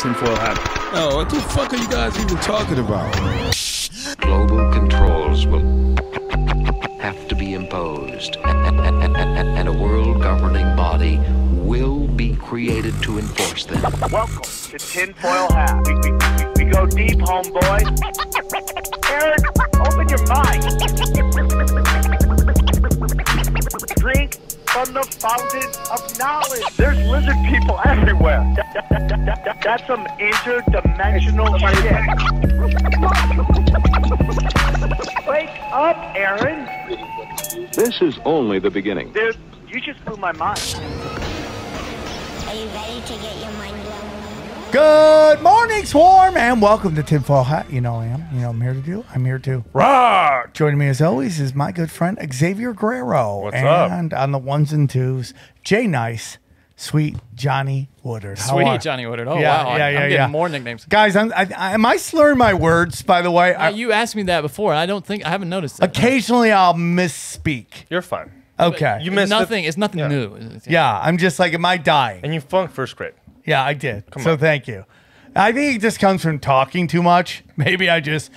tinfoil hat. Oh, what the fuck are you guys even talking about? Global controls will have to be imposed, and a world governing body will be created to enforce them. Welcome to Tinfoil Hat. We go deep, homeboy. Aaron, open your mind. Drink from the fountain of knowledge. There's lizard people everywhere. That's some interdimensional shit. Wake up, Aaron. This is only the beginning. Dude, you just blew my mind. Are you ready to get your mind blown? Good morning, Swarm, and welcome to Tinfoil Hat. You know I am. You know I'm here to do. I'm here to rock. Joining me as always is my good friend Xavier Guerrero. What's up? And on the ones and twos, Jay Nice, Sweet Johnny Woodard. Sweet Johnny Woodard. Oh, Yeah, wow. yeah, I'm yeah, getting more nicknames. Guys, am I slurring my words, by the way? You asked me that before, and I haven't noticed that. Occasionally I'll misspeak. You're fine. Okay. You missed nothing. It's nothing new. Yeah, I'm just like, am I dying? And you flunked first grade. Yeah, I did. Come on. Thank you. I think it just comes from talking too much. Maybe I just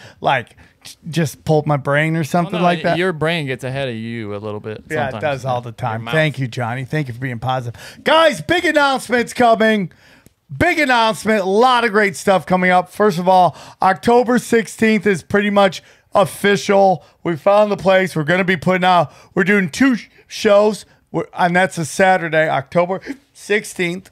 pulled my brain or something like that. Your brain gets ahead of you a little bit. Yeah, sometimes. it does all the time. Thank you, Johnny. Thank you for being positive. Guys, big announcements coming. Big announcement. A lot of great stuff coming up. First of all, October 16th is pretty much official. We found the place. We're going to be putting out, we're doing two shows, and that's a Saturday, October 16th.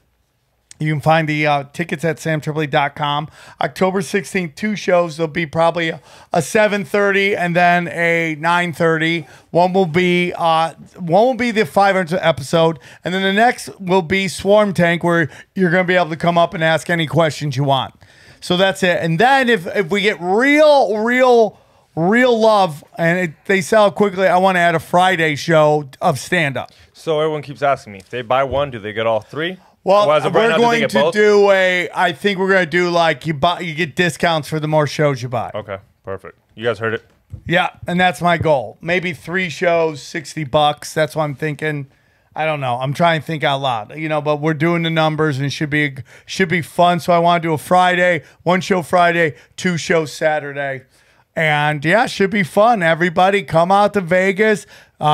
You can find the tickets at SamTripoli.com. October 16th, two shows. There'll be probably a 7:30 and then a 9:30. One will be the 500th episode, and then the next will be Swarm Tank, where you're going to be able to come up and ask any questions you want. So that's it. And then if we get real love and they sell quickly, I want to add a Friday show of stand-up. So everyone keeps asking me, if they buy one, do they get all three? Well, Well, as of right we're now, do they going get to both? do I think we're going to do like you get discounts for the more shows you buy. Okay, perfect. You guys heard it. Yeah, and that's my goal. Maybe 3 shows, $60. That's what I'm thinking. I don't know. I'm trying to think out loud, but we're doing the numbers and it should be fun. So I want to do a Friday, 1 show Friday, 2 shows Saturday. And yeah, it should be fun. Everybody come out to Vegas,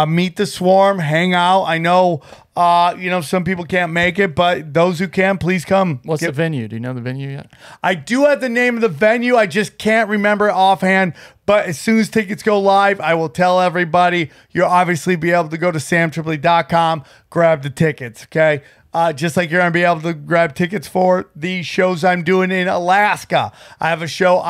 meet the Swarm, hang out. I know, some people can't make it, but those who can, please come. What's the venue? Do you know the venue yet? I do have the name of the venue. I just can't remember it offhand. But as soon as tickets go live, I will tell everybody. You'll obviously be able to go to SamTripoli.com, grab the tickets, okay? Just like you're going to be able to grab tickets for the shows I'm doing in Alaska. I have a show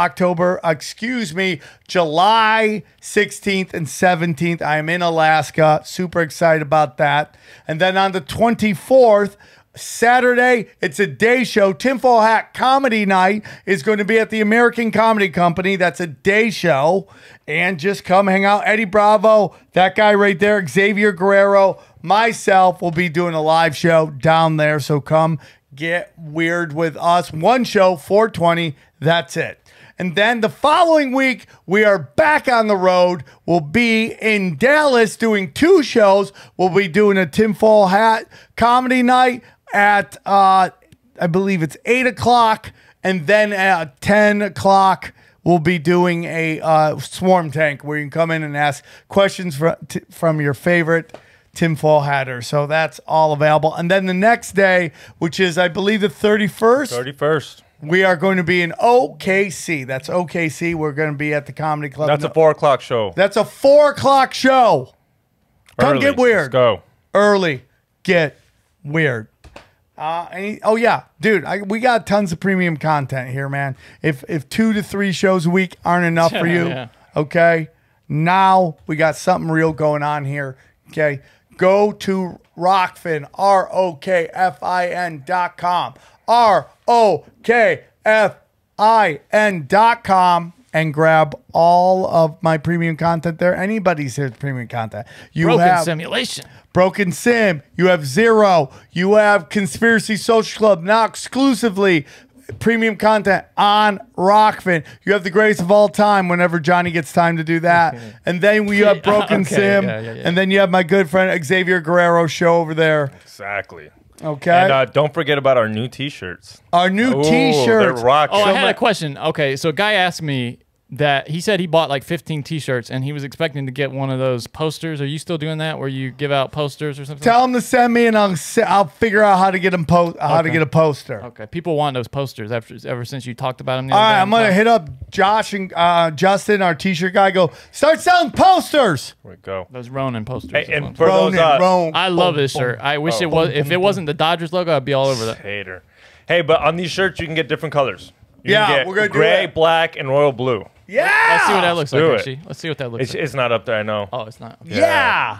July 16th and 17th. I am in Alaska. Super excited about that. And then on the 24th, Saturday, it's a day show. Tinfoil Hat Comedy Night is going to be at the American Comedy Company. That's a day show. And just come hang out. Eddie Bravo, that guy right there, Xavier Guerrero, myself will be doing a live show down there. So come get weird with us. 1 show, 420. That's it. And then the following week, we are back on the road. We'll be in Dallas doing 2 shows. We'll be doing a Tinfoil Hat Comedy Night at, I believe it's 8 o'clock. And then at 10 o'clock, we'll be doing a Swarm Tank where you can come in and ask questions from your favorite tinfoil hatter. So that's all available. And then the next day, which is, I believe, the 31st. We are going to be in OKC. That's OKC. We're going to be at the Comedy Club. That's a 4 o'clock show. That's a 4 o'clock show. Come get weird. Let's go. Early. Get weird. Oh yeah, dude, we got tons of premium content here, man. If 2 to 3 shows a week aren't enough for you, okay, now we got something real going on here. Okay, go to Rockfin, ROKFIN.com, ROKFIN.com, and grab all of my premium content there. Anybody's here with premium content. Broken Simulation. Broken Sim, you have Zero, you have Conspiracy Social Club, now exclusively premium content on Rockfin. You have the greatest of all time whenever Johnny gets time to do that. And then we have Broken Sim, and then you have my good friend Xavier Guerrero show over there. Exactly. Okay. And don't forget about our new T-shirts. Our new Ooh, T-shirts. They're rocking. Oh, I had a question. Okay, so a guy asked me that he said he bought like 15 T-shirts and he was expecting to get one of those posters. Are you still doing that where you give out posters or something? Tell him to send me, and I'll figure out how to get him how to get a poster. Okay, people want those posters ever since you talked about them. All right, I'm gonna hit up Josh and Justin, our T-shirt guy. Go start selling posters. Here we go. Those Ronin posters. Hey, and That's for what- those I love this shirt. I wish it was. If it wasn't the Dodgers logo, I'd be all over that. Hater. Hey, but on these shirts you can get different colors. You Yeah, can get we're gonna do gray, it. black, and royal blue. Yeah. Let's see what that looks like. Do it. Actually, let's see what that looks like. It's not up there, I know. Oh, it's not. Yeah.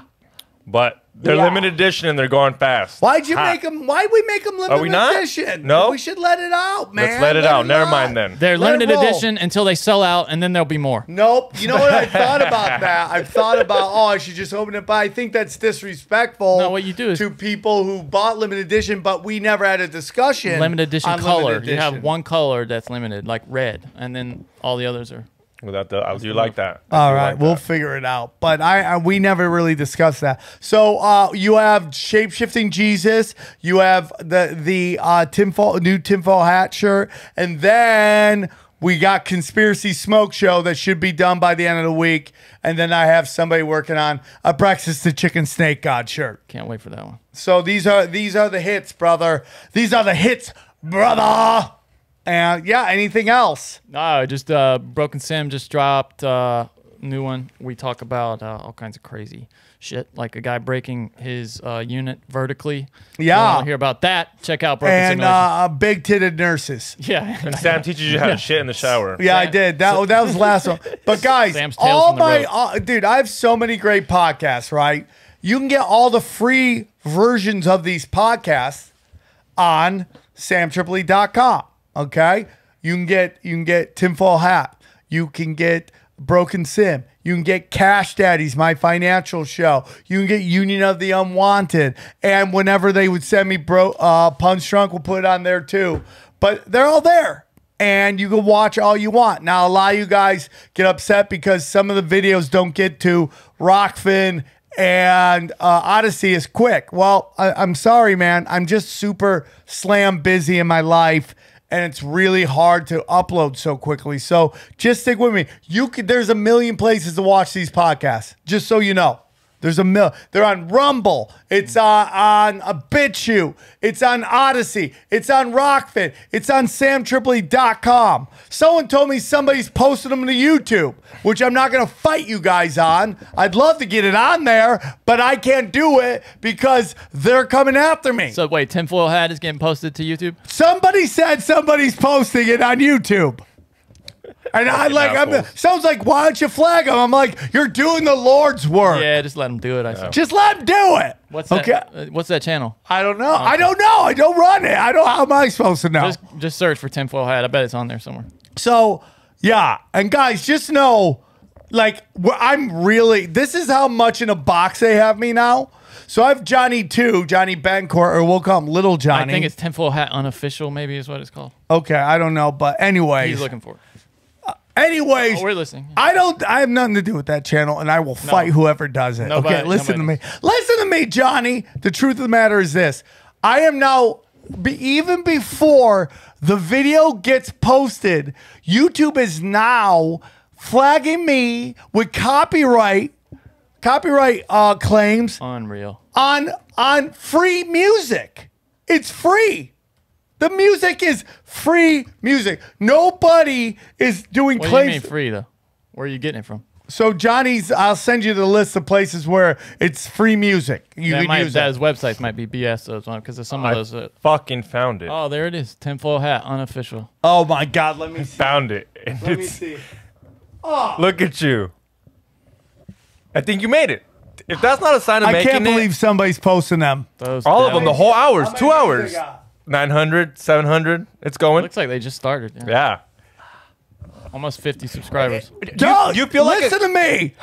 But they're Yeah. limited edition and they're going fast. Why'd you Hot. make them? Why'd we make them limited we not? edition? No? We should let it out, man. Let's let it out. Never mind then. They're Let it limited roll. edition until they sell out, and then there'll be more. Nope. You know what I thought about that? I've thought about, I should just open it, but I think that's disrespectful. No, what you do is- to people who bought limited edition, but we never had a discussion. Limited edition on color. limited You have edition. one color that's limited, like red, and then all the others are. Without the, I do like that. I All do right, like we'll that. figure it out. But we never really discussed that. So you have shape-shifting Jesus. You have the new tinfoil hat shirt, and then we got conspiracy smoke show that should be done by the end of the week. And then I have somebody working on a breakfast the chicken snake god shirt. Can't wait for that one. So these are the hits, brother. These are the hits, brother. And yeah, anything else? No, just Broken Sim just dropped new one. We talk about all kinds of crazy shit, like a guy breaking his unit vertically. Yeah. If you wanna hear about that? Check out Broken And Simulation. big-titted nurses. Yeah. And Sam teaches you how to shit in the shower. Yeah, I did. That was the last one. But guys, Sam's Tales all from the my Road. dude, I have so many great podcasts. Right, you can get all the free versions of these podcasts on SamTripoli.com. Okay, you can get Tinfoil Hat. You can get Broken Sim. You can get Cash Daddies, my financial show. You can get Union of the Unwanted. And whenever they would send me Punch Drunk, we'll put it on there too. But they're all there. And you can watch all you want. Now, a lot of you guys get upset because some of the videos don't get to Rockfin and Odyssey is quick. Well, I'm sorry, man. I'm just super slam busy in my life. And it's really hard to upload so quickly. So just stick with me. There's a million places to watch these podcasts, just so you know. There's they're on Rumble. It's on a BitChute. It's on Odyssey. It's on Rockfin. It's on SamTripoli.com. Someone told me somebody's posted them to YouTube, which I'm not going to fight you guys on. I'd love to get it on there, but I can't do it because they're coming after me. So wait, Tinfoil Hat is getting posted to YouTube? Somebody said somebody's posting it on YouTube. And sounds like, why don't you flag them? I'm like, you're doing the Lord's work. Yeah, just let them do it. I said. Just let them do it. What's that? What's that channel? I don't know. I don't know. I don't run it. How am I supposed to know? Just search for Tinfoil Hat. I bet it's on there somewhere. So, yeah. And guys, just know, like, this is how much in a box they have me now. So I have Johnny Bencourt, or we'll call him Little Johnny. I think it's Tinfoil Hat Unofficial, maybe is what it's called. Okay, I don't know. But anyways. He's looking for it. Anyways, we're listening. I have nothing to do with that channel, and I will fight whoever does it. Nobody- okay, listen to me. nobody Listen to me, Johnny. The truth of the matter is this. I am now, even before the video gets posted, YouTube is now flagging me with copyright claims Unreal. on free music. It's free. The music is free music. Nobody is doing What do claims. you mean free, though? Where are you getting it from? So I'll send you the list of places where it's free music. You can use Those it. websites might be BS, those ones, because some of those. Fucking found it. Oh, there it is. Tinfoil Hat Unofficial. Oh my God, let me see. Found it. And Let me it's- see. Look at you. I think you made it. If that's not a sign of I making can't believe somebody's posting them. Those all of them, devils. the whole hours, How 2 many hours. views they got? 900, 700. It's going. Looks like they just started. Yeah. Yeah. Almost 50 subscribers. Don't you feel like listen to me.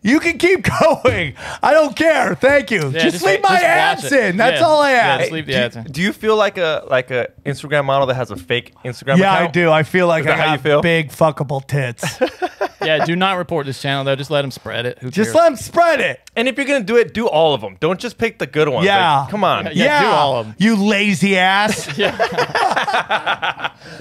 You can keep going. I don't care. Thank you. Yeah, just leave my watch ads it. in. That's Yeah. all I Yeah, ask. just leave the ads in. Do you feel like a Instagram model that has a fake Instagram Yeah, account? I do. I feel like Is I that how you have feel? big fuckable tits. Yeah, do not report this channel though. Just let them spread it. Who Just cares? let them spread it. And if you're gonna do it, do all of them. Don't just pick the good ones. Yeah. Like, come on. Yeah, do all of them. You lazy ass.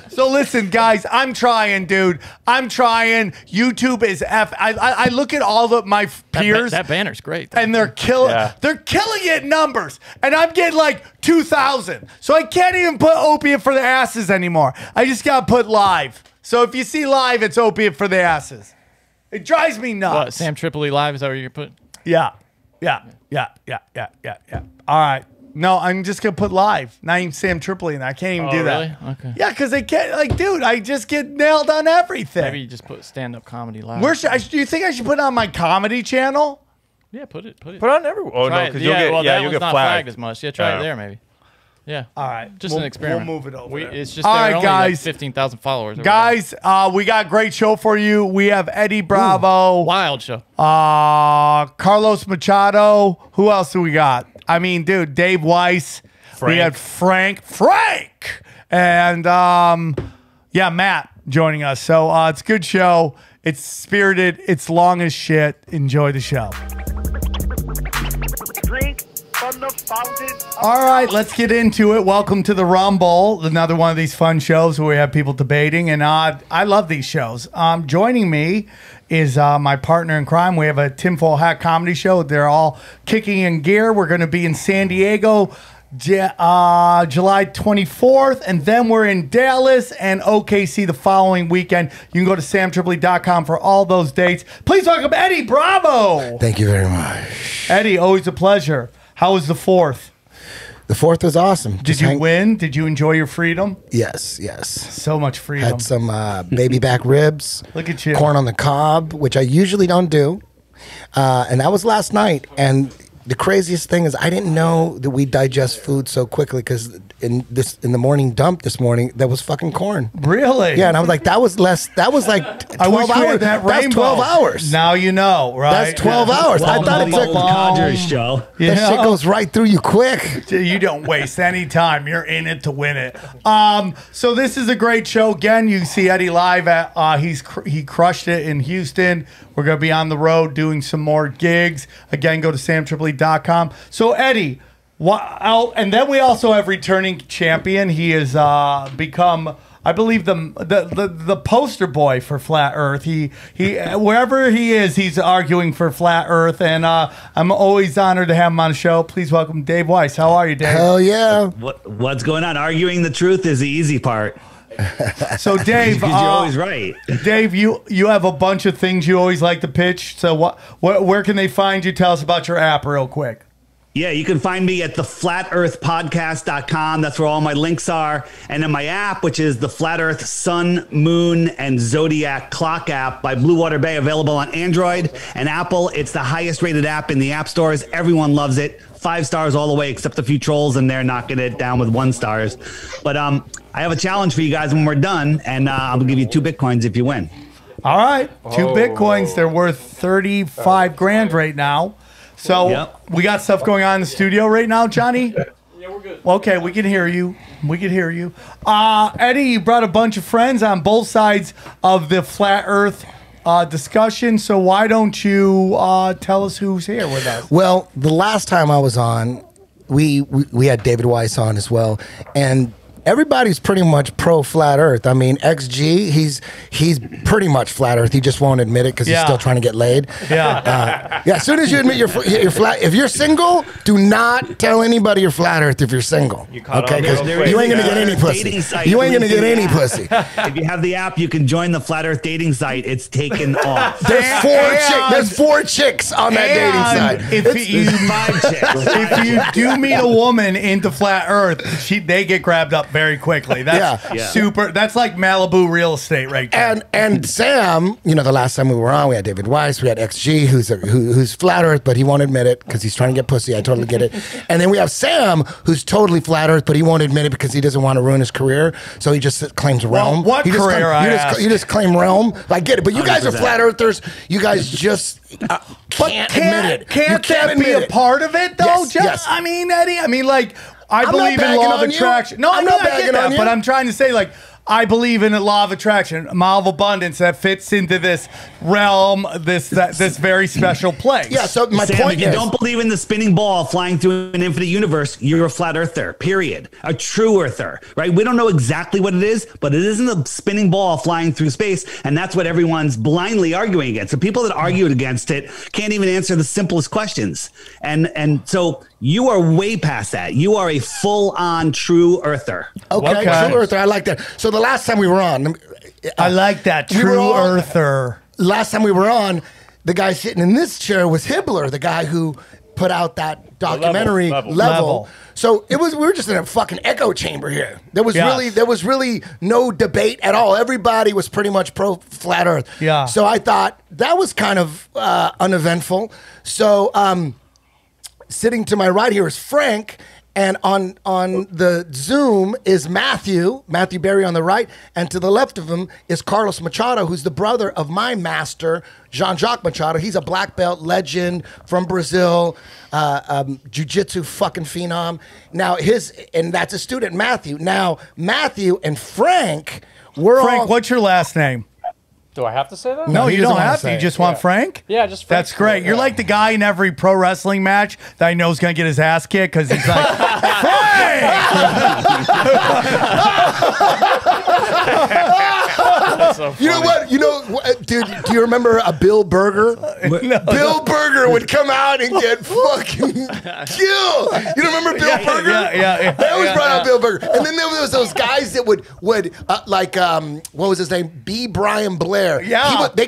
So listen, guys, I'm trying, dude. I'm trying. YouTube is I look at all of my peers. That banner's great. And they're killing it in numbers. And I'm getting like 2,000. So I can't even put opiate for the asses anymore. I just got to put live. So if you see live, it's opiate for the asses. It drives me nuts. What, SamTripoli live? Is that what you're putting? Yeah. All right. No, I'm just going to put live. Not even SamTripoli, and I can't even do that. Really? Okay. Yeah, because they can't, like, dude, I just get nailed on everything. Maybe you just put stand-up comedy live. Where do you think I should put it on my comedy channel? Yeah, put it. Put on everywhere. Oh, Try no, it. because you'll get, well, that you'll one's get not flagged. as much. Yeah, try it there maybe. Yeah. All right. Just an experiment. We'll move it over there. It's just All there right, only guys. like 15,000 followers. Guys, we got a great show for you. We have Eddie Bravo. Wild show. Carlos Machado. Who else do we got? I mean, dude, Dave Weiss. We had Frank. And, yeah, Matt joining us. So it's a good show. It's spirited. It's long as shit. Enjoy the show. Drink from the fountain. All right, let's get into it. Welcome to the Rumble, another one of these fun shows where we have people debating, and I love these shows. Joining me is my partner in crime. We have a tinfoil hat comedy show. They're all kicking in gear. We're going to be in San Diego July 24th, and then we're in Dallas and OKC the following weekend. You can go to samtripoli.com for all those dates. Please welcome Eddie Bravo. Thank you very much. Eddie, always a pleasure. How was the 4th? The 4th was awesome. Did you win? Did you enjoy your freedom? Yes. So much freedom. Had some baby back ribs. Look at you. Corn on the cob, which I usually don't do. And that was last night. And the craziest thing is I didn't know that we digest food so quickly because in the morning dump this morning, there was fucking corn. Really? Yeah, and I was like, that was like 12 I wish we hours. had that That's rainbow. 12 hours. Now you know, right? That's 12 hours. I thought it took Conjurers show. that shit goes right through you quick. You don't waste any time. You're in it to win it. So this is a great show. Again, you see Eddie live at he crushed it in Houston. We're gonna be on the road doing some more gigs. Again, go to samtripoli.com. So Eddie, and then we also have returning champion. He has become, I believe, the poster boy for flat Earth. He wherever he is, he's arguing for flat Earth, and I'm always honored to have him on the show. Please welcome Dave Weiss. How are you, Dave? Hell yeah. What's going on? Arguing the truth is the easy part. So Dave, Because you're always right. Dave, you have a bunch of things you always like to pitch. So where can they find you? Tell us about your app real quick. Yeah, you can find me at theflatearthpodcast.com. That's where all my links are. And then my app, which is the Flat Earth Sun, Moon, and Zodiac Clock app by Blue Water Bay, available on Android and Apple. It's the highest rated app in the app stores. Everyone loves it. 5 stars all the way, except a few trolls in there knocking it down with 1 stars. But I have a challenge for you guys when we're done, and I'll give you 2 Bitcoins if you win. All right, 2 Bitcoins. They're worth 35 grand right now. So we got stuff going on in the studio right now, Johnny? Yeah, we're good. Okay, we can hear you. Eddie, you brought a bunch of friends on both sides of the flat Earth discussion. So why don't you tell us who's here with us? Well, the last time I was on, we had David Weiss on as well, and everybody's pretty much pro flat Earth. I mean, XG, he's pretty much flat Earth. He just won't admit it because he's still trying to get laid. Yeah. As soon as you admit you're flat, if you're single, do not tell anybody you're flat Earth if you're single. Okay, because you ain't gonna get any pussy. You ain't gonna get any pussy. If you have the app, you can join the Flat Earth dating site. It's taken off. There's 4 chicks on that dating site. If you 5 chicks. if you do meet a woman into flat Earth, they get grabbed up very quickly. That's super. That's like Malibu real estate right there. And Sam, you know, the last time we were on, we had David Weiss, we had XG, who's flat Earth, but he won't admit it because he's trying to get pussy. I totally get it. And then we have Sam, who's totally flat Earth, but he won't admit it because he doesn't want to ruin his career. So he just claims realm. What career? You just claim realm. I get it, but you guys are flat Earthers. You guys just can't admit it. Can't that be a part of it though? Yes. I mean, Eddie. I mean, like. I I'm believe not in law of bagging on you. attraction. No, I'm I not get bagging that, on you. but I'm trying to say, like, I believe in a law of attraction, a law of abundance that fits into this realm, this very special place. Yeah, so my Sam, point if you is, don't believe in the spinning ball flying through an infinite universe, you're a flat earther, period. A true earther, right? We don't know exactly what it is, but it isn't a spinning ball flying through space, and that's what everyone's blindly arguing against. The people that argue against it can't even answer the simplest questions. And so you are way past that. You are a full-on true earther. okay, true earther, I like that. So the last time we were on, I like that, we were true all- earther. last time we were on, the guy sitting in this chair was Hibbler, the guy who put out that documentary Level. So we were just in a fucking echo chamber here. There was really no debate at all. Everybody was pretty much pro flat Earth. Yeah. So I thought that was kind of uneventful. So sitting to my right here is Frank. And on the Zoom is Matthew Berry on the right, and to the left of him is Carlos Machado, who's the brother of my master, Jean-Jacques Machado. He's a black belt legend from Brazil, jiu-jitsu fucking phenom. Now and that's a student, Matthew. Now Matthew and Frank, Frank, what's your last name? Do I have to say that? No, he you doesn't don't wanna have to. say You it. just want Frank? Yeah, just Frank. That's great. You're like the guy in every pro wrestling match that I know is going to get his ass kicked because he's like, Frank! You know what? Dude, do you remember Bill Burger? Bill Burger would come out and get fucking killed. You remember Bill Burger? Yeah. They always brought out Bill Burger. And then there was those guys that would what was his name? B. Brian Blair. Yeah. There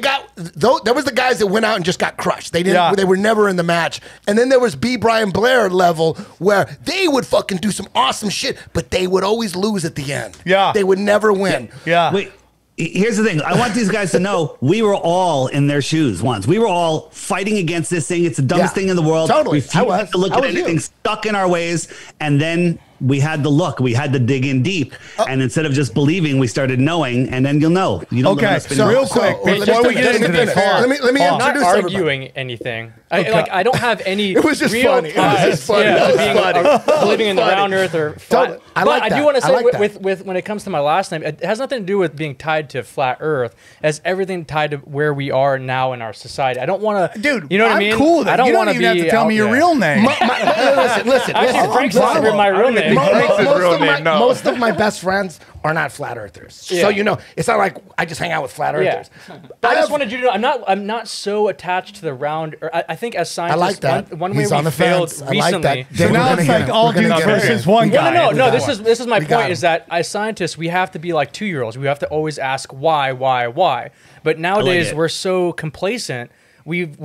was the guys that went out and just got crushed. They didn't. Yeah. They were never in the match. And then there was B. Brian Blair level where they would fucking do some awesome shit, but they would always lose at the end. Yeah. They would never win. Yeah. Wait, here's the thing. I want these guys to know we were all in their shoes once. We were all fighting against this thing. It's the dumbest thing in the world. Totally. We refused to look at anything, stuck in our ways, and then we had to look. We had to dig in deep. And instead of just believing, we started knowing, and then you'll know. You don't Okay, know so real quick, before we get into this, let me I'm not introduce everybody. arguing anything. I don't have any It was just real funny. It was just ties, funny. yeah, That was being funny. believing in the round earth or flat. Totally. I But like I that. do want to I say like that. with when it comes to my last name, it has nothing to do with being tied to flat earth. It has everything tied to where we are now in our society. I don't want to, Dude, you know what I I'm mean? cool with it. I don't You don't want even have to tell me your real name. Listen. Actually, Frank's not even my real name. Most of my best friends are not flat earthers. So Yeah. it's not like I just hang out with flat Yeah. earthers. I just wanted you to know I'm not so attached to the round. I think as scientists, I like that. one He's way on we the failed fence. I recently. like that. So now it's like all dudes versus one guy. No. This is my We got point. him. Is that as scientists we have to be like 2-year-olds. We have to always ask why. But nowadays it. we're so complacent. We've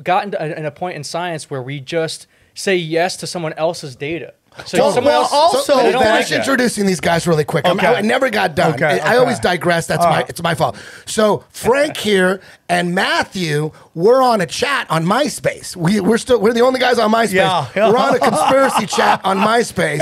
gotten to a point in science where we just say yes to someone else's data. So someone else. also, I don't finish like that. introducing these guys really quick. Okay. I never got done. Okay, I always digress. It's my fault. So Frank here and Matthew, we're on a chat on MySpace. We're the only guys on MySpace. Yeah. We're on a conspiracy chat on MySpace,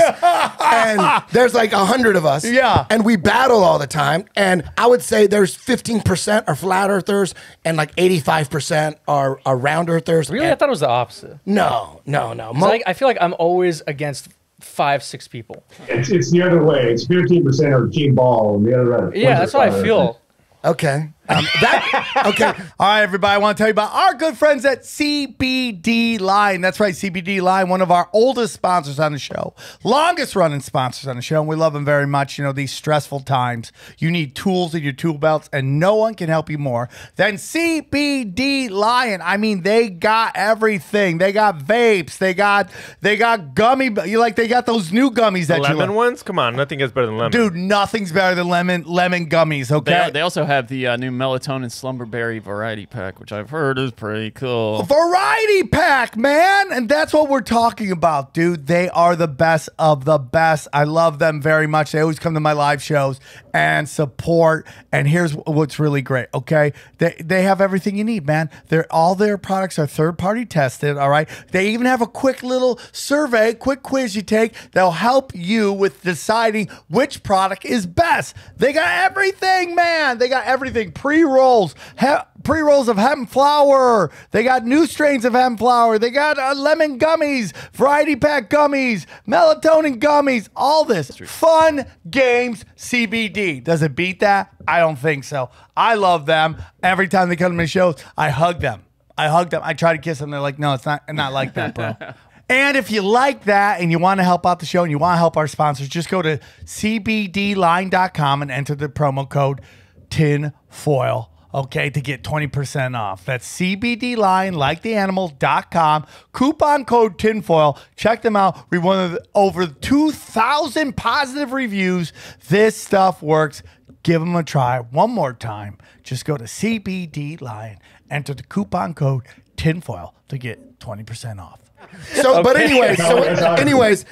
and there's like 100 of us. Yeah. And we battle all the time. And I would say there's 15% are flat earthers, and like 85% are round earthers. Really, I thought it was the opposite. No. 'Cause I feel like I'm always against 5-6 people. It's the other way. It's 15% are team ball and the other. Yeah, that's what I feel. Okay. Okay. All right, everybody. I want to tell you about our good friends at CBD Line. That's right, CBD Line, one of our oldest sponsors on the show, longest running sponsors on the show, and we love them very much. You know, these stressful times, you need tools in your tool belts, and no one can help you more than CBD Lion. I mean, they got everything. They got vapes. They got gummy. They got those new gummies that lemon ones? Come on, nothing is better than lemon. Dude, nothing's better than lemon gummies. Okay. They also have the new melatonin slumberberry variety pack, which I've heard is pretty cool. Variety pack, man. And that's what we're talking about, dude. They are the best of the best. I love them very much. They always come to my live shows and support. And here's what's really great, okay? They have everything you need, man. All their products are third-party tested, all right? They even have a quick little survey, quick quiz you take that'll help you with deciding which product is best. They got everything, man. They got everything pre-rolls, pre-rolls of hemp flower. They got new strains of hemp flower. They got lemon gummies, variety pack gummies, melatonin gummies, all this. Fun games CBD. Does it beat that? I don't think so. I love them. Every time they come to my shows, I hug them. I try to kiss them. They're like, no, it's not like that, bro. And if you like that and you want to help out the show and you want to help our sponsors, just go to cbdline.com and enter the promo code tinfoil, okay, to get 20% off. That's cbdline, like the animal.com, coupon code tinfoil. Check them out. We won over 2,000 positive reviews. This stuff works. Give them a try one more time. Just go to cbdline, enter the coupon code tinfoil to get 20% off. So, but anyways,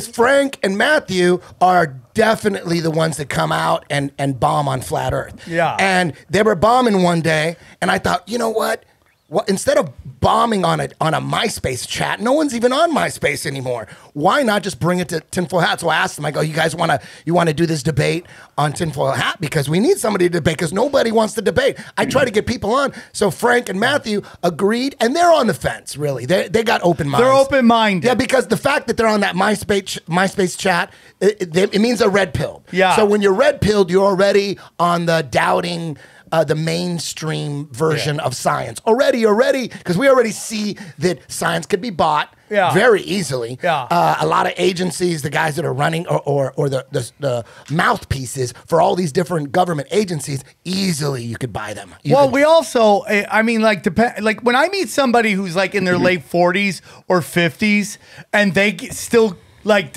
Frank and Matthew are definitely the ones that come out and bomb on Flat Earth. Yeah. And they were bombing one day, and I thought, you know what? Well, instead of bombing on a MySpace chat, no one's even on MySpace anymore. Why not just bring it to Tinfoil Hat? So I asked them, I go, you guys want to do this debate on Tinfoil Hat? Because we need somebody to debate, because nobody wants to debate. I try to get people on. So Frank and Matthew agreed, and they're on the fence, really. They got open minds. They're open-minded. Yeah, because the fact that they're on that MySpace chat, it means they're red-pilled. Yeah. So when you're red-pilled, you're already on the doubting the mainstream version of science already, because we already see that science could be bought very easily. Yeah. A lot of agencies, the guys that are running or the mouthpieces for all these different government agencies, easily you could buy them. We also, I mean, like when I meet somebody who's like in their late 40s or 50s, and they still like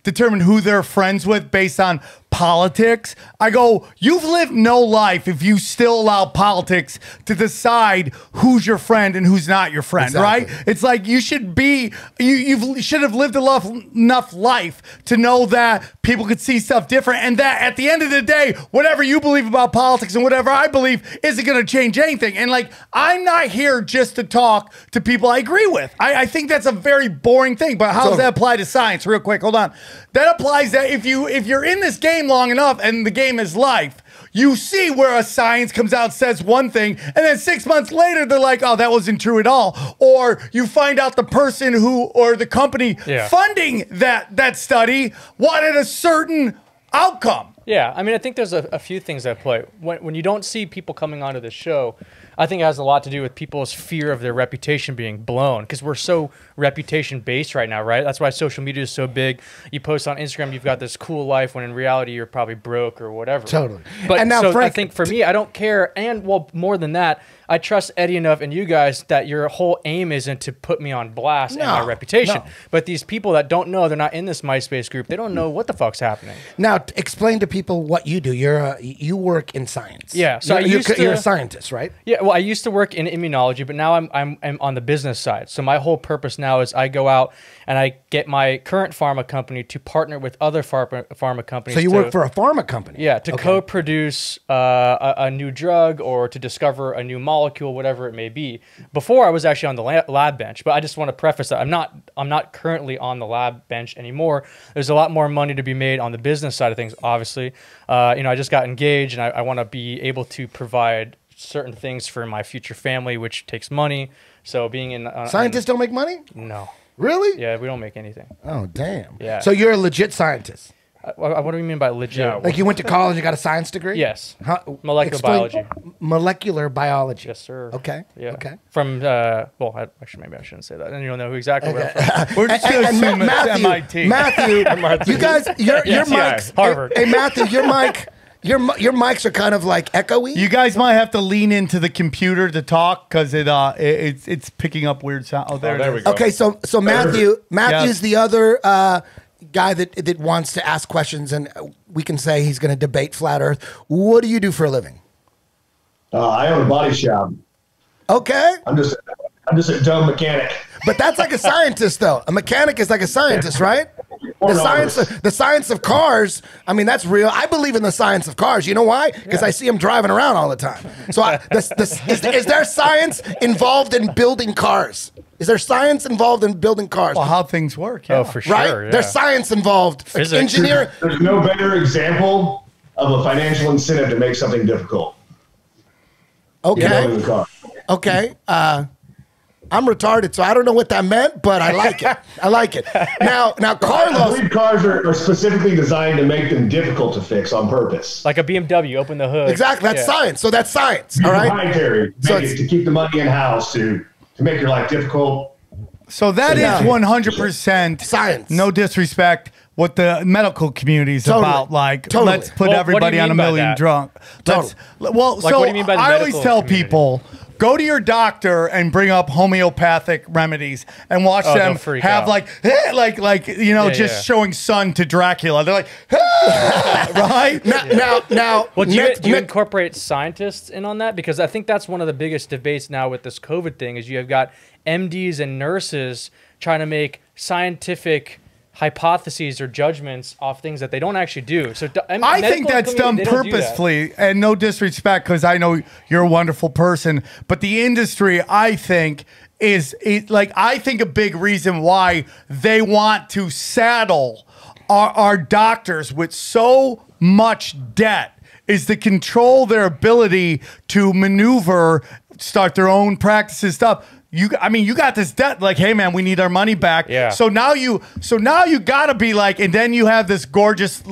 determine who they're friends with based on politics, I go, you've lived no life if you still allow politics to decide who's your friend and who's not your friend, right? It's like you should be, you should have lived enough life to know that people could see stuff different, and that at the end of the day, whatever you believe about politics and whatever I believe isn't going to change anything. And like, I'm not here just to talk to people I agree with. I think that's a very boring thing, but how does that apply to science? Real quick, hold on. That applies that if you're in this game long enough, and the game is life, you see where a science comes out, says one thing, and then 6 months later they're like, oh, that wasn't true at all. Or you find out the person or the company funding that study wanted a certain outcome. Yeah, I mean, I think there's a few things at play. When you don't see people coming onto the show, I think it has a lot to do with people's fear of their reputation being blown, because we're so reputation-based right now, right? That's why social media is so big. You post on Instagram, you've got this cool life, when in reality, you're probably broke or whatever. Totally. But and now, so Frank, I think for me, I don't care. And, well, more than that, I trust Eddie enough and you guys that your whole aim isn't to put me on blast and my reputation. No. But these people that don't know, they're not in this MySpace group, they don't know what the fuck's happening. Now, explain to people what you do. You work in science. Yeah. So you're a scientist, right? Yeah. Well, I used to work in immunology, but now I'm on the business side. So my whole purpose now is I go out and I get my current pharma company to partner with other pharma companies. So you work for a pharma company? Yeah, to co-produce a new drug or to discover a new molecule, whatever it may be. Before I was actually on the lab bench, but I just want to preface that I'm not currently on the lab bench anymore. There's a lot more money to be made on the business side of things, obviously. I just got engaged, and I want to be able to provide certain things for my future family, which takes money. So being in scientists don't make money? No. Really? Yeah, we don't make anything. Oh, damn. Yeah. So you're a legit scientist? What do you mean by legit? Yeah, like you went to college and got a science degree? Yes. Molecular biology. Molecular biology. Yes, sir. Okay. Yeah. Okay. From actually, maybe I shouldn't say that. And you don't know who exactly we're from. We're just going to assume it's MIT. Matthew, you guys, your mics. Harvard. Hey, Matthew, your mic. Your mics are kind of like echoey. You guys might have to lean into the computer to talk, because it's picking up weird sound. Oh, there we go. Okay, so Matthew's the other guy that wants to ask questions, and we can say he's going to debate flat Earth. What do you do for a living? I own a body shop. Okay. I'm just a dumb mechanic. But that's like a scientist, though. A mechanic is like a scientist, right? The science of cars. I mean, that's real. I believe in the science of cars. You know why? Because I see them driving around all the time. So, is there science involved in building cars? Is there science involved in building cars? Well, how things work. Yeah. Oh, for sure. Right? Yeah. There's science involved. Physics. Engineer. There's no better example of a financial incentive to make something difficult. Okay. Okay. I'm retarded, so I don't know what that meant, but I like it. I like it. Now, I Carlos. believe cars are specifically designed to make them difficult to fix on purpose. Like a BMW, open the hood. Exactly. That's science. So that's science. All right. Proprietary. So Make it to keep the money in house to make your life difficult. So that is 100% science. No disrespect. What the medical community is Totally. about, like, Totally. let's put Well, everybody what do you on a mean by million that? drunk. Totally. Well, Like, so what do you mean by the I always medical tell community? people, go to your doctor and bring up homeopathic remedies and watch Oh, them they'll freak have out. like you know, Yeah, just yeah. showing sun to Dracula. They're like, right? Now. Well, do you Nick- incorporate scientists in on that? Because I think that's one of the biggest debates now with this COVID thing is you have got MDs and nurses trying to make scientific hypotheses or judgments off things that they don't actually do. So I think that's done purposefully, and no disrespect, because I know you're a wonderful person, but the industry, I think, I think a big reason why they want to saddle our doctors with so much debt is to control their ability to maneuver, start their own practices, stuff. You got this debt. Like, hey man, we need our money back. Yeah. So now you gotta be like, and then you have this gorgeous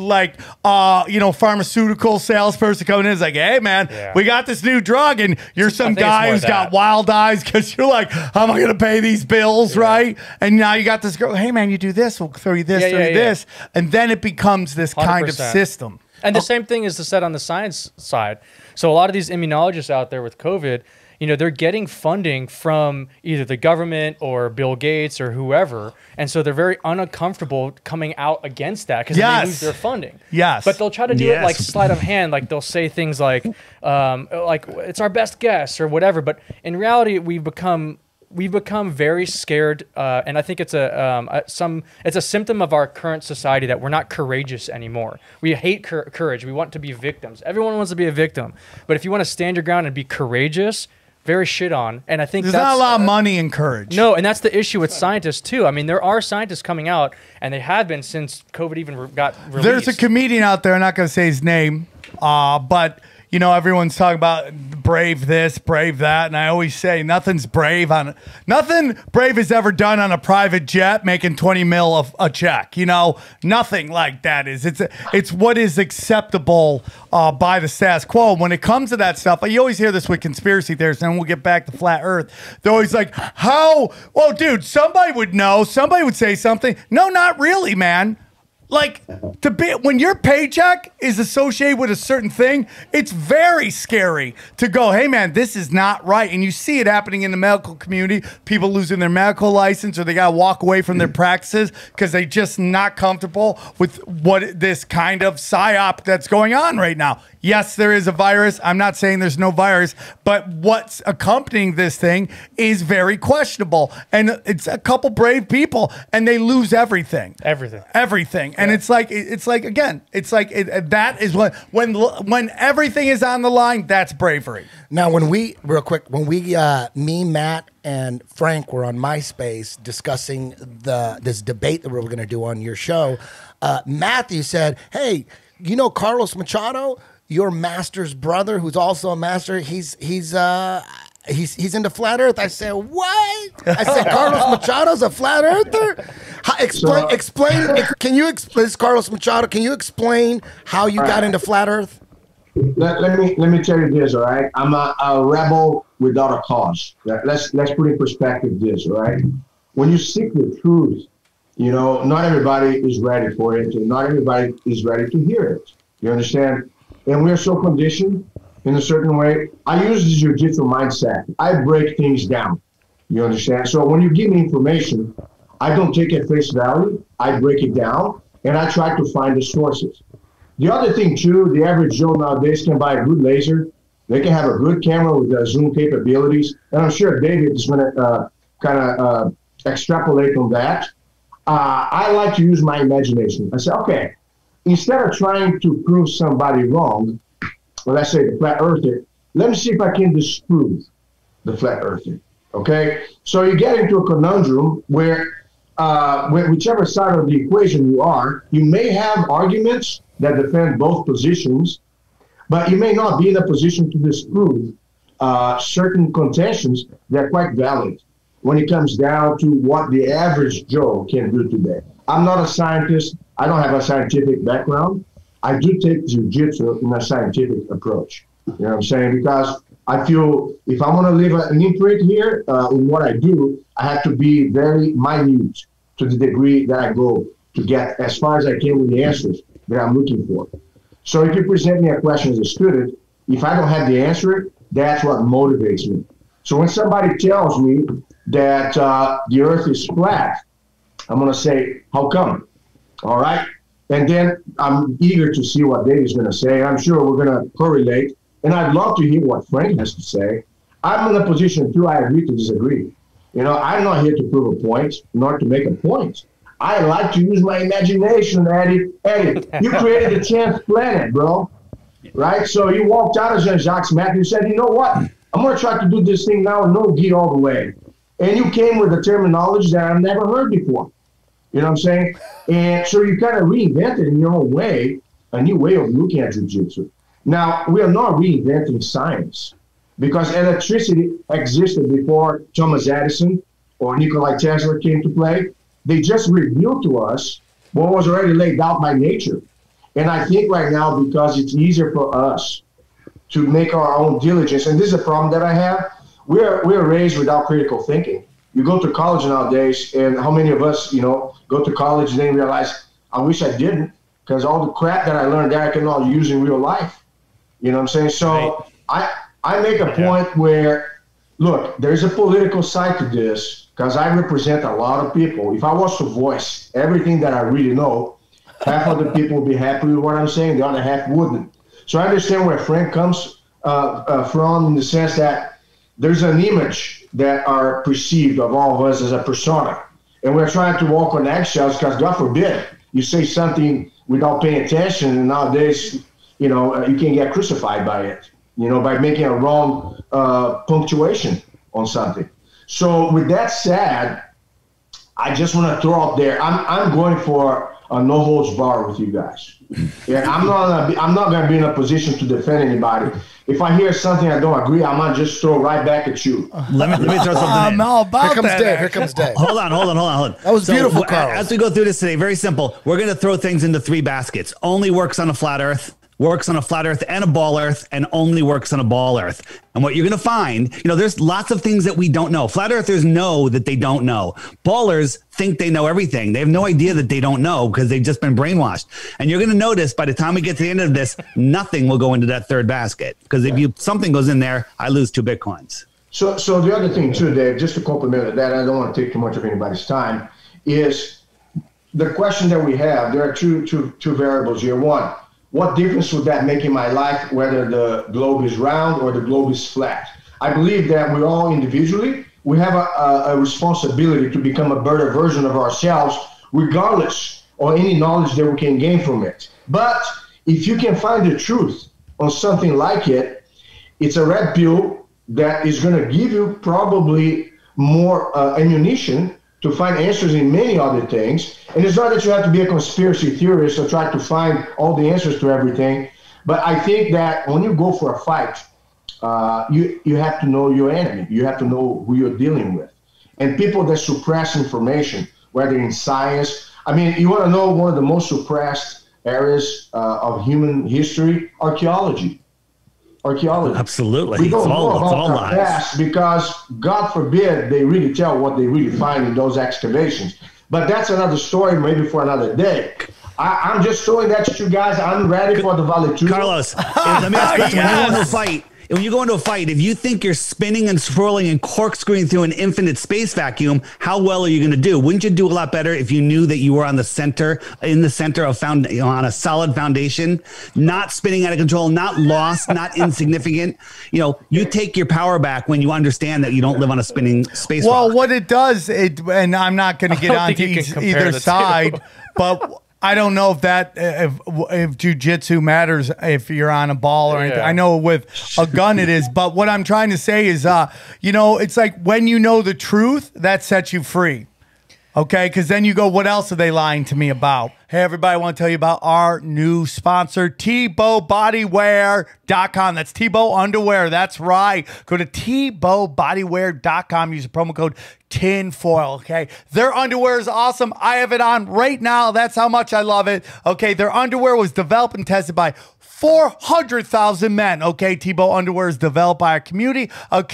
pharmaceutical salesperson coming in. It's like, hey man, we got this new drug, and you're some think it's guy more who's got that. wild eyes because you're like, how am I gonna pay these bills, right? And now you got this girl. Hey man, you do this, we'll throw you this, throw you this, and then it becomes this kind of 100%. system. And the same thing is said on the science side. So a lot of these immunologists out there with COVID, they're getting funding from either the government or Bill Gates or whoever. And so they're very uncomfortable coming out against that because they lose their funding. Yes. But they'll try to do it like sleight of hand. Like they'll say things like it's our best guess or whatever. But in reality, we've become very scared, and I think it's a symptom of our current society that we're not courageous anymore. We hate courage. We want to be victims. Everyone wants to be a victim, but if you want to stand your ground and be courageous, very shit on. And I think There's that's not a lot of money in courage. No, and that's the issue with scientists too. I mean, there are scientists coming out, and they have been since COVID even got released. There's a comedian out there, I'm not going to say his name, but everyone's talking about brave this, brave that, and I always say nothing brave is ever done on a private jet making 20 mil of a check. Nothing like that is. It's what is acceptable by the status quo. When it comes to that stuff, you always hear this with conspiracy theorists, and we'll get back to flat Earth. They're always like, how? Well, dude, somebody would know. Somebody would say something. No, not really, man. Like, when your paycheck is associated with a certain thing, it's very scary to go, hey man, this is not right. And you see it happening in the medical community, people losing their medical license, or they got to walk away from their practices because they're just not comfortable with what this kind of psyop that's going on right now. Yes, there is a virus. I'm not saying there's no virus, but what's accompanying this thing is very questionable. And it's a couple brave people, and they lose everything. Everything. And it's like that is when everything is on the line, that's bravery. Now, me, Matt, and Frank were on MySpace discussing this debate that we were going to do on your show, Matthew said, hey, Carlos Machado, your master's brother, who's also a master, he's into flat Earth. I said, what? I said, Carlos Machado's a flat earther? Explain. Can you explain, Carlos Machado? Can you explain how you got into flat Earth? Let me tell you this, all right? I'm a rebel without a cause. Let's put in perspective this, all right? When you seek the truth, not everybody is ready for it, and not everybody is ready to hear it. You understand? And we're so conditioned in a certain way. I use the jiu-jitsu mindset. I break things down. You understand? So when you give me information, I don't take it at face value. I break it down, and I try to find the sources. The other thing, too, the average Joe nowadays can buy a good laser. They can have a good camera with zoom capabilities. And I'm sure David is going to kind of extrapolate on that. I like to use my imagination. I say, okay, instead of trying to prove somebody wrong, well, let's say the flat earther, let me see if I can disprove the flat earther. Okay? So you get into a conundrum where whichever side of the equation you are, you may have arguments that defend both positions, but you may not be in a position to disprove certain contentions that are quite valid when it comes down to what the average Joe can do today. I'm not a scientist. I don't have a scientific background. I do take jiu-jitsu in a scientific approach. You know what I'm saying? Because I feel if I want to leave an imprint here in what I do, I have to be very minute to the degree that I go to get as far as I can with the answers that I'm looking for. So if you present me a question as a student, if I don't have the answer, that's what motivates me. So when somebody tells me that the earth is flat, I'm going to say, how come? All right. And then I'm eager to see what Dave's going to say. I'm sure we're going to correlate. And I'd love to hear what Frank has to say. I'm in a position, too, I agree to disagree. You know, I'm not here to prove a point, nor to make a point. I like to use my imagination, Eddie. Eddie, you created the 10th planet, bro. Right? So you walked out of Jean-Jacques Matthew and said, you know what? I'm going to try to do this thing now and no get all the way. And you came with a terminology that I've never heard before. You know what I'm saying? And so you kind of reinvented in your own way, a new way of looking at jiu-jitsu. Now, we are not reinventing science because electricity existed before Thomas Edison or Nikola Tesla came to play. They just revealed to us what was already laid out by nature. And I think right now, because it's easier for us to make our own diligence, and this is a problem that I have, we're raised without critical thinking. You go to college nowadays, and how many of us, you know, go to college and then realize, I wish I didn't, because all the crap that I learned there I can all use in real life. You know what I'm saying? So right. I make a point where, look, there's a political side to this, because I represent a lot of people. If I was to voice everything that I really know, half of the people would be happy with what I'm saying, the other half wouldn't. So I understand where Frank comes from in the sense that there's an image that are perceived of all of us as a persona. And we're trying to walk on eggshells because, God forbid, you say something without paying attention, and nowadays, you know, you can get crucified by it, you know, by making a wrong punctuation on something. So with that said, I just want to throw out there, I'm going for a no holds bar with you guys. Yeah, I'm not going to be in a position to defend anybody. If I hear something I don't agree, I'm going to just throw right back at you. Let me throw something in. all about Here comes Dave. Hold on. That was beautiful, Carl. As we go through this today, very simple. We're going to throw things into three baskets. Only works on a flat earth, works on a flat earth and a ball earth, and only works on a ball earth. And what you're going to find, you know, there's lots of things that we don't know. Flat earthers know that they don't know. Ballers think they know everything. They have no idea that they don't know because they've just been brainwashed. And you're going to notice by the time we get to the end of this, nothing will go into that third basket. Because if something goes in there, I lose 2 Bitcoins. So the other thing too, Dave, just to complement that, I don't want to take too much of anybody's time, is the question that we have. There are two variables here. One, what difference would that make in my life, whether the globe is round or the globe is flat? I believe that we all individually, we have a responsibility to become a better version of ourselves, regardless of any knowledge that we can gain from it. But if you can find the truth on something like it, it's a red pill that is going to give you probably more ammunition to find answers in many other things. And it's not that you have to be a conspiracy theorist or try to find all the answers to everything. But I think that when you go for a fight, you have to know your enemy. You have to know who you're dealing with. And people that suppress information, whether in science, I mean, you want to know one of the most suppressed areas of human history? Archaeology. Absolutely. We don't know it's all about lies. the past because, God forbid, they really tell what they really find in those excavations. But that's another story, maybe for another day. I'm just showing that to you guys. I'm ready for the Valetudo. Carlos, let me ask you, when you go into a fight, if you think you're spinning and swirling and corkscrewing through an infinite space vacuum, how well are you going to do? Wouldn't you do a lot better if you knew that you were in the center of on a solid foundation, not spinning out of control, not lost, not insignificant? You know, you take your power back when you understand that you don't live on a spinning space. Well, what it does, and I'm not going to get onto either side, but I don't know if that if jiu-jitsu matters if you're on a ball or anything. I know with a gun it is, but what I'm trying to say is, you know, it's like when you know the truth, that sets you free. Okay, because then you go, what else are they lying to me about? Hey, everybody, I want to tell you about our new sponsor, TebowBodywear.com. That's Tebow Underwear. That's right. Go to TebowBodywear.com. Use the promo code TINFOIL, okay? Their underwear is awesome. I have it on right now. That's how much I love it. Okay, their underwear was developed and tested by 400,000 men, okay? Tebow Underwear is developed by a community of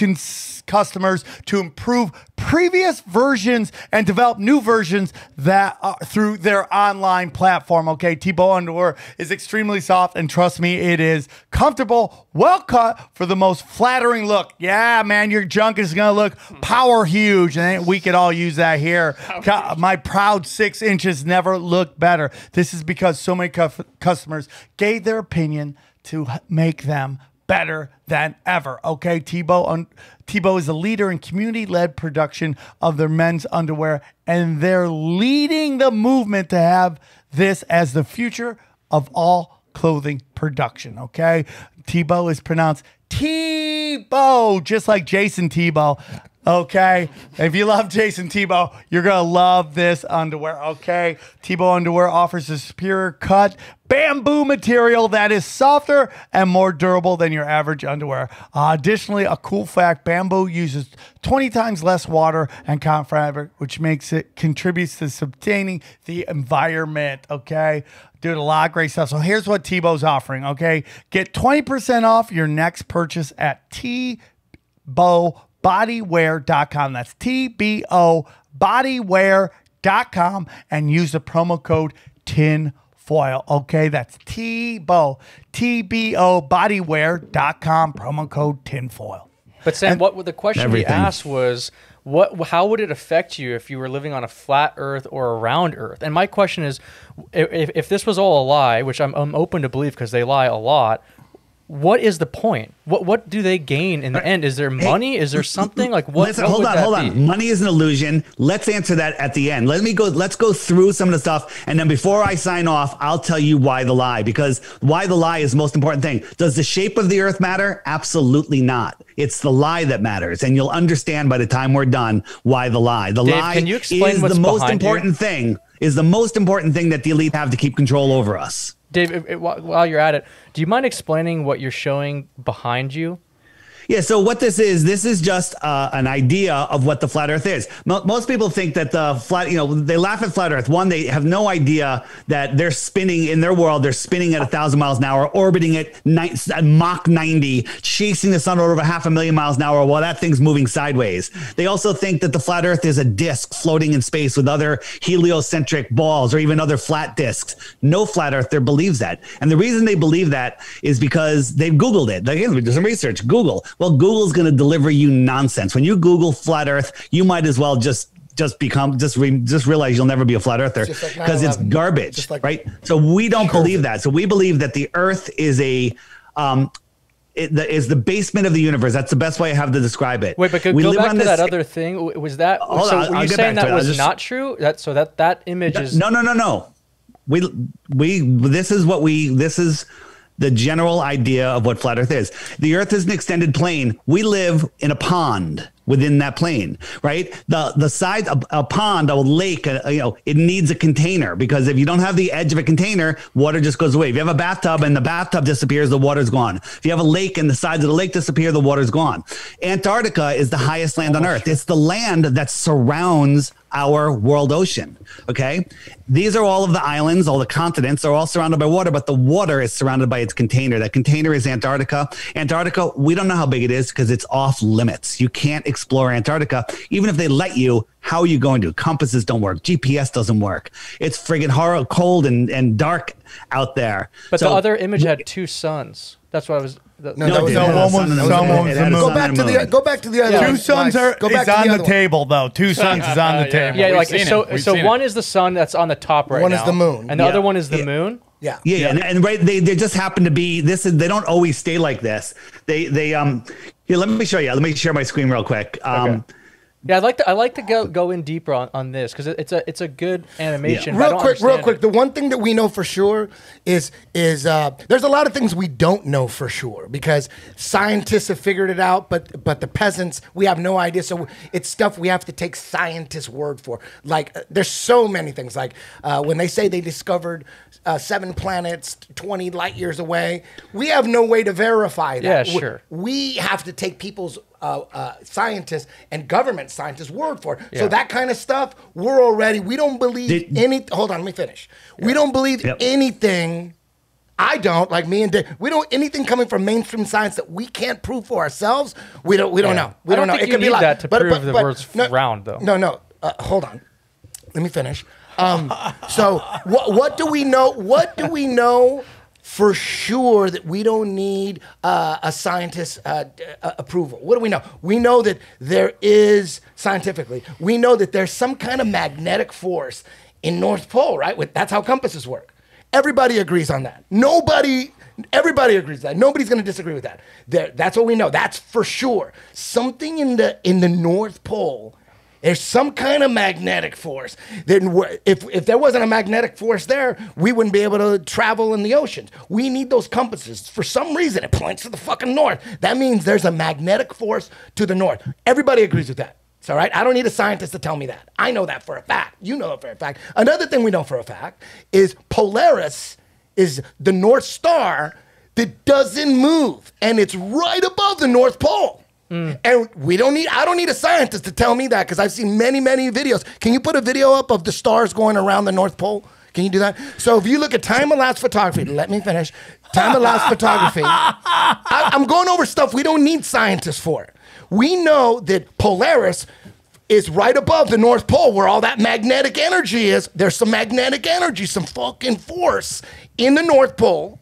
customers to improve previous versions and develop new versions that through their online platform, okay? Tebow Underwear is extremely soft, and trust me, it is comfortable, well cut for the most flattering look. Yeah, man, your junk is gonna look power huge, and we could all use that here. My proud 6 inches never looked better. This is because so many customers gave their opinion to make them better than ever. Okay, Tebow is a leader in community-led production of their men's underwear, and they're leading the movement to have this as the future of all clothing production. Okay, Tebow is pronounced Tebow, just like Jason Tebow. Okay, if you love Jason Tebow, you're gonna love this underwear. Okay, Tebow Underwear offers a superior cut bamboo material that is softer and more durable than your average underwear. Additionally, a cool fact: bamboo uses 20 times less water and cotton fabric, which contributes to sustaining the environment. Okay, dude, a lot of great stuff. So here's what Tebow's offering. Okay, get 20% off your next purchase at TebowBodywear.com. That's TebowBodywear.com, and use the promo code TINFOIL. Okay, that's TebowBodywear.com, promo code TINFOIL. But Sam, what the question we asked was, how would it affect you if you were living on a flat Earth or a round Earth? And my question is, if this was all a lie, which I'm open to believe because they lie a lot, what is the point? What do they gain in the end? Is there money? Is there something like what? Listen, hold on. Money is an illusion. Let's answer that at the end. Let's go through some of the stuff, and then before I sign off, I'll tell you why the lie, because why the lie is the most important thing. Does the shape of the Earth matter? Absolutely not. It's the lie that matters, and you'll understand by the time we're done why the lie. The Dave, lie can you explain is what's the most behind important thing. Is the most important thing that the elite have to keep control over us. Dave, while you're at it, do you mind explaining what you're showing behind you? Yeah, so what this is just an idea of what the flat Earth is. Most people think that the flat, they laugh at flat Earth. One, they have no idea that they're spinning in their world. They're spinning at 1,000 miles an hour, orbiting at Mach 90, chasing the sun at over 500,000 miles an hour while that thing's moving sideways. They also think that the flat Earth is a disk floating in space with other heliocentric balls or even other flat disks. No flat Earther believes that. And the reason they believe that is because they've Googled it. Again, we do some research. Google. Well, Google's going to deliver you nonsense. When you Google flat Earth, you might as well just realize you'll never be a flat earther because it's garbage, right? So we don't believe that. So we believe that the Earth is is the basement of the universe. That's the best way I have to describe it. Wait, but go back to that other thing. Was that? So were you saying that was not true? That image is no. This is the general idea of what flat Earth is. The Earth is an extended plane. We live in a pond within that plane, right? The side of a pond, a lake, it needs a container, because if you don't have the edge of a container, water just goes away. If you have a bathtub and the bathtub disappears, the water's gone. If you have a lake and the sides of the lake disappear, the water's gone. Antarctica is the highest land on Earth. It's the land that surrounds our world ocean. Okay. These are all of the islands, all the continents are all surrounded by water, but the water is surrounded by its container. That container is Antarctica. Antarctica, we don't know how big it is because it's off limits. You can't explore Antarctica. Even if they let you, how are you going to? Compasses don't work. GPS doesn't work. It's friggin' horrible, cold and dark out there. But the other image had two suns. That's what I was. Go back to the other. Two suns are on the table, though. Two suns is on the table. Yeah, so one is the sun that's on the top right now. One is the moon, and the other one is the moon. Yeah. And right, they just happen to be they don't always stay like this. Here, let me show you. Let me share my screen real quick. Yeah, I like to go in deeper on this because it's a good animation. Real quick. The one thing that we know for sure is there's a lot of things we don't know for sure because scientists have figured it out, but the peasants, we have no idea. So it's stuff we have to take scientists' word for. Like there's so many things. Like when they say they discovered 7 planets 20 light years away, we have no way to verify that. Yeah, sure. We have to take people's scientists and government scientists' word for it. Yeah. So that kind of stuff, we don't believe hold on, let me finish. Yeah. We don't believe anything. I don't, like me and Dave, anything coming from mainstream science that we can't prove for ourselves, we don't know. We don't know. It could be like that to prove the world's round, though. No. Hold on. Let me finish. So what do we know? What do we know for sure that we don't need a scientist's approval? What do we know? We know that there is, scientifically, we know that there's some kind of magnetic force in North Pole, right? That's how compasses work. Everybody agrees on that. Everybody agrees that. Nobody's going to disagree with that. That's what we know. That's for sure. Something in the North Pole, there's some kind of magnetic force. Then if there wasn't a magnetic force there, we wouldn't be able to travel in the oceans. We need those compasses. For some reason, it points to the fucking north. That means there's a magnetic force to the north. Everybody agrees with that. It's all right. I don't need a scientist to tell me that. I know that for a fact. You know it for a fact. Another thing we know for a fact is Polaris is the North Star that doesn't move, and it's right above the North Pole. And I don't need a scientist to tell me that because I've seen many, many videos. Can you put a video up of the stars going around the North Pole? Can you do that? So if you look at time-elapsed photography, let me finish. Time-elapsed photography. I'm going over stuff we don't need scientists for. We know that Polaris is right above the North Pole where all that magnetic energy is. There's some magnetic energy, some fucking force in the North Pole.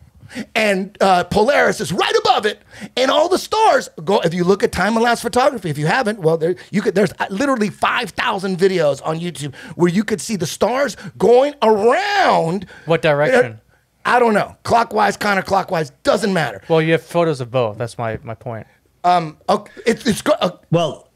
And Polaris is right above it, and all the stars go. If you look at time-elapsed photography, if you haven't, well, there's literally 5,000 videos on YouTube where you could see the stars going around. What direction? I don't know. Clockwise, counterclockwise, doesn't matter. Well, you have photos of both. That's my point. Well,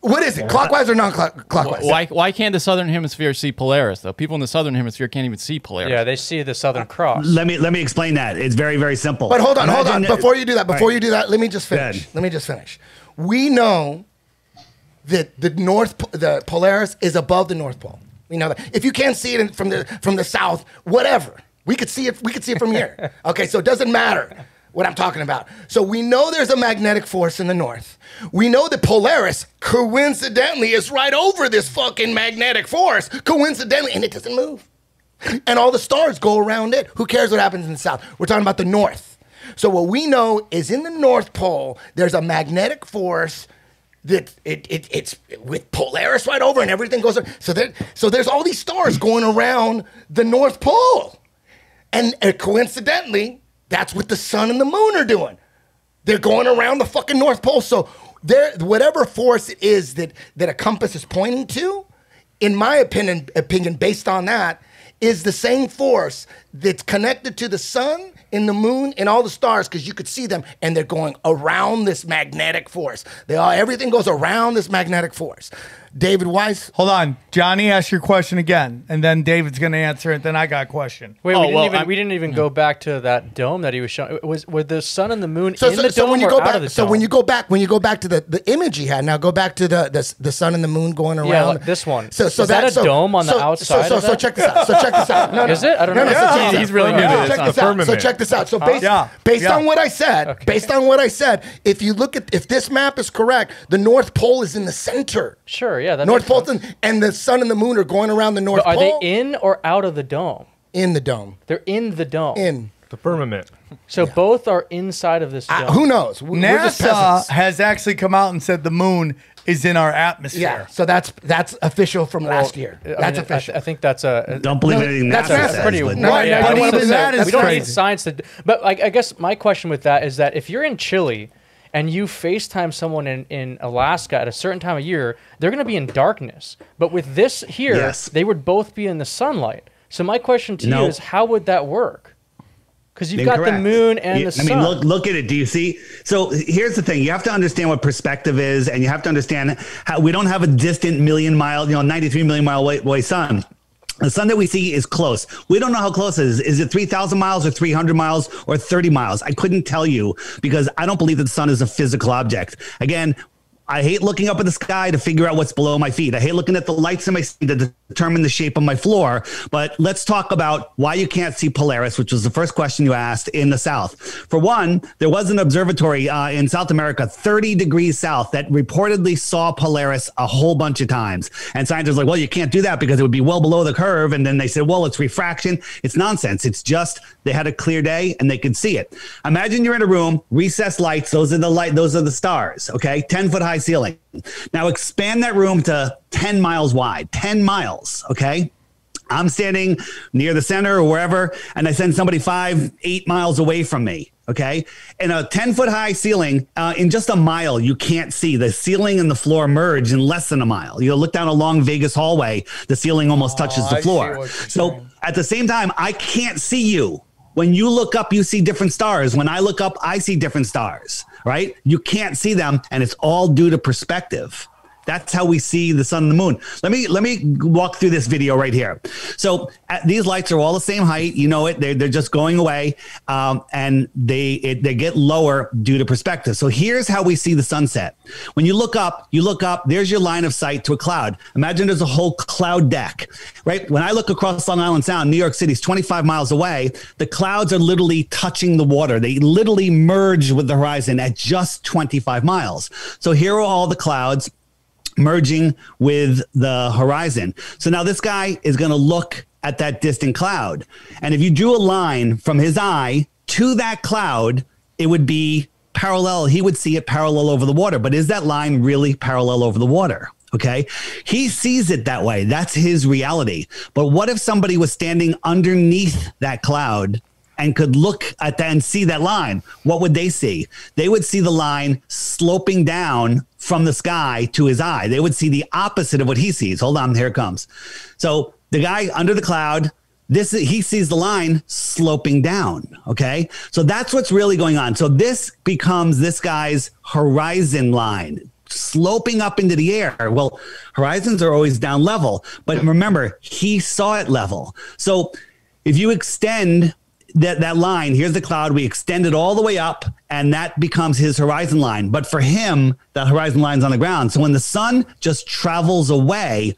what is it? Clockwise or non-clockwise? Why can't the southern hemisphere see Polaris though? People in the southern hemisphere can't even see Polaris. Yeah, they see the Southern Cross. Let me explain that. It's very, very simple. But hold on. Before you do that, let me just finish. We know that the Polaris is above the North Pole. We know that. If you can't see it from the south, whatever. We could see it from here. Okay, so it doesn't matter what I'm talking about. So we know there's a magnetic force in the north. We know that Polaris, coincidentally, is right over this fucking magnetic force, coincidentally, and it doesn't move. And all the stars go around it. Who cares what happens in the south? We're talking about the north. So what we know is in the North Pole, there's a magnetic force that it's with Polaris right over and everything goes around. So there's all these stars going around the North Pole. And coincidentally, that's what the sun and the moon are doing. They're going around the fucking North Pole. So whatever force it is that a compass is pointing to, in my opinion, based on that, is the same force that's connected to the sun and the moon and all the stars, because you could see them, and they're going around this magnetic force. Everything goes around this magnetic force. David Weiss. Hold on. Johnny, ask your question again, and then David's going to answer it. Then I got a question. Wait, we didn't even go back to that dome that he was showing. Were the sun and the moon in the dome when you or go out back, of the dome? So when you go back to the image he had, now go back to the sun and the moon going around. Yeah, like this one. So is that a dome on the outside? So check this out. No, is it? I don't know. He's really new to this. Check this out. So check this out. So based on what I said, if this map is correct, the North Pole is in the center. Sure, yeah. North Pole, and the sun and the moon are going around the North Pole. Are they in or out of the dome? In the dome. They're in the dome. In the firmament. So both are inside of this dome. Who knows? NASA has actually come out and said the moon is in our atmosphere. Yeah, so that's official from last year. That's official. I think that's a... Don't believe anything that's NASA pretty... says. We don't need science to... But I guess my question with that is that if you're in Chile and you FaceTime someone in Alaska at a certain time of year, they're going to be in darkness. But with this here, they would both be in the sunlight. So my question to you is, how would that work? Because you've got the moon and the sun. I mean, look at it. Do you see? So here's the thing. You have to understand what perspective is, and you have to understand how we don't have a distant 93 million mile away sun. The sun that we see is close. We don't know how close it is. Is it 3,000 miles or 300 miles or 30 miles? I couldn't tell you because I don't believe that the sun is a physical object. Again, I hate looking up at the sky to figure out what's below my feet. I hate looking at the lights in my sky to determine the shape of my floor. But let's talk about why you can't see Polaris, which was the first question you asked, in the south. For one, there was an observatory in South America, 30 degrees south, that reportedly saw Polaris a whole bunch of times. And scientists were like, well, you can't do that because it would be well below the curve. And then they said, well, it's refraction. It's nonsense. It's just they had a clear day and they could see it. Imagine you're in a room, recessed lights. Those are the stars. Okay, 10-foot high ceiling. Now expand that room to 10 miles wide, 10 miles. Okay. I'm standing near the center or wherever, and I send somebody 5-8 miles away from me. Okay. In a 10-foot high ceiling, in just a mile, you can't see. The ceiling and the floor merge in less than a mile. You look down a long Vegas hallway, the ceiling almost touches the floor. So at the same time, I can't see you. When you look up, you see different stars. When I look up, I see different stars, right? You can't see them, and it's all due to perspective. That's how we see the sun and the moon. Let me walk through this video right here. So these lights are all the same height. You know it. They're just going away, and they get lower due to perspective. So here's how we see the sunset. When you look up, there's your line of sight to a cloud. Imagine there's a whole cloud deck, right? When I look across Long Island Sound, New York City's 25 miles away, the clouds are literally touching the water. They literally merge with the horizon at just 25 miles. So here are all the clouds merging with the horizon. So now this guy is going to look at that distant cloud. And if you drew a line from his eye to that cloud, it would be parallel. He would see it parallel over the water. But is that line really parallel over the water? Okay. He sees it that way. That's his reality. But what if somebody was standing underneath that cloud and could look at that and see that line? What would they see? They would see the line sloping down from the sky to his eye. They would see the opposite of what he sees. Hold on, here it comes. So the guy under the cloud, he sees the line sloping down. Okay. So that's what's really going on. So this becomes this guy's horizon line, sloping up into the air. Well, horizons are always down level, but remember, he saw it level. So if you extend that line, here's the cloud, we extend it all the way up, and that becomes his horizon line. But for him, that horizon line's on the ground. So when the sun just travels away,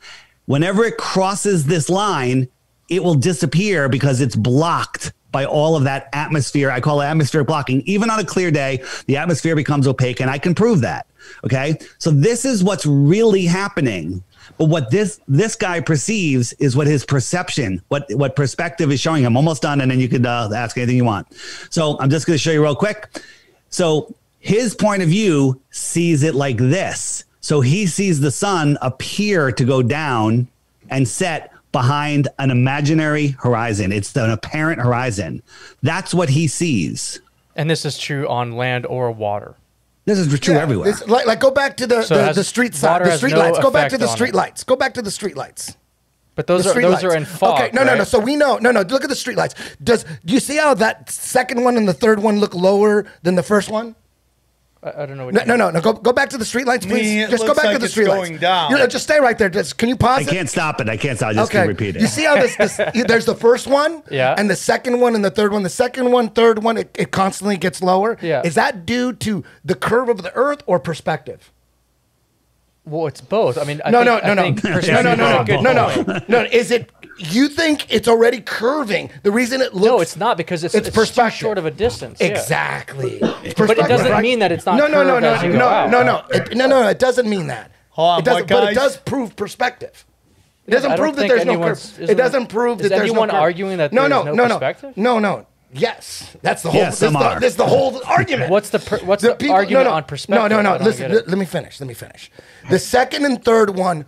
whenever it crosses this line, it will disappear because it's blocked by all of that atmosphere. I call it atmospheric blocking. Even on a clear day, the atmosphere becomes opaque, and I can prove that. Okay. So this is what's really happening. But what this guy perceives is what his perception, what perspective is showing him. Almost done, and then you could ask anything you want. So I'm just going to show you real quick. So his point of view sees it like this. So he sees the sun appear to go down and set behind an imaginary horizon. It's an apparent horizon. That's what he sees. And this is true on land or water. This is true everywhere. Like go back to the street side, the street lights. Go back to the street lights. Go back to the street lights. But those are in fog. Okay, no. So we know. No. Look at the street lights. Do you see how that second one and the third one look lower than the first one? I don't know. What No. Go back to the street lights, please. Just go back to the street lights. Just stay right there. Can you pause it? I can't stop it. I can't stop it. Just repeat it. You see how there's the first one, and the second one and the third one. The second one, third one, it constantly gets lower. Yeah. Is that due to the curve of the Earth or perspective? Well, it's both. I mean, No. Is it? You think it's already curving? The reason it looks no, it's not because it's too short of a distance. Exactly. But it doesn't mean that it's not. No. It doesn't mean that. Hold on, but it does prove perspective. It doesn't prove that there's no curve. It doesn't prove that there's no curve. Is anyone arguing that there's no perspective? No. Yes, that's the whole. Yes, this is the whole argument. What's the argument on perspective? No. Listen, let me finish. The second and third one,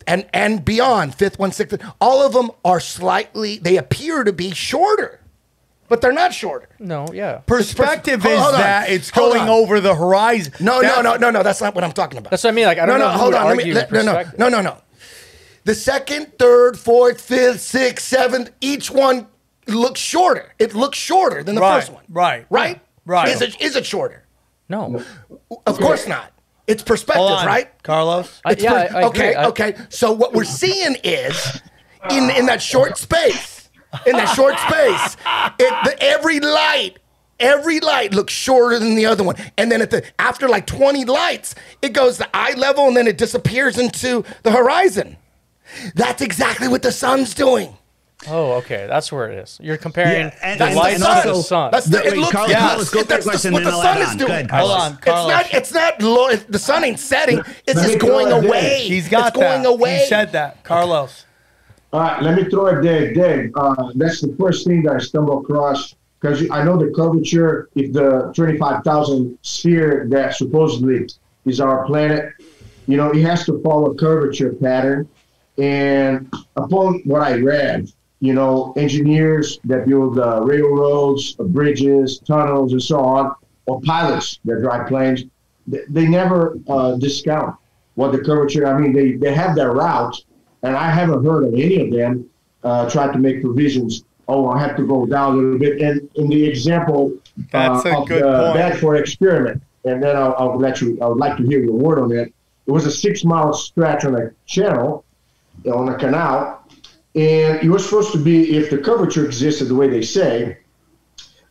and beyond, fifth one, sixth, all of them are slightly. They appear to be shorter, but they're not shorter. No, yeah. Perspective is that it's going over the horizon. No. That's not what I'm talking about. That's what I mean. Like I don't know. Hold on. No. The second, third, fourth, fifth, sixth, seventh, each one looks shorter. It looks shorter than the first one. Right. Is it shorter? No. Of course not. It's perspective, Hold on, right? Carlos? It's I agree. Okay. So what we're seeing is in that short space, every light looks shorter than the other one. And then after like 20 lights, it goes to eye level and then it disappears into the horizon. That's exactly what the sun's doing. Oh, okay. That's where it is. You're comparing the light to the sun. That's the, it looks, Carlos, let's go through the question what and the then I'll sun add is on. doing. Go ahead, Carlos. Hold on, Carlos. It's not low. The sun ain't setting. It's Let just me going throw it away. there. He's got it's going that. away. He said that. Carlos. All right, let me throw it there, Dave. That's the first thing that I stumbled across because I know the curvature. If the 25,000 sphere that supposedly is our planet, it has to follow a curvature pattern. And upon what I read, engineers that build railroads, bridges, tunnels, and so on, or pilots that drive planes, they never discount what the curvature. I mean, they have their route, and I haven't heard of any of them try to make provisions. Oh, I have to go down a little bit. And in the example That's a of good the point. Bedford experiment, and then I would like to hear your word on it. It was a 6-mile stretch on a channel, on a canal, and it was supposed to be, if the curvature existed the way they say,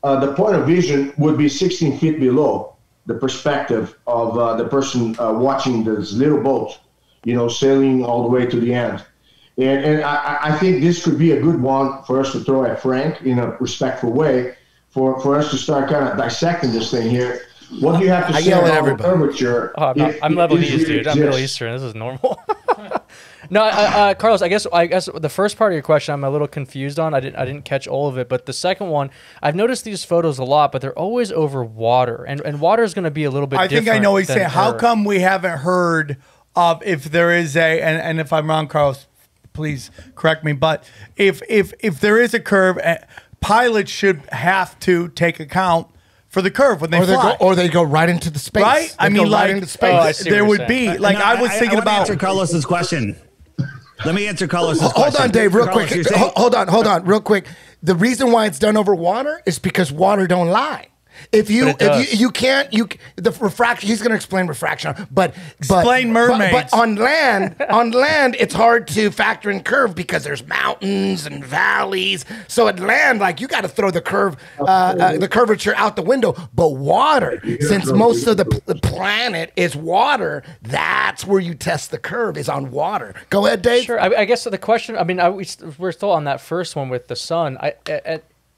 the point of vision would be 16 feet below the perspective of the person watching this little boat, sailing all the way to the end. And I think this could be a good one for us to throw at Frank in a respectful way, for us to start kind of dissecting this thing here. What do you have to say about the curvature? Oh, I'm Lebanese, dude. I'm Middle Eastern. This is normal. No, Carlos. I guess the first part of your question I'm a little confused on. I didn't catch all of it, but the second one, I've noticed these photos a lot, but they're always over water, and water is going to be a little bit. I think I know what he's saying. How Earth. come we haven't heard of if there is and if I'm wrong, Carlos, please correct me. But if there is a curve, pilots should have to take account for the curve when they fly. Or they go right into the space. Right? I mean, like, into space. there would be, like, I was thinking about. Answer Carlos's question. Let me answer Carlos's question. Hold on, Dave, real Carlos, quick. you're saying- Hold on, real quick. The reason why it's done over water is because water don't lie. If you can't the refraction, he's going to explain refraction, but Explain mermaids. But on land it's hard to factor in curve because there's mountains and valleys. So at land, like, you got to throw the curvature out the window. But water, since most of the planet is water, that's where you test the curve, is on water. Go ahead, Dave. Sure. I guess the question. I mean, we're still on that first one with the sun.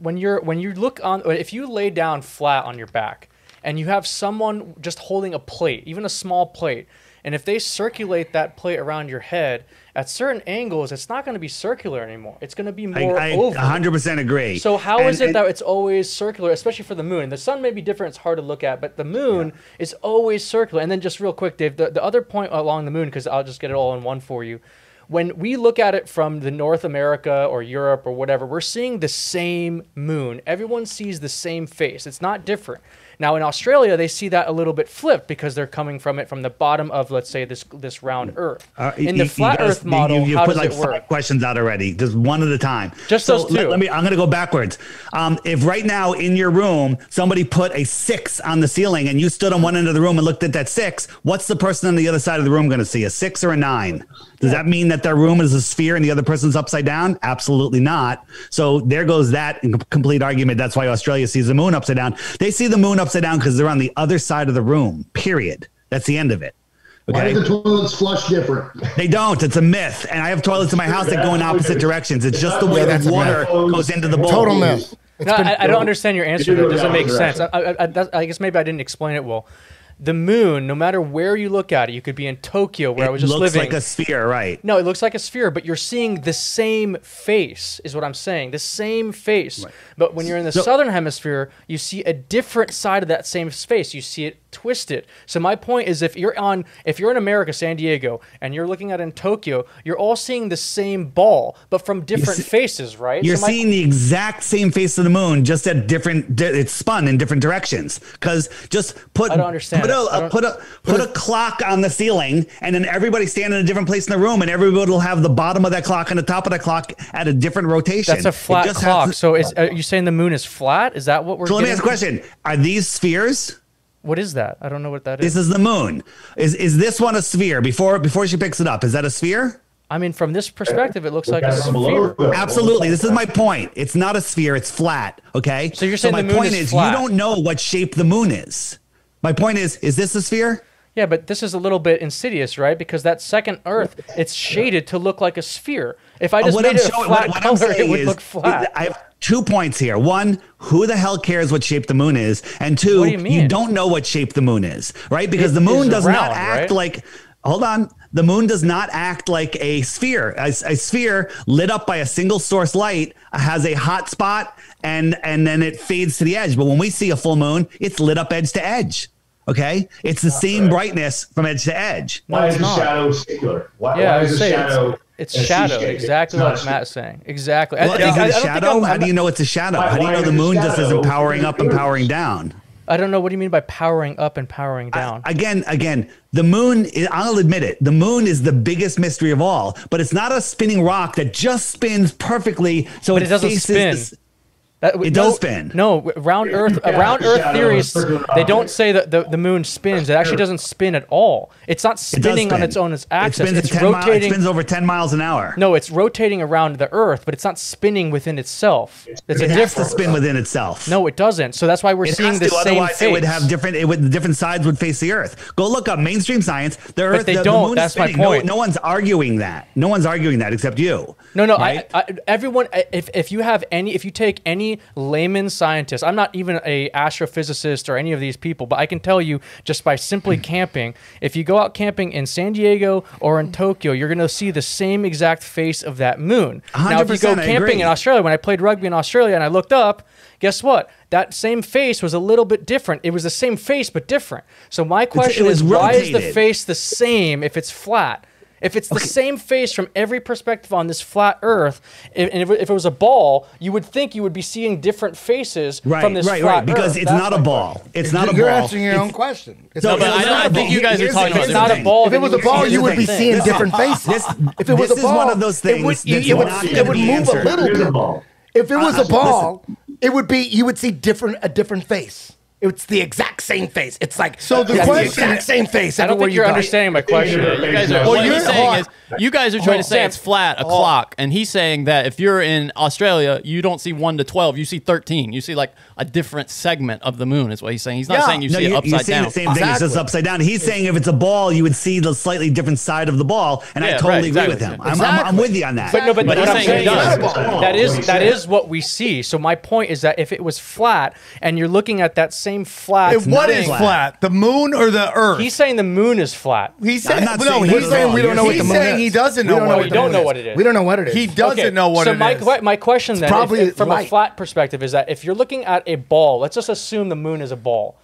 When you look on, if you lay down flat on your back and you have someone just holding a plate, even a small plate, and if they circulate that plate around your head at certain angles, it's not going to be circular anymore. It's going to be more I oval. 100% agree. So how is it that it's always circular, especially for the moon? The sun may be different; it's hard to look at, but the moon is always circular. And then just real quick, Dave, the other point along the moon, because I'll just get it all in one for you. When we look at it from the North America or Europe or whatever, we're seeing the same moon. Everyone sees the same face. It's not different. Now in Australia, they see that a little bit flipped because they're coming from it from the bottom of, let's say, this round Earth. In the flat Earth model, how does it work? 5 questions out already, just one at a time. Just those two. I'm going to go backwards. If right now in your room somebody put a 6 on the ceiling and you stood on one end of the room and looked at that 6, what's the person on the other side of the room going to see? A 6 or a 9? Does that mean that their room is a sphere and the other person's upside down? Absolutely not. So there goes that complete argument. That's why Australia sees the moon upside down. They see the moon upside down because they're on the other side of the room, period. That's the end of it. Okay? Why do the toilets flush different? They don't. It's a myth. And I have toilets in my house that go in opposite directions. It's just the way the water goes into the bowl. Total myth. No, I don't understand your answer. That doesn't make sense. I guess maybe I didn't explain it well. The moon, no matter where you look at it, you could be in Tokyo where I was just living. It looks like a sphere, right? No, it looks like a sphere, but you're seeing the same face, is what I'm saying. The same face. Right. But when you're in the southern hemisphere, you see a different side of that same face. You see it twisted. So my point is, if you're in America, San Diego, and you're looking at it in Tokyo, you're all seeing the same ball, but from different faces, right? You're seeing the exact same face of the moon, just at different. It's spun in different directions. Because just put I don't understand. Put a clock on the ceiling, and then everybody stand in a different place in the room, and everybody will have the bottom of that clock and the top of that clock at a different rotation. That's a flat clock. So are you saying the moon is flat? Is that what we're? So let me ask a question: are these spheres? What is that? I don't know what that is. This is the moon. Is this one a sphere? Before she picks it up, is that a sphere? I mean, from this perspective, it looks like a sphere. Absolutely. This is my point. It's not a sphere. It's flat. Okay. So you're saying my the moon point is is flat. you don't know what shape the moon is. My point is this a sphere? Yeah, but this is a little bit insidious, right? Because that second Earth, it's shaded to look like a sphere. If I just made it a flat color, it would look flat. I have 2 points here. One, who the hell cares what shape the moon is? And two, you don't know what shape the moon is, right? Because the moon does not act like. Hold on. The moon does not act like a sphere. A sphere lit up by a single source light has a hot spot and then it fades to the edge. But when we see a full moon, it's lit up edge to edge. Okay? It's the same brightness from edge to edge. Why is the shadow singular? Why is the shadow? It's shadow, exactly what Matt's saying. Exactly. Well, is it a shadow? How do you know it's a shadow? How do you know the moon just isn't powering up and powering down? I don't know. What do you mean by powering up and powering down? Again, the moon, I'll admit it, the moon is the biggest mystery of all, but it's not a spinning rock that just spins perfectly. So but it doesn't spin. It does spin. No, round Earth theories, they don't say that the moon spins. It actually doesn't spin at all. It's not spinning on its own axis. It spins over 10 miles an hour. No, it's rotating around the Earth, but it's not spinning within itself. It's it has to spin within itself. No, it doesn't. So that's why we're seeing the same face. It would have different sides would face the Earth. Go look up mainstream science. The Earth, but they don't. The moon that's my point. No one's arguing that. No one's arguing that except you. No. Right? Everyone. If you take any layman scientist, I'm not even a astrophysicist or any of these people, but I can tell you just by simply camping, if you go out camping in San Diego or in Tokyo, you're going to see the same exact face of that moon. Now, if you go camping in Australia, when I played rugby in Australia and I looked up, guess what? That same face was a little bit different. It was the same face, but different. So my question is, why is the face the same if it's flat? If it's the same face from every perspective on this flat Earth, and if it was a ball, you would think you would be seeing different faces from this flat Earth. Because it's not a ball. It's not a ball. You're answering your own question. I think you guys are talking about it's not a ball. If it was a ball, you would be seeing different faces. If it was a ball, one of those things it would move a little bit. If it was a ball, it would be you would see a different face. It's the exact same face. It's like the exact same face. I don't think you're understanding my question. You guys are. What he's saying is, you guys are trying to say it's flat, a clock, and he's saying that if you're in Australia, you don't see 1 to 12, you see 13. You see like a different segment of the moon. Is what he's saying. He's not saying you see it upside down. He's saying the same thing. It's just upside down. He's saying if it's a ball, you would see the slightly different side of the ball, and I totally agree with him. I'm with you on that. But what I'm saying that is what we see. So my point is that if it was flat and you're looking at that same flat, what is flat? The moon or the Earth? He's saying the moon is flat. He's saying he's saying we don't know what the moon is. He doesn't know what it is. We don't know what it is. We don't know what it is. He doesn't know what it is. So my question then, from a flat perspective, is that if you're looking at a ball, let's just assume the moon is a ball.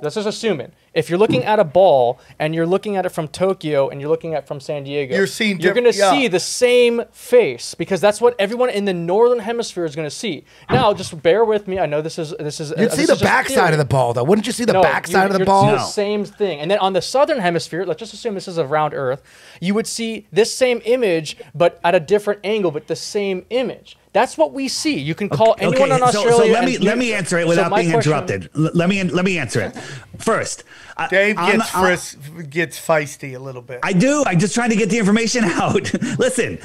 Let's just assume it. If you're looking at a ball and you're looking at it from Tokyo and you're looking at it from San Diego, you're going to see the same face because that's what everyone in the northern hemisphere is going to see. Now, just bear with me. I know this is. You'd see the backside of the ball, though. Wouldn't you see the backside of the ball? You'd see the same thing. And then on the southern hemisphere, let's just assume this is a round Earth, you would see this same image, but at a different angle, but the same image. That's what we see. You can call anyone on Australia. So let me answer it without being interrupted. Let me answer it first. Dave gets feisty a little bit. I do. I'm just trying to get the information out. Listen.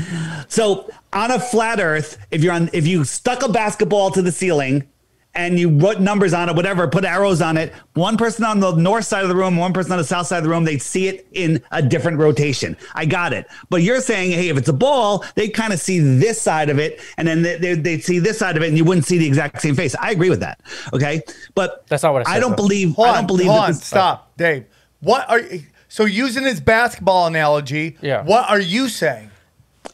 So on a flat Earth, if you stuck a basketball to the ceiling and you wrote numbers on it, whatever, put arrows on it, one person on the north side of the room, one person on the south side of the room, they'd see it in a different rotation. I got it. But you're saying, hey, if it's a ball, they kind of see this side of it, and then they'd see this side of it, and you wouldn't see the exact same face. I agree with that. Okay? But that's not what I said. I don't believe Stop, Dave. What are you, so using his basketball analogy, what are you saying?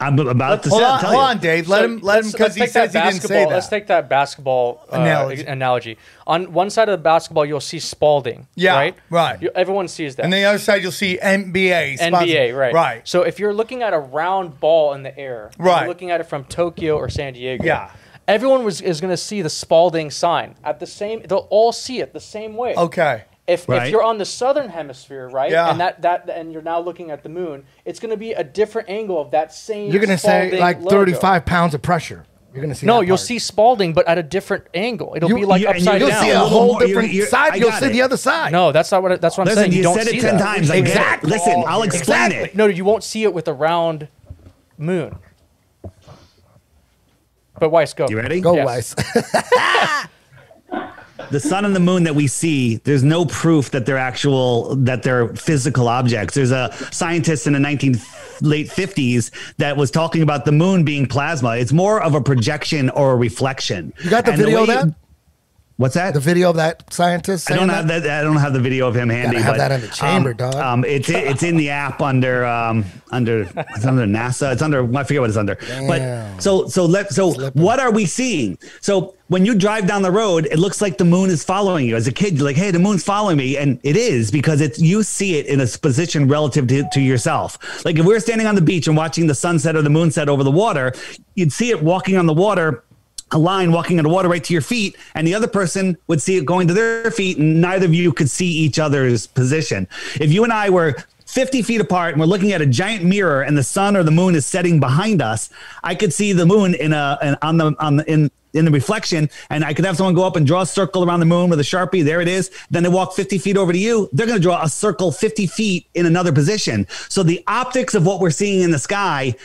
I'm about to hold tell on, you. hold on, Dave. Let him because he says he didn't say that. Let's take that basketball analogy. On one side of the basketball, you'll see Spalding. Yeah, right. Everyone sees that. And the other side, you'll see NBA. NBA, right. Right. So if you're looking at a round ball in the air, right. You're looking at it from Tokyo or San Diego. Yeah. Everyone is going to see the Spalding sign at the same. They'll all see it the same way. Okay. If you're on the southern hemisphere, right, yeah. and you're now looking at the moon, it's going to be a different angle of that same. You're going to say like 35 pounds of pressure. You're going to see. No, you'll see Spalding, but at a different angle. It'll be like upside down. You'll see a whole different side. You'll see the other side. No, that's not what. That's what I'm saying. You don't said see it 10 times. Exactly. Listen, I'll explain it. No, you won't see it with a round moon. But Weiss, go. You ready? Go, yes. Weiss. The sun and the moon that we see, there's no proof that they're physical objects. There's a scientist in the late 50s that was talking about the moon being plasma. It's more of a projection or a reflection. You got the video of that? What's that? The video of that scientist? I don't have that. I don't have the video of him handy. Gotta have that in the chamber, dog. It's in the app under NASA. It's under, I forget what it's under. Damn. But so what are we seeing? So when you drive down the road, it looks like the moon is following you. As a kid, you're like, hey, the moon's following me. And it is, because you see it in a position relative to yourself. Like if we were standing on the beach and watching the sunset or the moonset over the water, you'd see it walking on the water, a line walking on the water right to your feet, and the other person would see it going to their feet, and neither of you could see each other's position. If you and I were 50 feet apart and we're looking at a giant mirror and the sun or the moon is setting behind us, I could see the moon in the reflection, and I could have someone go up and draw a circle around the moon with a Sharpie. There it is. Then they walk 50 feet over to you. They're going to draw a circle 50 feet in another position. So the optics of what we're seeing in the sky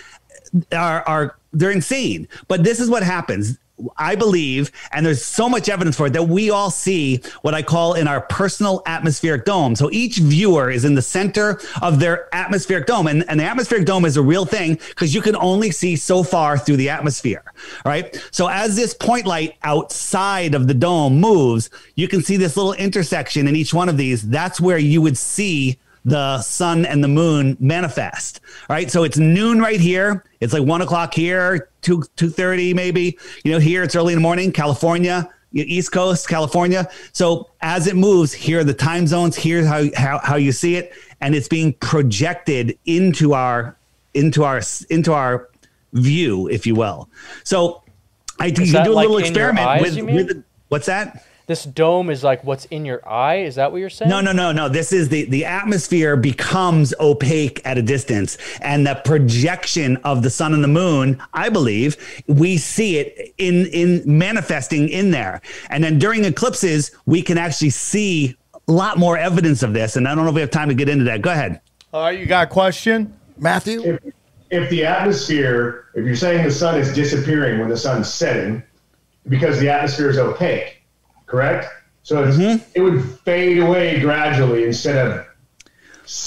they're insane. But this is what happens. I believe, and there's so much evidence for it, that we all see what I call in our personal atmospheric dome. So each viewer is in the center of their atmospheric dome. And the atmospheric dome is a real thing because you can only see so far through the atmosphere, right? So as this point light outside of the dome moves, you can see this little intersection in each one of these. That's where you would see the sun and the moon manifest. All right. So it's noon right here. It's like 1 o'clock here, 2:30 maybe. Here it's early in the morning, California, East Coast, California. So as it moves, here are the time zones. Here's how you see it, and it's being projected into our view, if you will. So you can do a little experiment with what's that? This dome is like what's in your eye. Is that what you're saying? No. This is the atmosphere becomes opaque at a distance, and the projection of the sun and the moon, I believe, we see it in manifesting in there. And then during eclipses, we can actually see a lot more evidence of this. And I don't know if we have time to get into that. Go ahead. All right, you got a question, Matthew? If the atmosphere, if you're saying the sun is disappearing when the sun's setting, because the atmosphere is opaque, correct? So it would fade away gradually instead of...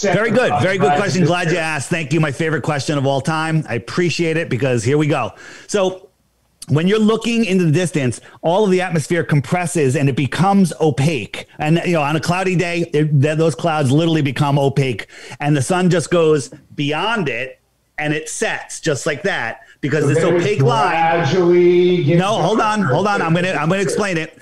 Very good question. Glad you asked. Thank you. My favorite question of all time. I appreciate it, because here we go. So when you're looking into the distance, all of the atmosphere compresses and it becomes opaque. And on a cloudy day, those clouds literally become opaque, and the sun just goes beyond it and it sets just like that, because this opaque line. No, hold on. I'm gonna explain it.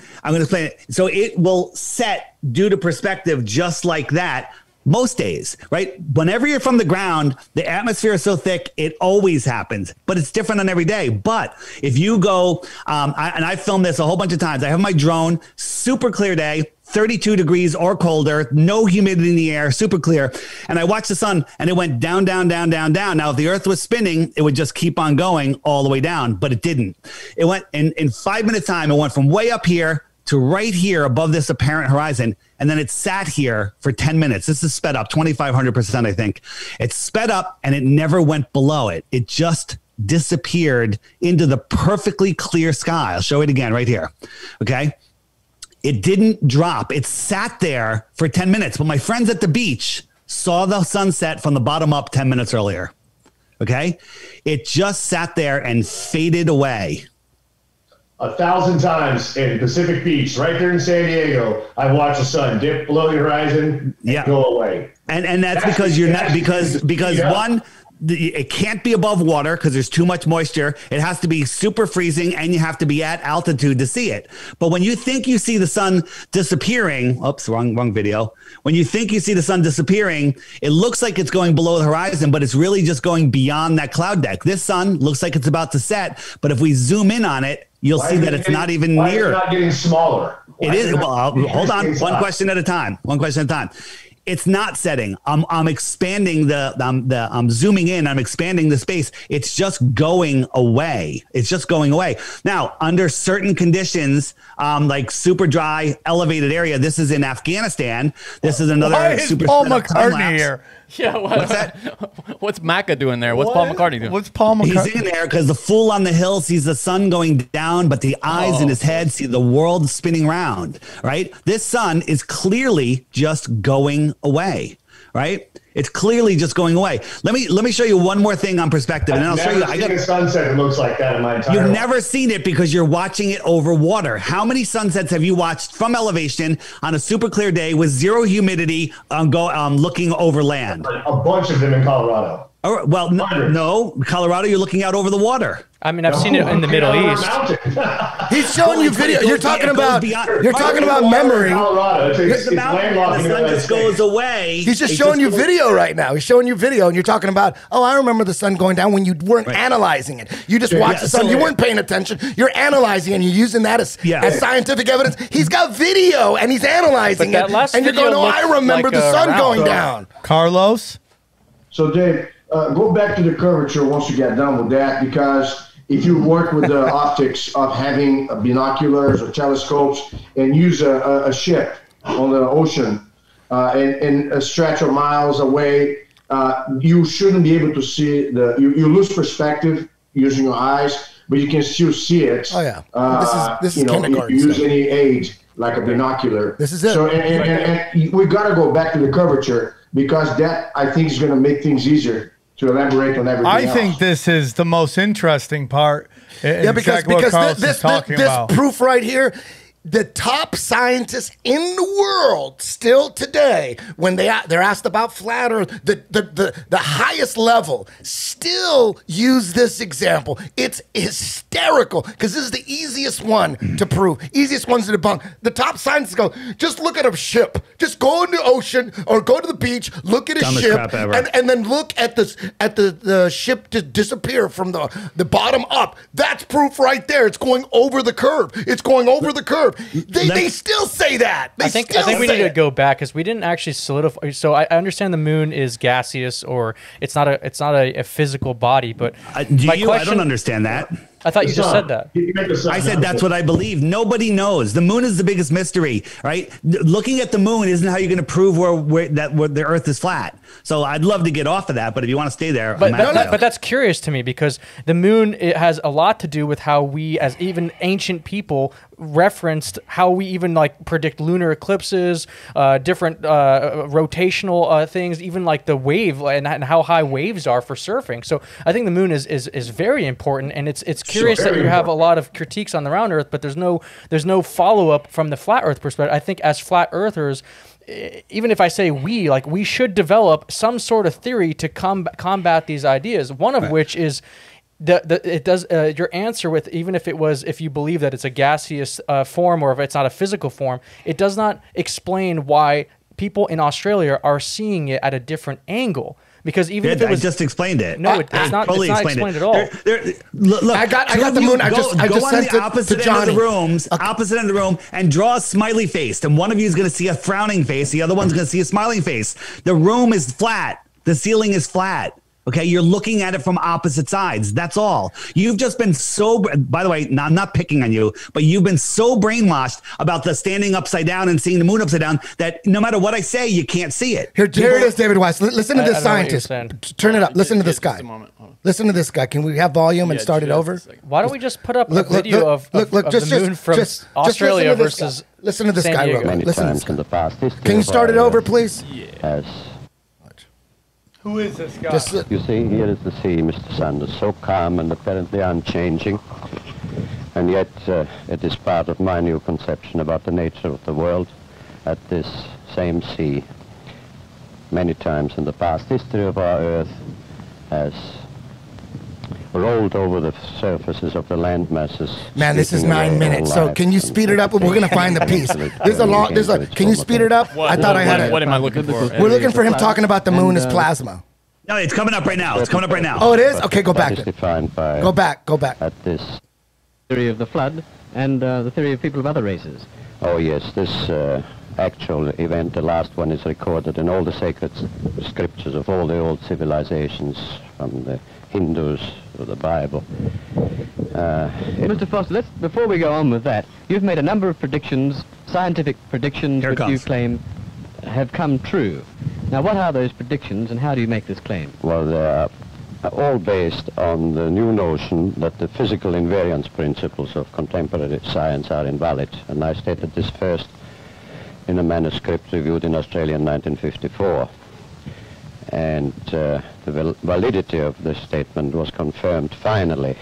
So it will set due to perspective just like that most days, right? Whenever you're from the ground, the atmosphere is so thick, it always happens, but it's different on every day. But if you go, and I filmed this a whole bunch of times, I have my drone, super clear day, 32 degrees or colder, no humidity in the air, super clear. And I watched the sun and it went down, down, down, down, down. Now, if the earth was spinning, it would just keep on going all the way down, but it didn't. It went in 5 minute time. It went from way up here to right here above this apparent horizon. And then it sat here for 10 minutes. This is sped up 2,500%, I think. It sped up and it never went below it. It just disappeared into the perfectly clear sky. I'll show it again right here. Okay. It didn't drop. It sat there for 10 minutes. But my friends at the beach saw the sunset from the bottom up 10 minutes earlier. Okay. It just sat there and faded away. 1,000 times in Pacific Beach, right there in San Diego, I watched the sun dip below the horizon and go away. And that's because you're not, because one, it can't be above water because there's too much moisture. It has to be super freezing, and you have to be at altitude to see it. But when you think you see the sun disappearing, oops, wrong video. When you think you see the sun disappearing, it looks like it's going below the horizon, but it's really just going beyond that cloud deck. This sun looks like it's about to set, but if we zoom in on it, you'll see that it's not even near. It's not getting smaller. It is. Well, hold on. One question at a time. It's not setting. I'm expanding I'm zooming in. I'm expanding the space. It's just going away. Now, under certain conditions, like super dry, elevated area. This is in Afghanistan. This is another. Why is Paul McCartney here? Yeah, what's that? What's Macca doing there? What's Paul McCartney doing? What's Paul McCartney? He's in there because the fool on the hill sees the sun going down, but the eyes in his head see the world spinning round, right? This sun is clearly just going away, right? It's clearly just going away. Let me show you one more thing on perspective, and then I'll show you. I got a sunset that looks like that in my entire You've life. never seen it because you're watching it over water. How many sunsets have you watched from elevation on a super clear day with zero humidity, looking over land? A bunch of them in Colorado. Oh, well, no, Colorado, you're looking out over the water. I mean, I've seen it in the Middle East. He's showing you video. You're talking about memory. The sun just goes away. He's just showing you video right now. He's showing you video, and you're talking about, I remember the sun going down when you weren't analyzing it. You just watched the sun. You weren't paying attention. You're analyzing, and you're using that as scientific evidence. He's got video, and he's analyzing it. And you're going, I remember the sun going down. Carlos? So, Dave, go back to the curvature once you get done with that, because if you work with the optics of having binoculars or telescopes and use a ship on the ocean and a stretch of miles away, you shouldn't be able to see you lose perspective using your eyes, but you can still see it. Oh, yeah. This is kindergarten if you use stuff. any aid like a binocular. This is it. So, and we got to go back to the curvature, because that, I think, is going to make things easier to elaborate on everything else. I think this is the most interesting part. Yeah, because this proof right here, the top scientists in the world still today, when they're asked about flat Earth, the highest level still use this example. It's hysterical because this is the easiest one to prove, easiest ones to debunk. The top scientists go, just look at a ship, just go in the ocean or go to the beach, look at a ship, and then look at the ship to disappear from the bottom up. That's proof right there. It's going over the curve. It's going over the curve. They still say that. I think we need to go back because we didn't actually solidify. So I understand the moon is gaseous, or it's not a physical body. But I don't understand that. I thought you just said that. I said that's what I believe. Nobody knows. The moon is the biggest mystery, right? Looking at the moon isn't how you're going to prove where the Earth is flat. So I'd love to get off of that, but if you want to stay there, but that's curious to me because the moon, it has a lot to do with how we, as even ancient people, referenced how we even like predict lunar eclipses, different rotational things, even like the wave and how high waves are for surfing. So I think the moon is very important, and it's curious that you have a lot of critiques on the round Earth, but there's no follow up from the flat Earth perspective. I think as flat Earthers, even if I say we should develop some sort of theory to combat these ideas. One of which is your answer with, even if you believe that it's a gaseous form or if it's not a physical form, it does not explain why people in Australia are seeing it at a different angle. Because even if it was, I just explained it. No, it's not. Totally it's not explained at all. Look, I got the moon. I just go on sent the it opposite to Johnny. end of the rooms, opposite end of the room, and draw a smiley face. And one of you is going to see a frowning face. The other one's going to see a smiling face. The room is flat. The ceiling is flat. Okay, you're looking at it from opposite sides. That's all. You've just been so, by the way, I'm not picking on you, but you've been so brainwashed about the standing upside down and seeing the moon upside down that no matter what I say, you can't see it. Here it is, David Weiss. Listen to this scientist. Turn it up. Listen to this guy. Listen to this guy. Can we have volume and start it over? Why don't we just put up a video of the moon from Australia versus listen to this San guy Diego. real quick. Listen to this guy. Can you start it over, please? Yes. Who is this guy? You see, here is the sea, Mr. Sanders, so calm and apparently unchanging. And yet it is part of my new conception about the nature of the world at this same sea. Many times in the past history of our Earth, has rolled over the surfaces of the land masses. Man, this is sweeping away 9 all minutes. So life can you speed it up? We're going to find the piece. There's a long, can you speed it up? I thought I had it. What am I looking for? We're looking for him talking about the moon as plasma. No, it's coming up right now. It's coming up right now. Oh, it is? Okay, go back. That is defined by Go back. at this. Theory of the flood and the theory of people of other races. Oh yes, this actual event, the last one, is recorded in all the sacred scriptures of all the old civilizations, from the Hindus to the Bible. Mr. Foster, before we go on with that, you've made a number of predictions, scientific predictions, which you claim have come true. Now, what are those predictions, and how do you make this claim? Well, they are all based on the new notion that the physical invariance principles of contemporary science are invalid. And I stated this first in a manuscript reviewed in Australia in 1954. And the validity of this statement was confirmed finally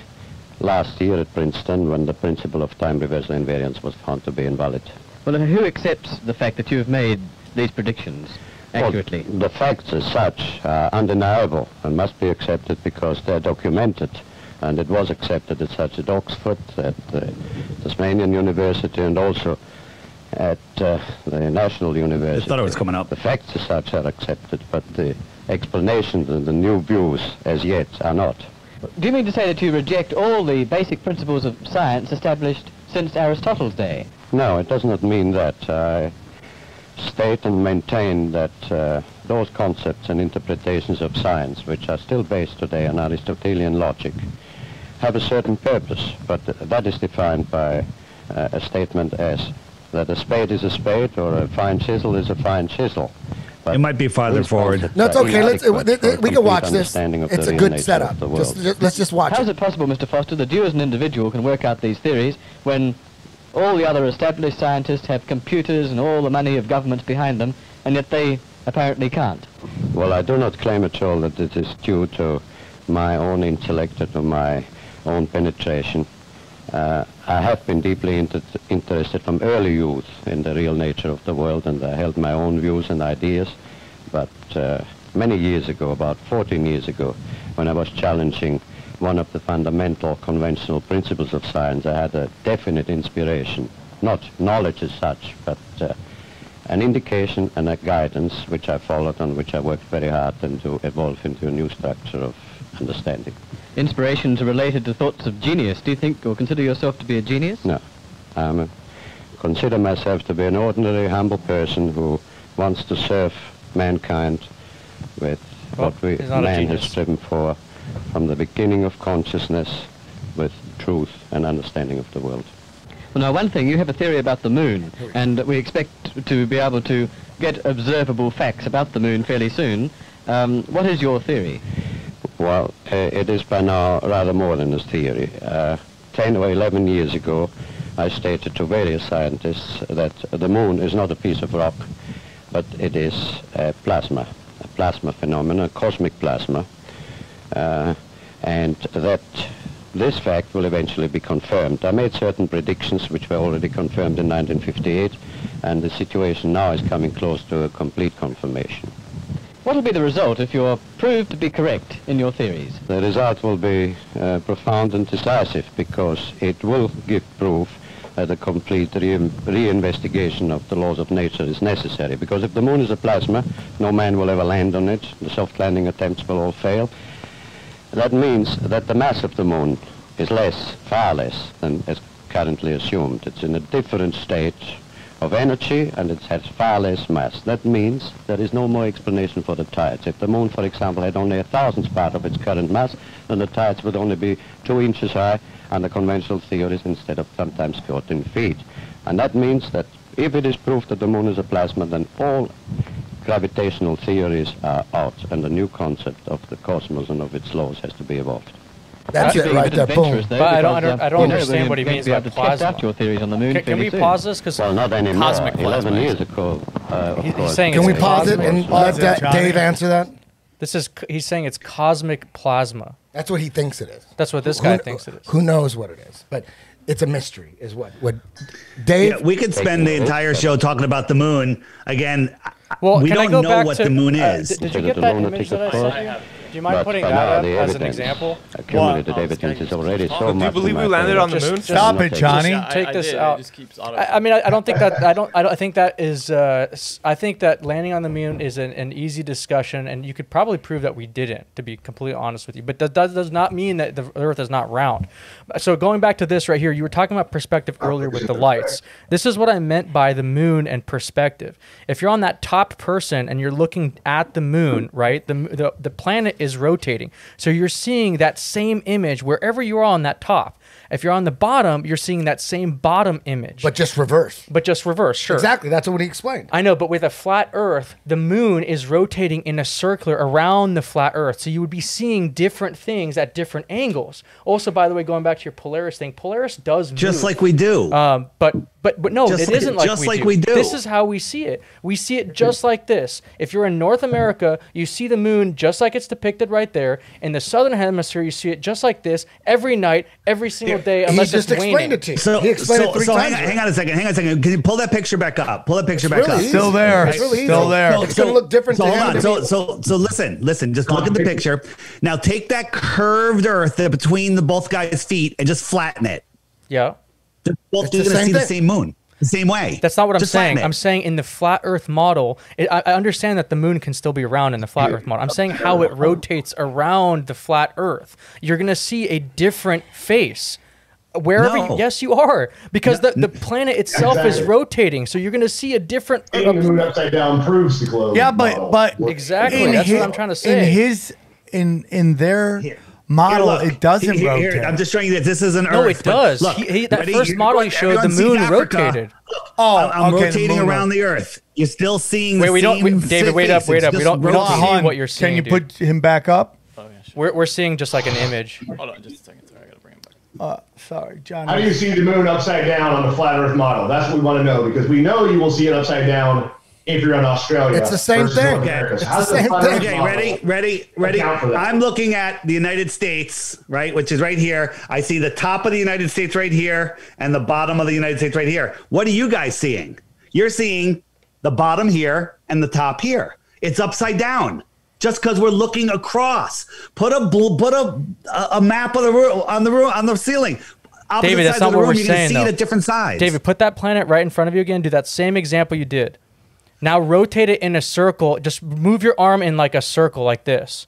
last year at Princeton, when the principle of time reversal invariance was found to be invalid. Well, who accepts the fact that you have made these predictions accurately? Well, the facts as such are undeniable and must be accepted because they're documented. And it was accepted as such at Oxford, at Tasmanian University, and also at the National University. I thought it was coming up. The facts as such are accepted, but the explanations and the new views as yet are not. Do you mean to say that you reject all the basic principles of science established since Aristotle's day? No, it does not mean that. I state and maintain that those concepts and interpretations of science, which are still based today on Aristotelian logic, have a certain purpose, but that is defined by a statement as that a spade is a spade or a fine chisel is a fine chisel. But it might be farther forward. No, it's okay. We can watch this. It's a good setup. Let's just watch it. How is it possible, Mr. Foster, that you as an individual can work out these theories when all the other established scientists have computers and all the money of governments behind them, and yet they apparently can't? Well, I do not claim at all that it is due to my own intellect or to my own penetration. I have been deeply interested from early youth in the real nature of the world, and I held my own views and ideas. But many years ago, about 14 years ago, when I was challenging one of the fundamental conventional principles of science, I had a definite inspiration, not knowledge as such, but an indication and a guidance which I followed, on which I worked very hard and to evolve into a new structure of understanding. Inspirations are related to thoughts of genius. Do you think or consider yourself to be a genius? No. I consider myself to be an ordinary, humble person who wants to serve mankind with what man has striven for from the beginning of consciousness, with truth and understanding of the world. Well, now, one thing, you have a theory about the moon, and we expect to be able to get observable facts about the moon fairly soon. What is your theory? Well, it is by now rather more than a theory. 10 or 11 years ago, I stated to various scientists that the moon is not a piece of rock, but it is a plasma phenomenon, a cosmic plasma, and that this fact will eventually be confirmed. I made certain predictions which were already confirmed in 1958, and the situation now is coming close to a complete confirmation. What will be the result if you're proved to be correct in your theories? The result will be profound and decisive, because it will give proof that a complete reinvestigation of the laws of nature is necessary. Because if the moon is a plasma, no man will ever land on it. The soft landing attempts will all fail. That means that the mass of the moon is far less than is currently assumed. It's in a different state of energy, and it has far less mass. That means there is no more explanation for the tides. If the moon, for example, had only 1,000th part of its current mass, then the tides would only be 2 inches high under conventional theories instead of sometimes 14 feet. And that means that if it is proved that the moon is a plasma, then all gravitational theories are out, and a new concept of the cosmos and of its laws has to be evolved. That's it right there, boom. But I don't understand what he means by plasma. Your theories on the moon. Can we pause this? Well, not anymore. 11 years ago, of course. Can we pause it and let Dave answer that? He's saying it's cosmic plasma. That's what he thinks it is. That's what this guy thinks it is. Who knows what it is? But it's a mystery, is what Dave. Yeah, we could spend the entire show talking about the moon. Again, well, we don't know what the moon is. Did you get that image that I sent you? Do you mind putting that up as an example? Accumulated evidence is already so much. Do you believe we landed on the moon? Stop it, Johnny. Take this out. I mean, I don't think that. I think that is. I think that landing on the moon is an easy discussion, and you could probably prove that we didn't. To be completely honest with you, but that does not mean that the Earth is not round. So going back to this right here, you were talking about perspective earlier with the lights. This is what I meant by the moon and perspective. If you're on that top person and you're looking at the moon, right? The planet is rotating, so you're seeing that same image wherever you are on that top. If you're on the bottom, you're seeing that same bottom image. But just reverse. Sure. Exactly. That's what he explained. I know, but with a flat Earth, the moon is rotating in a circular around the flat Earth. So you would be seeing different things at different angles. Also, by the way, going back to your Polaris thing, Polaris does move. Just like we do. But no, it isn't like we do. This is how we see it. We see it just like this. If you're in North America, you see the moon just like it's depicted right there. In the Southern Hemisphere, you see it just like this every night, every single day, unless it's waning. He just explained it to you. So, he explained it 3 times. Hang on a second. Can you pull that picture back up? Pull that picture back up. Still there. It's really Still easy. there. It's going to look different. So hold on. So listen. Just look at the picture. Now take that curved Earth between both guys' feet and just flatten it. Yeah. They're both going to see the same moon. The same way. That's not what I'm saying. I'm saying in the flat Earth model, I understand that the moon can still be round in the flat Earth model. I'm saying how it rotates around the flat Earth. You're going to see a different face. Yes, you are, because the planet itself is rotating, so you're going to see a different. The moon upside down proves the globe. Yeah, but exactly. That's what I'm trying to say. In their model, it doesn't rotate. I'm just showing you that this is an Earth. No, it does. Look, that first model he showed, the moon rotated. I'm rotating around the Earth. You're still seeing the same. David, wait up. We don't see what you're seeing. Can you put him back up? Oh, yeah, sure. We're seeing just like an image. Hold on, just a second. Sorry, I gotta bring him back. Sorry, John. How do you see the moon upside down on the flat Earth model? That's what we want to know, because we know you will see it upside down if you're in Australia. It's the same thing. Okay, ready. I'm looking at the United States, right, which is right here. I see the top of the United States right here and the bottom of the United States right here. What are you guys seeing? You're seeing the bottom here and the top here. It's upside down. Just because we're looking across, put a map of the room on the ceiling. David, that's not what we're saying. See it at different sides. David, put that planet right in front of you again. Do that same example you did. Now rotate it in a circle. Just move your arm in like a circle, like this.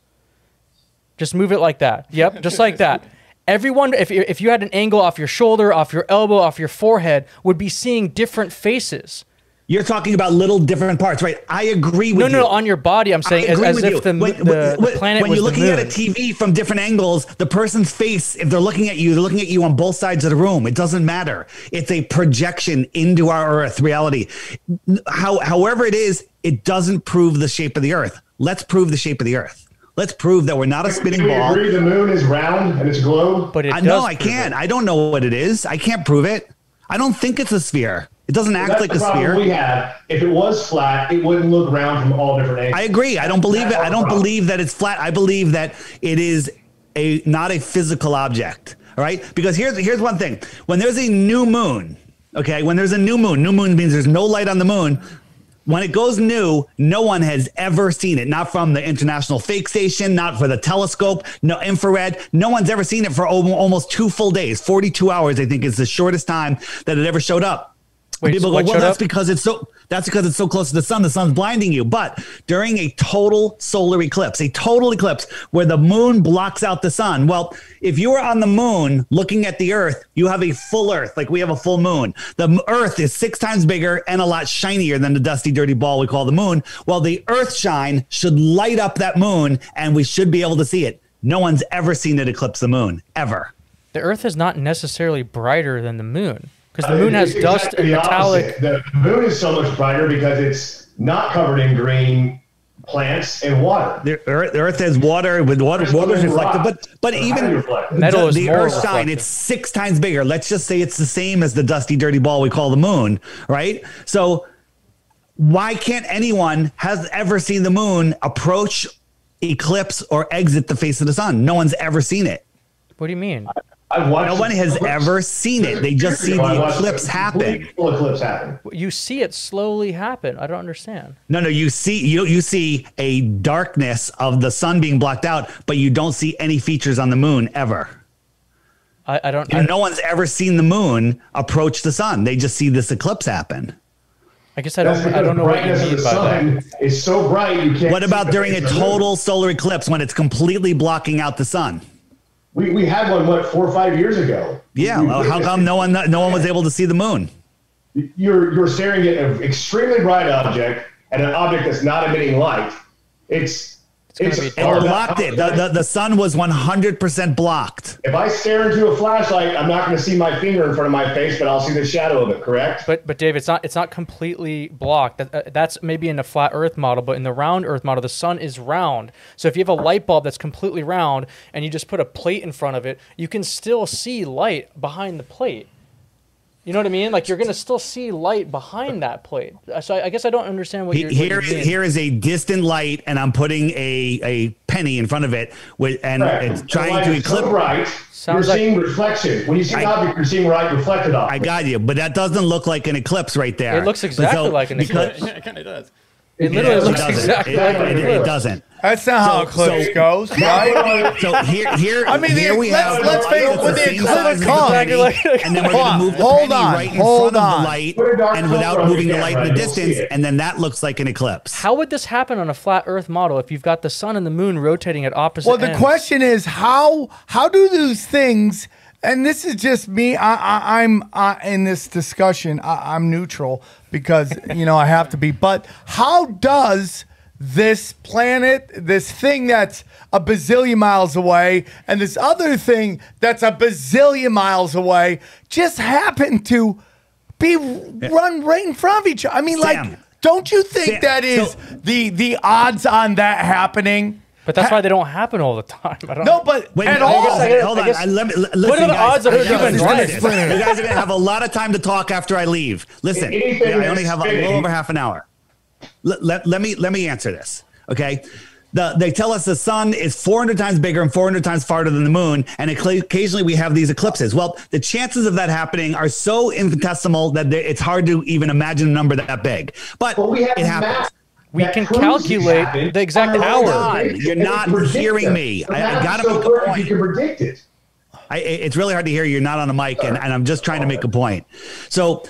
Just move it like that. Yep, just like that. Everyone, if you had an angle off your shoulder, off your elbow, off your forehead, would be seeing different faces. You're talking about little different parts, right? I agree with you. No, on your body, I'm saying as if the planet was the moon. When you're looking at a TV from different angles, the person's face, if they're looking at you on both sides of the room. It doesn't matter. It's a projection into our Earth reality. However it is, it doesn't prove the shape of the Earth. Let's prove the shape of the Earth. Let's prove that we're not a spinning ball. Agree the moon is round and it's a globe? But No, I can't. I don't know what it is. I can't prove it. I don't think it's a sphere. It doesn't act like a sphere. We have. If it was flat, it wouldn't look round from all different angles. I agree. I don't believe it. I don't believe that it's flat. I believe that it is not a physical object. All right. Because here's one thing. When there's a new moon, okay, when there's a new moon means there's no light on the moon. When it goes new, no one has ever seen it. Not from the International Fake Station, not for the telescope, no infrared. No one's ever seen it for almost 2 full days. 42 hours, I think, is the shortest time that it ever showed up. Wait, people go, well, that's because it's so close to the sun. The sun's blinding you. But during a total solar eclipse, where the moon blocks out the sun. Well, if you are on the moon looking at the Earth, you have a full Earth, like we have a full moon. The Earth is 6 times bigger and a lot shinier than the dusty, dirty ball we call the moon. Well, the Earth shine should light up that moon, and we should be able to see it. No one's ever seen it eclipse the moon, ever. The Earth is not necessarily brighter than the moon. Because the moon has dust and metallic. The moon is so much brighter because it's not covered in green plants and water. The Earth has water with water is reflective, but even metal is the more Earth shine, it's 6 times bigger. Let's just say it's the same as the dusty, dirty ball we call the moon, right? So why can't anyone has ever seen the moon approach, eclipse, or exit the face of the sun? No one's ever seen it. What do you mean? I've watched. No one has ever seen it. They just see the eclipse happen. Eclipse happen. You see it slowly happen. I don't understand. No, you see a darkness of the sun being blocked out, but you don't see any features on the moon ever. I don't. No one's ever seen the moon approach the sun. They just see this eclipse happen. I guess I don't know what you mean by that. It's so bright you can't. What about during a total solar eclipse when it's completely blocking out the sun? We had one 4 or 5 years ago. Yeah, well, how come no one was able to see the moon? You're staring at an extremely bright object and an object that's not emitting light. It's blocked it. The sun was 100% blocked. If I stare into a flashlight, I'm not going to see my finger in front of my face, but I'll see the shadow of it. Correct? But Dave, it's not completely blocked. That's maybe in the flat Earth model, but in the round Earth model, the sun is round. So if you have a light bulb that's completely round and you just put a plate in front of it, you can still see light behind the plate. You know what I mean? Like you're going to still see light behind that plate. So I guess I don't understand what you're Here is a distant light, and I'm putting a penny in front of it, it's trying to eclipse. So bright, you're seeing reflection. When you see an object, you're seeing light reflected off. I got you, but that doesn't look like an eclipse right there. It looks exactly like an eclipse. Yeah, it kind of does. It literally looks exactly like an eclipse. It doesn't. That's not how eclipse goes, right? So here, I mean, we have. let's face it, when the eclipse comes, and then we're going to move the penny right in front of the light, and without moving the light in the distance, and then that looks like an eclipse. How would this happen on a flat Earth model if you've got the sun and the moon rotating at opposite ends? Well, the question is how do those things? And this is just me. I'm in this discussion. I'm neutral because I have to be. But how does this planet, this thing that's a bazillion miles away, and this other thing that's a bazillion miles away, just happen to be run right in front of each other? I mean, Sam, don't you think that is the odds on that happening? But that's why they don't happen all the time. I don't No, but at all. Hold on. What are the odds that you human rights? guys are going to have a lot of time to talk after I leave. Listen, I only have a little over half an hour. Let me answer this, okay? They tell us the sun is 400 times bigger and 400 times farther than the moon, and occasionally we have these eclipses. Well, the chances of that happening are so infinitesimal that it's hard to even imagine a number that big. But it happens. We can calculate the exact hour. You're not hearing me. I got to make a point. You can predict it. It's really hard to hear. You're not on a mic, and I'm just trying to make a point. So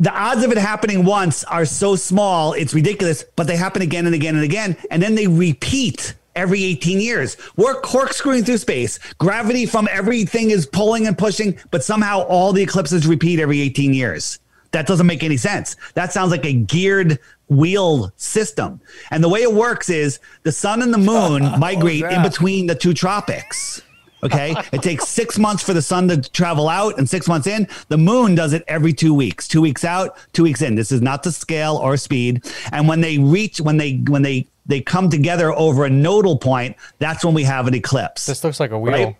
the odds of it happening once are so small, it's ridiculous, but they happen again and again and again, and then they repeat every 18 years. We're corkscrewing through space. Gravity from everything is pulling and pushing, but somehow all the eclipses repeat every 18 years. That doesn't make any sense. That sounds like a geared wheel system. And the way it works is the sun and the moon migrate in between the two tropics. Okay. It takes 6 months for the sun to travel out and 6 months in. The moon does it every 2 weeks, 2 weeks out, 2 weeks in. This is not the scale or speed. And when they come together over a nodal point, that's when we have an eclipse. This looks like a wheel. Right?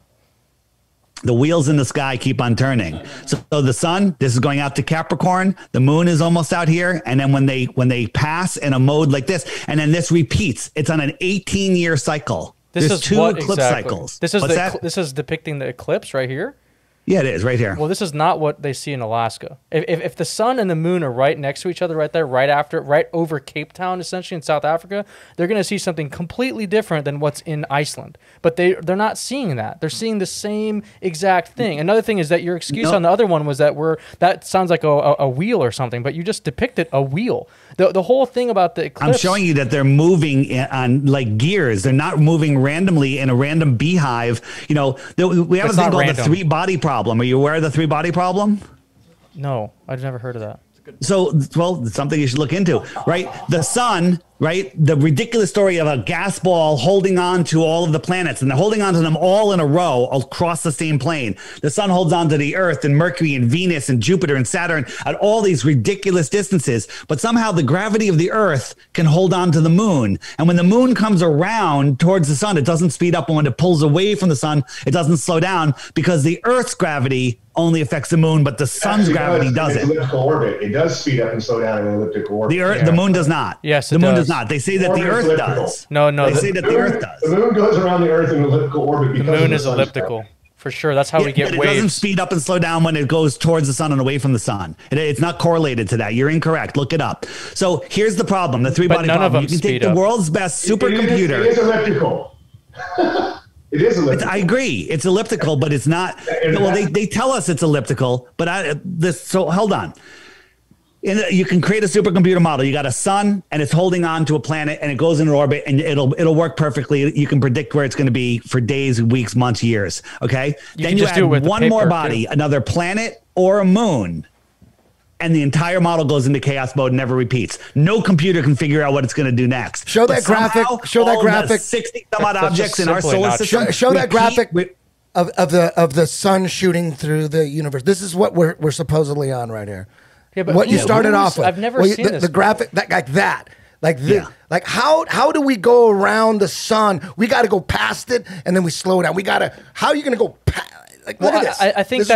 The wheels in the sky keep on turning. So the sun, this is going out to Capricorn. The moon is almost out here. And then when they pass in a mode like this, and then this repeats, it's on an 18-year cycle. There's two eclipse cycles. This is depicting the eclipse right here. Yeah, it is right here. Well, this is not what they see in Alaska. If the sun and the moon are right next to each other, right there, right over Cape Town, essentially in South Africa, they're going to see something completely different than what's in Iceland. But they're not seeing that. They're seeing the same exact thing. Another thing is that your excuse on the other one was that sounds like a wheel or something, but you just depicted a wheel. The whole thing about the eclipse. I'm showing you that they're moving on like gears. They're not moving randomly in a random beehive. We have a thing called the three-body problem. Are you aware of the three-body problem? No, I've never heard of that. So, well, it's something you should look into, right? The sun, right? The ridiculous story of a gas ball holding on to all of the planets, and they're holding on to them all in a row across the same plane. The sun holds on to the Earth and Mercury and Venus and Jupiter and Saturn at all these ridiculous distances, but somehow the gravity of the Earth can hold on to the moon. And when the moon comes around towards the sun, it doesn't speed up. And when it pulls away from the sun, it doesn't slow down because the Earth's gravity only affects the moon, but the sun's gravity doesn't. Elliptical orbit. It does speed up and slow down in an elliptical orbit. The moon does not. Yes, the moon does not. They say that the Earth does. No. They say that the Earth does. The moon goes around the Earth in an elliptical orbit. The moon is elliptical. For sure. That's how we get it waves. doesn't speed up and slow down when it goes towards the sun and away from the sun. It's not correlated to that. You're incorrect. Look it up. So here's the problem, the three-body problem. You can take the world's best supercomputer. It is elliptical. It is elliptical. I agree. It's elliptical, but it's not. Well, they tell us it's elliptical, but so hold on. You can create a supercomputer model. You got a sun and it's holding on to a planet and it goes into orbit and it'll work perfectly. You can predict where it's going to be for days, weeks, months, years. Okay. Then you add one more body, another planet or a moon, and the entire model goes into chaos mode and never repeats. No computer can figure out what it's going to do next. Show that graphic. Show that graphic. 60 some odd objects in our solar system. Show that graphic of the sun shooting through the universe. This is what we're supposedly on right here. Yeah, but what you started off with. I've never seen this. The graphic like how do we go around the sun? We got to go past it and then we slow down. How are you going to go past? Like, look at this. I think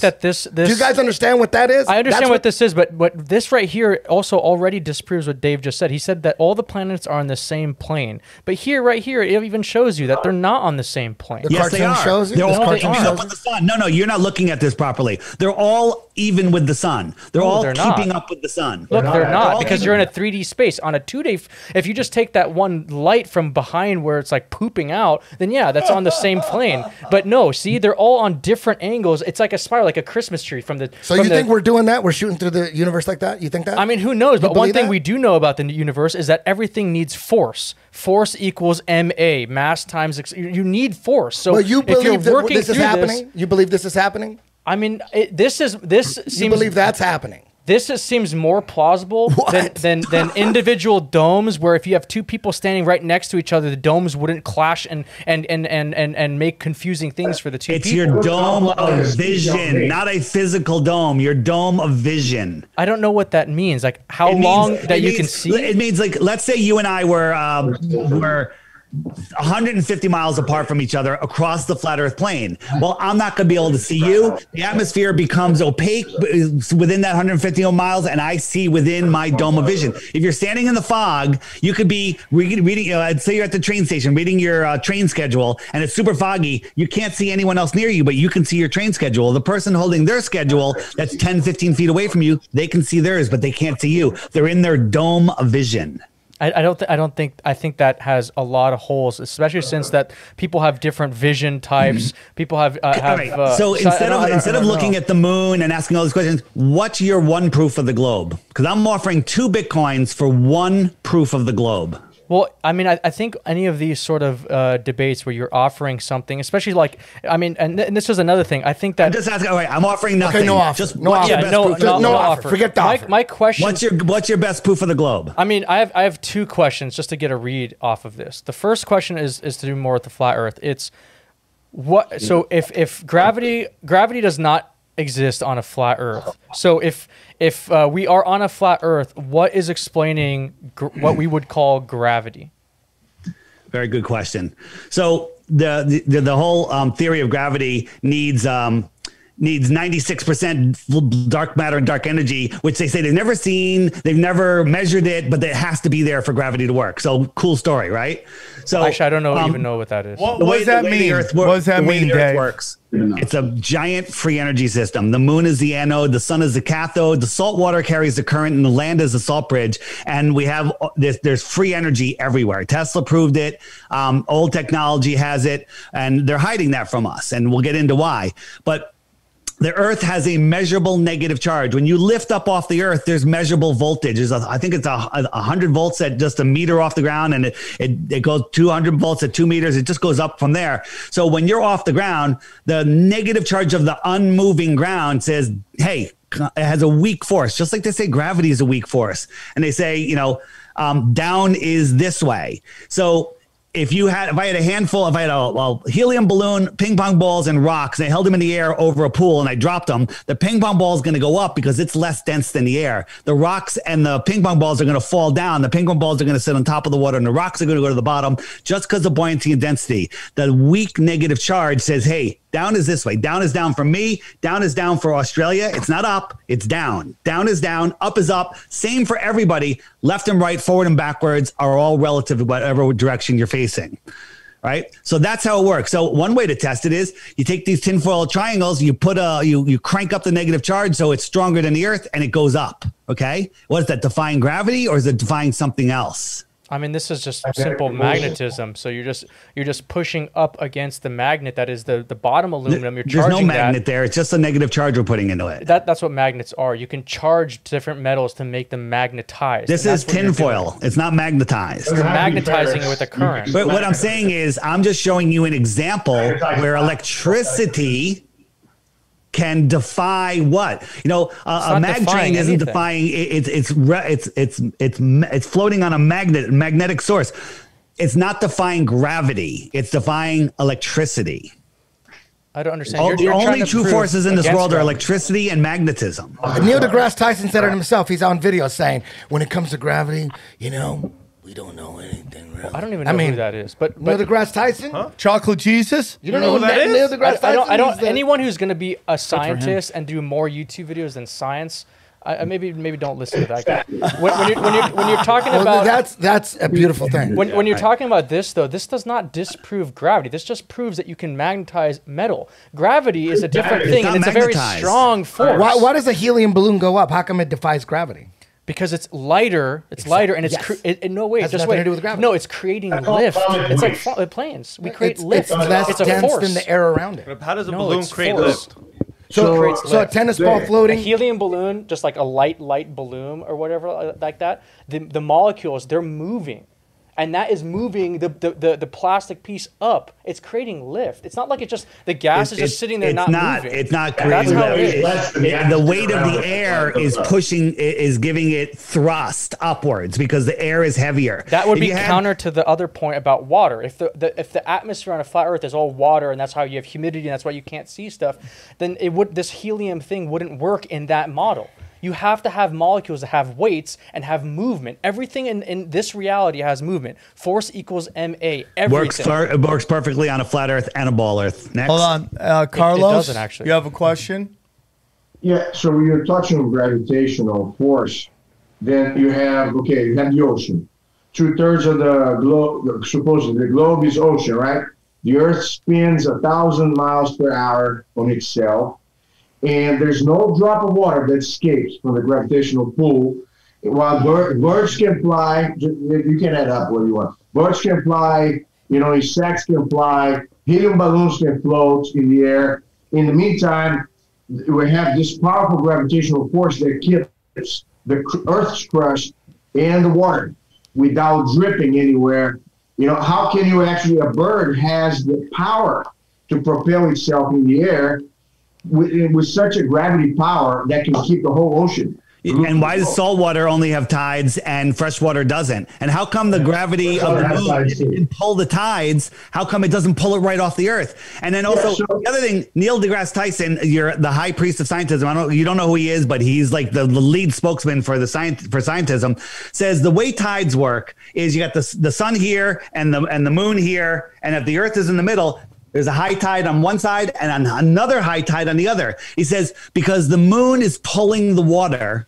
that this. Do you guys understand what that is? I understand what this is, but this right here also already disproves what Dave just said. He said that all the planets are on the same plane, but right here, it even shows you that they're not on the same plane. Yes, they are. Shows you? They're all keeping up with the sun. No, you're not looking at this properly. They're all even with the sun. They're all keeping up with the sun. Look, they're not because you're in a 3D space. On a 2D, if you just take that one light from behind where it's like pooping out, then yeah, that's on the same plane. But no, see, they're all on different angles. It's like a spiral, like a Christmas tree from the. So you think we're doing that? We're shooting through the universe like that? You think that? I mean, who knows? But one thing we do know about the universe is that everything needs force. Force equals ma, mass times. You need force. So you believe that this is happening? You believe this is happening? I mean, this seems. You believe that's happening? This seems more plausible than individual domes, where if you have two people standing right next to each other, the domes wouldn't clash and make confusing things for the two people. It's your dome of vision, not a physical dome. Your dome of vision. I don't know what that means. Like how long that you can see. It means like, let's say you and I were 150 miles apart from each other across the flat earth plane. Well, I'm not going to be able to see you. The atmosphere becomes opaque within that 150 miles, and I see within my dome of vision. If you're standing in the fog, you could be reading, I'd say you're at the train station reading your train schedule, and it's super foggy. You can't see anyone else near you, but you can see your train schedule. The person holding their schedule that's 10, 15 feet away from you, they can see theirs, but they can't see you. They're in their dome of vision. I think that has a lot of holes, especially since that people have different vision types. People have. So instead of looking at the moon and asking all these questions, what's your one proof of the globe? Because I'm offering 2 Bitcoins for 1 proof of the globe. Well, I mean, I think any of these sort of debates where you're offering something, especially like, I mean, and this is another thing. I think that I'm just asking. All right, I'm offering nothing. Okay, no offer. Just no offer. No offer. Forget the offer. My question. What's your best proof of the globe? I mean, I have 2 questions just to get a read off of this. The first question is to do more with the flat Earth. It's what. So if gravity does not exist on a flat Earth, so if we are on a flat Earth, what is explaining what we would call gravity? Very good question. So the whole theory of gravity needs 96% dark matter and dark energy, which they say they've never seen, they've never measured it, but it has to be there for gravity to work. So cool story, right? So actually, I don't even know what that is. What does that mean? What does that mean, Dave? Works. It's a giant free energy system. The moon is the anode, the sun is the cathode, the salt water carries the current, and the land is the salt bridge. And we have there's free energy everywhere. Tesla proved it. Old technology has it, and they're hiding that from us. And we'll get into why. But the Earth has a measurable negative charge. When you lift up off the Earth, there's measurable voltage. I think it's 100 volts at just a meter off the ground, and it goes 200 volts at 2 meters. It just goes up from there. So when you're off the ground, the negative charge of the unmoving ground says, hey, it has a weak force, just like they say gravity is a weak force. And they say, down is this way. So if I had a helium balloon, ping pong balls, and rocks, and I held them in the air over a pool and I dropped them, the ping pong ball is going to go up because it's less dense than the air. The rocks and the ping pong balls are going to fall down. The ping pong balls are going to sit on top of the water, and the rocks are going to go to the bottom just because of buoyancy and density. The weak negative charge says, hey, down is this way. Down is down for me. Down is down for Australia. It's not up. It's down. Down is down. Up is up. Same for everybody. Left and right, forward and backwards are all relative to whatever direction you're facing. right? So that's how it works. So one way to test it is you take these tinfoil triangles, you put you crank up the negative charge so it's stronger than the Earth, and it goes up. Okay, what is that? Defying gravity, or is it defying something else? I mean, this is just simple magnetism. So you're just pushing up against the magnet that is the bottom aluminum. You're There's charging no magnet there. It's just a negative charge we're putting into it. That's what magnets are. You can charge different metals to make them magnetized. This is tinfoil. It's not magnetized. You're magnetizing it with a current. But what I'm saying is, I'm just showing you an example where electricity can defy what? You know, a mag train isn't defying. It's floating on a magnetic source. It's not defying gravity. It's defying electricity. I don't understand. The only true forces in this world are electricity and magnetism. Neil deGrasse Tyson said it himself. He's on video saying, when it comes to gravity, you know, we don't know anything really. I don't even know who that is. But Neil deGrasse Tyson? Huh? Chocolate Jesus? You don't know who that is? Neil deGrasse Tyson? I don't. Anyone who's going to be a scientist and do more YouTube videos than science, maybe don't listen to that guy. When you're talking about that's a beautiful thing. When you're talking about this though, this does not disprove gravity. This just proves that you can magnetize metal. Gravity is a different thing, and it's a very strong force. Why does a helium balloon go up? How come it defies gravity? Because it's lighter, and it's no way. Has nothing to do with gravity. No, it's creating lift. It's like planes. We create lift. It's less it's a dense force than the air around it. But how does a balloon create lift? So a tennis ball floating, a helium balloon, just like a light balloon or whatever like that. The molecules, they're moving, and that is moving the plastic piece up. It's creating lift. It's not like it's just the gas is just sitting there not moving. It's not creating lift. The weight of the air is pushing, is giving it thrust upwards because the air is heavier. That would be counter to the other point about water. If the atmosphere on a flat Earth is all water and that's how you have humidity and that's why you can't see stuff, then this helium thing wouldn't work in that model. You have to have molecules that have weights and have movement. Everything in this reality has movement. Force equals ma. Everything. It works perfectly on a flat Earth and a ball Earth. Next. Hold on, Carlos. It doesn't actually. You have a question? Yeah. So when you're touching on gravitational force, then you have the ocean. 2/3 of the globe, supposedly the globe is ocean, right? The Earth spins 1,000 miles per hour on itself. And there's no drop of water that escapes from the gravitational pull. While birds can fly, you can add up what you want. Birds can fly, insects can fly, helium balloons can float in the air. In the meantime, we have this powerful gravitational force that keeps the Earth's crust and the water without dripping anywhere. How can you a bird has the power to propel itself in the air with such a gravity power that can keep the whole ocean. And why does saltwater only have tides and freshwater doesn't? And how come the gravity of the moon can pull the tides? How come it doesn't pull it right off the Earth? And then also the other thing, Neil deGrasse Tyson, you're the high priest of scientism. You don't know who he is, but he's like the lead spokesman for scientism. Says the way tides work is you got the sun here and the moon here, and if the Earth is in the middle, there's a high tide on one side and another high tide on the other. He says, because the moon is pulling the water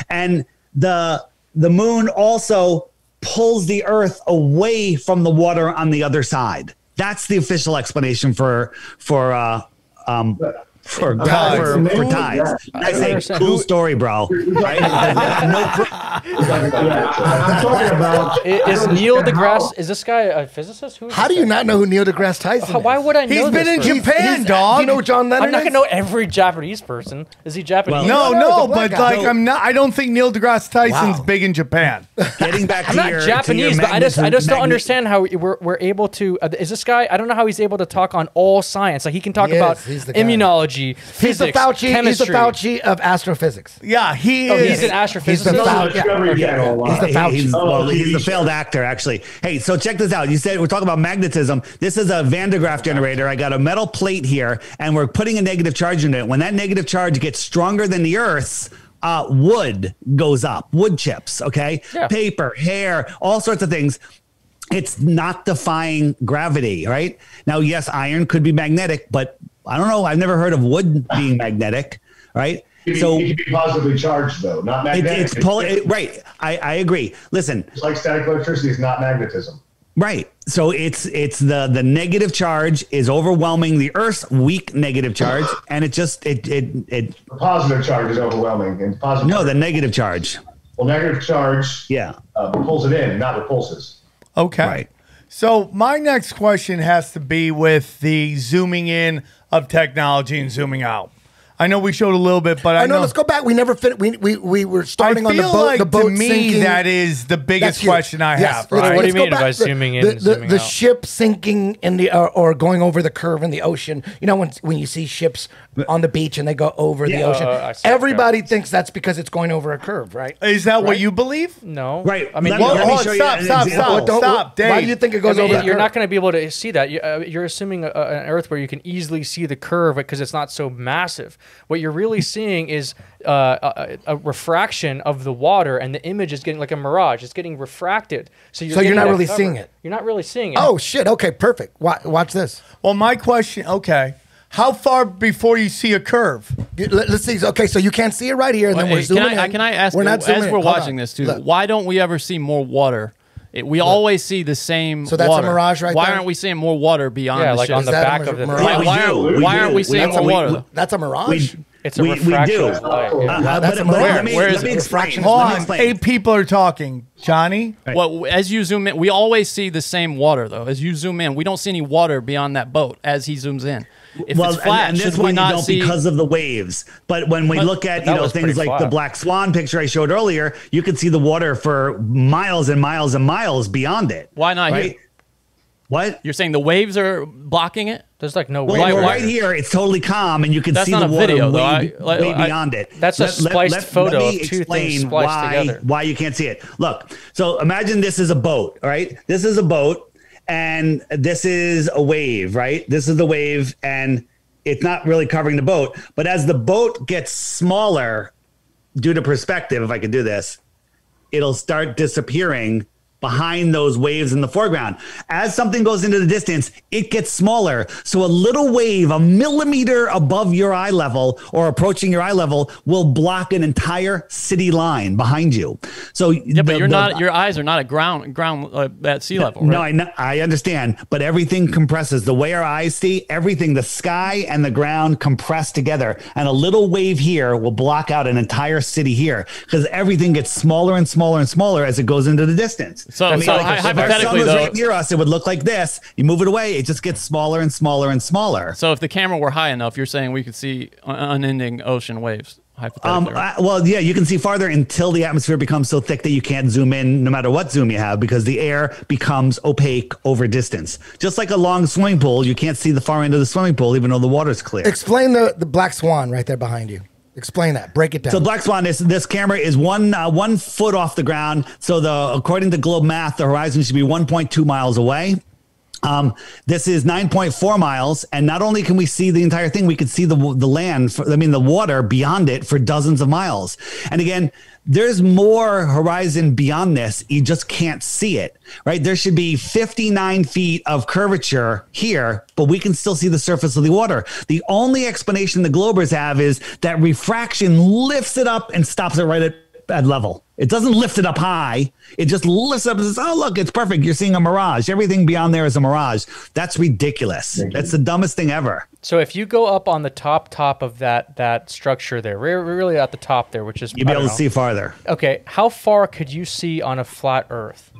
and the moon also pulls the Earth away from the water on the other side. That's the official explanation for tides. I say, cool story, bro. Right? I'm talking about. Is Neil deGrasse? Is this guy a physicist? How do you not know who Neil deGrasse Tyson is? Why would I know? He's been in person? Japan, dog. Do you know who John Lennon I'm not gonna know every Japanese person. Is he Japanese? No, but like I'm not. I don't think Neil deGrasse Tyson's big in Japan. Getting back to I'm not Japanese, but I just don't understand how we're able to. Is this guy? I don't know how he's able to talk on all science. Like he can talk about immunology. Physics, he's the Fauci. chemistry. He's the Fauci of astrophysics. Yeah, he is. He's an astrophysicist. He's the Fauci. He's the failed actor, actually. Hey, so check this out. You said we're talking about magnetism. This is a Van de Graaff generator. I got a metal plate here, and we're putting a negative charge in it. When that negative charge gets stronger than the Earth's, wood goes up. Wood chips, okay? Yeah. Paper, hair, all sorts of things. It's not defying gravity, right? Now, yes, iron could be magnetic, but I don't know. I've never heard of wood being magnetic, right? It can be positively charged, though, not magnetic. Right. I agree. Listen. It's like static electricity is not magnetism. Right. So it's the negative charge is overwhelming the Earth's weak negative charge, and it the positive charge is overwhelming. And the negative charge. Well, negative charge, pulls it in, not repulses. Okay. Right. So my next question has to be with the zooming in of technology and zooming out. I know we showed a little bit, but I know. Let's go back. We never finished. We were starting on the boat. Like the boat to me, sinking. that is the biggest question I have. Right? What do you mean by zooming in? The ship sinking in the or going over the curve in the ocean. You know when you see ships on the beach and they go over the ocean. Everybody thinks that's because it's going over a curve, right? Is that what you believe? No. Right. I mean, stop. Why do you think it goes over? You're not going to be able to see that. You're assuming an Earth where you can easily see the curve because it's not so massive. What you're really seeing is a refraction of the water, and the image is getting like a mirage. It's getting refracted. So you're not really seeing it. You're not really seeing it. Oh shit! Okay, perfect. Watch this. Well, my question. Okay, how far before you see a curve? Let's see. Okay, so you can't see it right here, and then we're zooming in. Can I ask? We're not as we're watching this too, why don't we ever see more water? We always see the same. So that's water. a mirage, right? Why there? aren't we seeing more water beyond? Yeah, the like ship? on the back of the. Why aren't we seeing more water? That's a mirage. It's a refraction. We do. That's a mirage. Let me explain. Hold on. 8 people are talking. Johnny? Right. Well, as you zoom in, we always see the same water, though. As you zoom in, we don't see any water beyond that boat as he zooms in. If it's flat, and this one you don't because of the waves. But when we look at things like the Black Swan picture I showed earlier, you can see the water for miles and miles and miles beyond it. Why not right? here? What? You're saying the waves are blocking it? There's like no way. Right here, it's totally calm, and you can see the water way beyond it. That's a spliced photo let me of two things spliced together. Why you can't see it. Look, so imagine this is a boat, all right? This is a boat, and this is a wave, right? This is the wave, and it's not really covering the boat. But as the boat gets smaller, due to perspective, if I could do this, it'll start disappearing behind those waves in the foreground. As something goes into the distance, it gets smaller. So a little wave, a millimeter above your eye level or approaching your eye level, will block an entire city line behind you. So but your eyes are not at ground at sea level. Right? No, I understand, but everything compresses. The way our eyes see, everything, the sky and the ground compress together, and a little wave here will block out an entire city here because everything gets smaller and smaller and smaller as it goes into the distance. So, hypothetically, hypothetically, if our sun was though, right near us, it would look like this. You move it away, it just gets smaller and smaller and smaller. So if the camera were high enough, you're saying we could see unending ocean waves. Hypothetically, right? Well, yeah, you can see farther until the atmosphere becomes so thick that you can't zoom in no matter what zoom you have because the air becomes opaque over distance. Just like a long swimming pool, you can't see the far end of the swimming pool even though the water's clear. Explain the black swan right there behind you. Explain that. Break it down. So Black Swan, this camera is 1 foot off the ground. So according to Globe Math, the horizon should be 1.2 miles away. This is 9.4 miles, and not only can we see the entire thing, we can see the land, the water beyond it for dozens of miles. And again, there's more horizon beyond this. You just can't see it, right? There should be 59 feet of curvature here, but we can still see the surface of the water. The only explanation the Globers have is that refraction lifts it up and stops it right at level. It doesn't lift it up high. It just lifts up and says, oh, look, it's perfect. You're seeing a mirage. Everything beyond there is a mirage. That's ridiculous. That's the dumbest thing ever. So if you go up on the top of that structure there, we're really at the top there, which is... You'll be able to see farther. Okay. How far could you see on a flat Earth?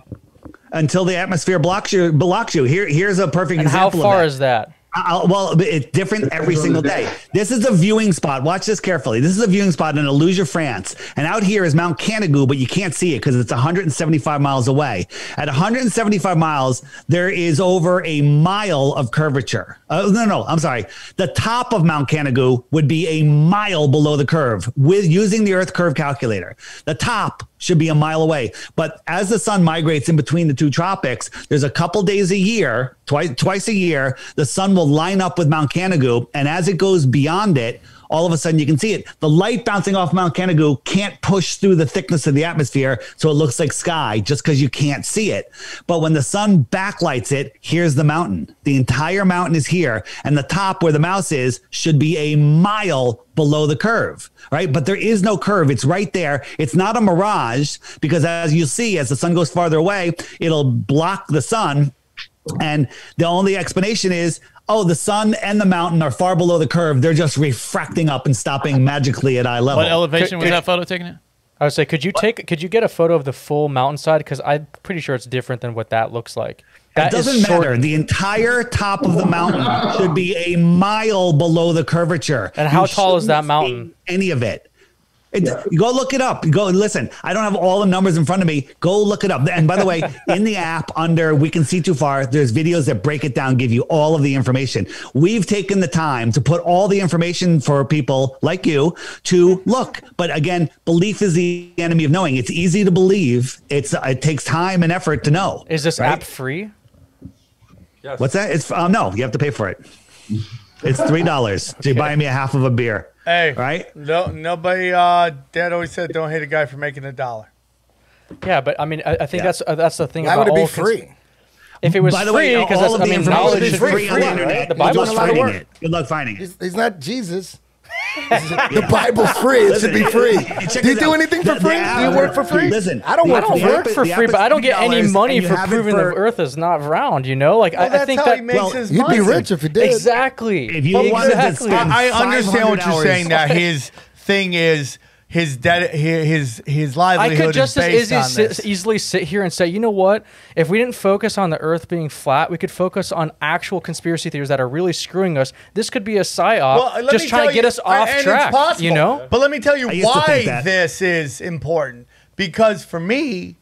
Until the atmosphere blocks you. Here's a perfect and example how far of that. is that? Well, it's different every single day. This is a viewing spot. Watch this carefully. This is a viewing spot in Illusion, France. And out here is Mount Canigou, but you can't see it because it's 175 miles away. At 175 miles, there is over a mile of curvature. I'm sorry. The top of Mount Canigou would be a mile below the curve with using the Earth curve calculator. The top should be a mile away. But as the sun migrates in between the two tropics, there's a couple days a year, twice a year, the sun will line up with Mount Canigou. And as it goes beyond it, all of a sudden you can see it. The light bouncing off Mount Canigou can't push through the thickness of the atmosphere, so it looks like sky just because you can't see it. But when the sun backlights it, here's the mountain. The entire mountain is here, and the top where the mouse is should be a mile below the curve, right? But there is no curve. It's right there. It's not a mirage, because as you see, as the sun goes farther away, it'll block the sun. And the only explanation is, oh, the sun and the mountain are far below the curve. They're just refracting up and stopping magically at eye level. What elevation was that photo taken at? I would say, could you get a photo of the full mountainside? Because I'm pretty sure it's different than what that looks like. It doesn't matter. The entire top of the mountain should be a mile below the curvature. And how tall is that mountain? Any of it. Go look it up. Go listen. I don't have all the numbers in front of me. Go look it up. And by the way, in the app under We Can See Too Far, there's videos that break it down, give you all of the information. We've taken the time to put all the information for people like you to look. But again, belief is the enemy of knowing. It's easy to believe. It takes time and effort to know. Is this app free? Yes. What's that? It's no, you have to pay for it. It's $3. So you buy me a half of a beer. Hey, right? No, nobody. Dad always said, "Don't hate a guy for making $1." Yeah, but I mean, I think that's the thing. Why about would it be all free? If it was By the free, way, because all of the information is free free on the internet. right? The Good luck Bible's finding free. it. Good luck finding it. He's not Jesus. The Bible's free. It should be free. Do you do anything for free? Do you work for free? Listen, I don't work for free, but I don't get any money for proving the Earth is not round. You know, like I think that you'd be rich if you did. Exactly. If you wanted to spend I understand what you're saying. That Okay. his thing is his livelihood I could just is based as on this. easily sit here and say, you know what? If we didn't focus on the Earth being flat, we could focus on actual conspiracy theories that are really screwing us. This could be a psyop, just trying to get us off track. It's possible. You know? But let me tell you I used to think why that. this is important. Because for me,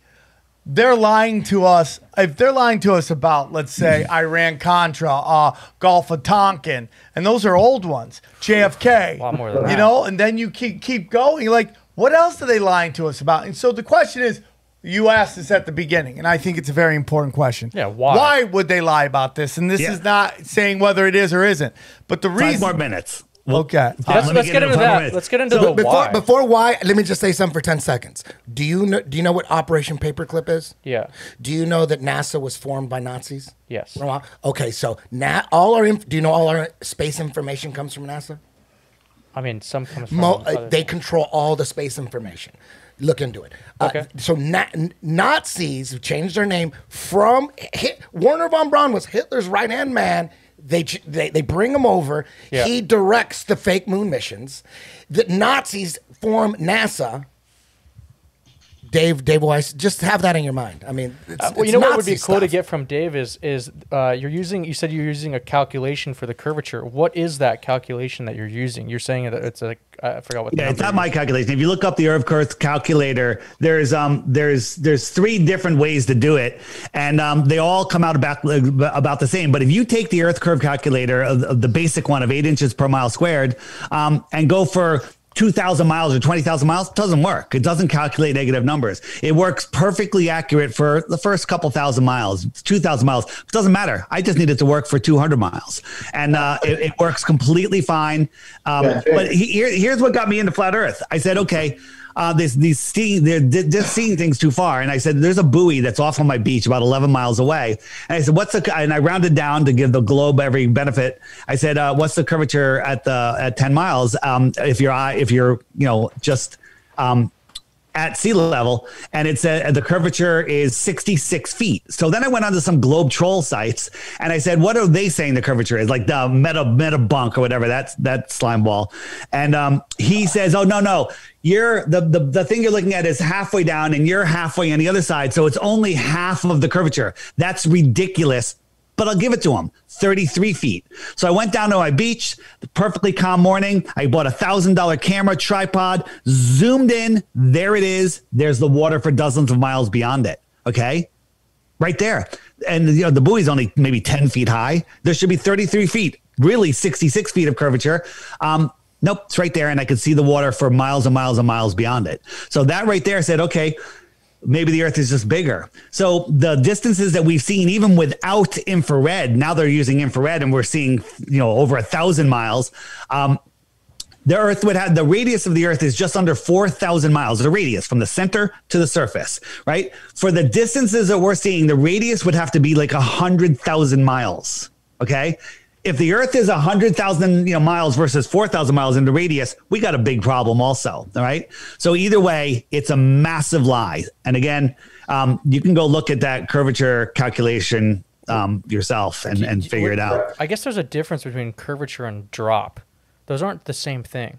they're lying to us. If they're lying to us about, let's say, Iran-Contra, Gulf of Tonkin, and those are old ones, JFK, A lot more than you that. know, and then you keep going. Like, what else are they lying to us about? And so the question is, you asked this at the beginning, and I think it's a very important question. Yeah, why? Why would they lie about this? And this is not saying whether it is or isn't, but the 5 reason. more minutes. Okay. Let's get into that. Let's get into the why. Before why, let me just say something for 10 seconds. Do you know what Operation Paperclip is? Yeah. Do you know that NASA was formed by Nazis? Yes. Okay, so do you know all our space information comes from NASA? I mean, some comes from other they control all the space information. Look into it. Okay. So Nazis who changed their name from Werner von Braun was Hitler's right-hand man. They bring him over. Yeah. He directs the fake moon missions. The Nazis form NASA. Dave Weiss, just have that in your mind. I mean, well, you know what would Nazi be cool to stuff. get from Dave is you said you're using a calculation for the curvature. What is that calculation that you're using? You're saying that it's a I forgot what. Yeah, it's not my calculation. If you look up the Earth Curve calculator, there's 3 different ways to do it, and they all come out about the same. But if you take the Earth Curve calculator of the basic one of 8 inches per mile squared, and go for 2,000 miles or 20,000 miles, it doesn't work. It doesn't calculate negative numbers. It works perfectly accurate for the first couple thousand miles, 2,000 miles. It doesn't matter. I just need it to work for 200 miles. And it works completely fine. But here's what got me into flat Earth. I said, okay, they're just seeing things too far. And I said, there's a buoy that's off on my beach about 11 miles away. And I said, and I rounded down to give the globe every benefit. I said, what's the curvature at 10 miles? If you're just at sea level, and it said the curvature is 66 feet. So then I went onto some globe troll sites and I said, what are they saying the curvature is? Like the meta bunk or whatever, that slime ball. And he says, oh, no, you're the thing you're looking at is halfway down and you're halfway on the other side. So it's only half of the curvature. That's ridiculous. But I'll give it to him, 33 feet. So I went down to my beach, the perfectly calm morning. I bought a $1,000 camera tripod, zoomed in. There it is. There's the water for dozens of miles beyond it. Okay, right there. And the buoy's only maybe 10 feet high. There should be 33 feet, really 66 feet of curvature. Nope, it's right there. And I could see the water for miles and miles and miles beyond it. So that right there said, okay, maybe the Earth is just bigger. So the distances that we've seen, even without infrared, now they're using infrared and we're seeing, over 1,000 miles. the Earth would have, the radius of the Earth is just under 4,000 miles, the radius from the center to the surface, right? For the distances that we're seeing, the radius would have to be like 100,000 miles, okay? If the Earth is 100,000 miles versus 4,000 miles in the radius, we got a big problem also, all right? So either way, it's a massive lie. And again, you can go look at that curvature calculation yourself and figure it out. I guess there's a difference between curvature and drop. Those aren't the same thing.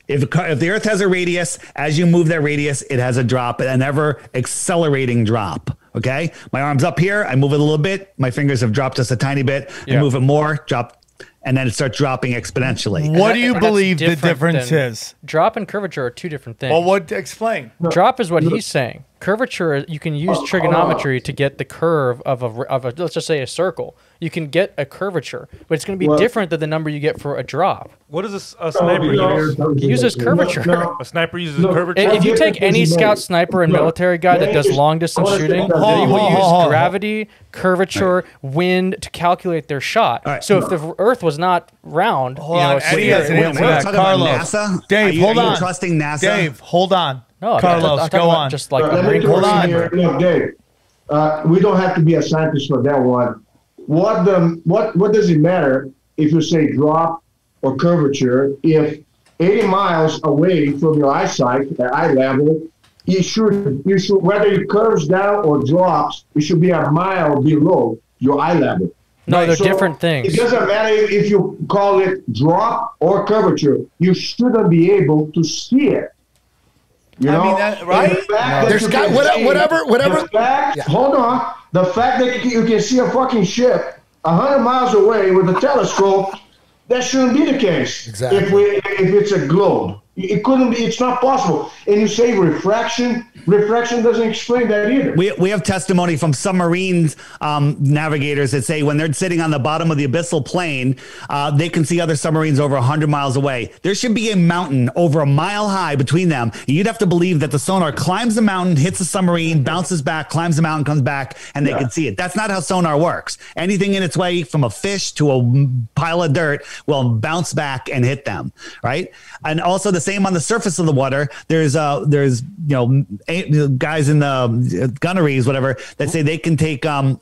If the Earth has a radius, as you move that radius, it has a drop, an ever accelerating drop. Okay, my arm's up here. I move it a little bit. My fingers have dropped just a tiny bit. I move it more, drop, and then it starts dropping exponentially. What do you believe the difference is? Drop and curvature are two different things. Well, what explain? Drop is what he's saying. Curvature, you can use trigonometry to get the curve of a let's just say a circle. You can get a curvature, but it's going to be different than the number you get for a drop. What does a sniper use? He uses curvature. A sniper uses curvature? If you take any scout, sniper, and military guy that does long distance shooting, they will use gravity, curvature, wind to calculate their shot. So if the Earth was not round, Carlos, Dave, hold on. Trusting NASA? Dave, hold on. No, Carlos, go on. Just like hold on. Look, Dave, we don't have to be a scientist for that one. What does it matter if you say drop or curvature if 80 miles away from your eyesight at eye level, you should whether it curves down or drops, it should be a mile below your eye level. No, they're different things. It doesn't matter if you call it drop or curvature. You shouldn't be able to see it. You know, right? There's got whatever. Hold on. The fact that you can see a fucking ship 100 miles away with a telescope, that shouldn't be the case. Exactly. If it's a globe, it couldn't be. It's not possible. And you say refraction. Refraction doesn't explain that either. We have testimony from submarine navigators that say when they're sitting on the bottom of the abyssal plain, they can see other submarines over 100 miles away. There should be a mountain over a mile high between them. You'd have to believe that the sonar climbs the mountain, hits the submarine, bounces back, climbs the mountain, comes back, and they can see it. That's not how sonar works. Anything in its way, from a fish to a pile of dirt, will bounce back and hit them, right? And also the same on the surface of the water. There's guys in the gunneries, whatever, that say they can take a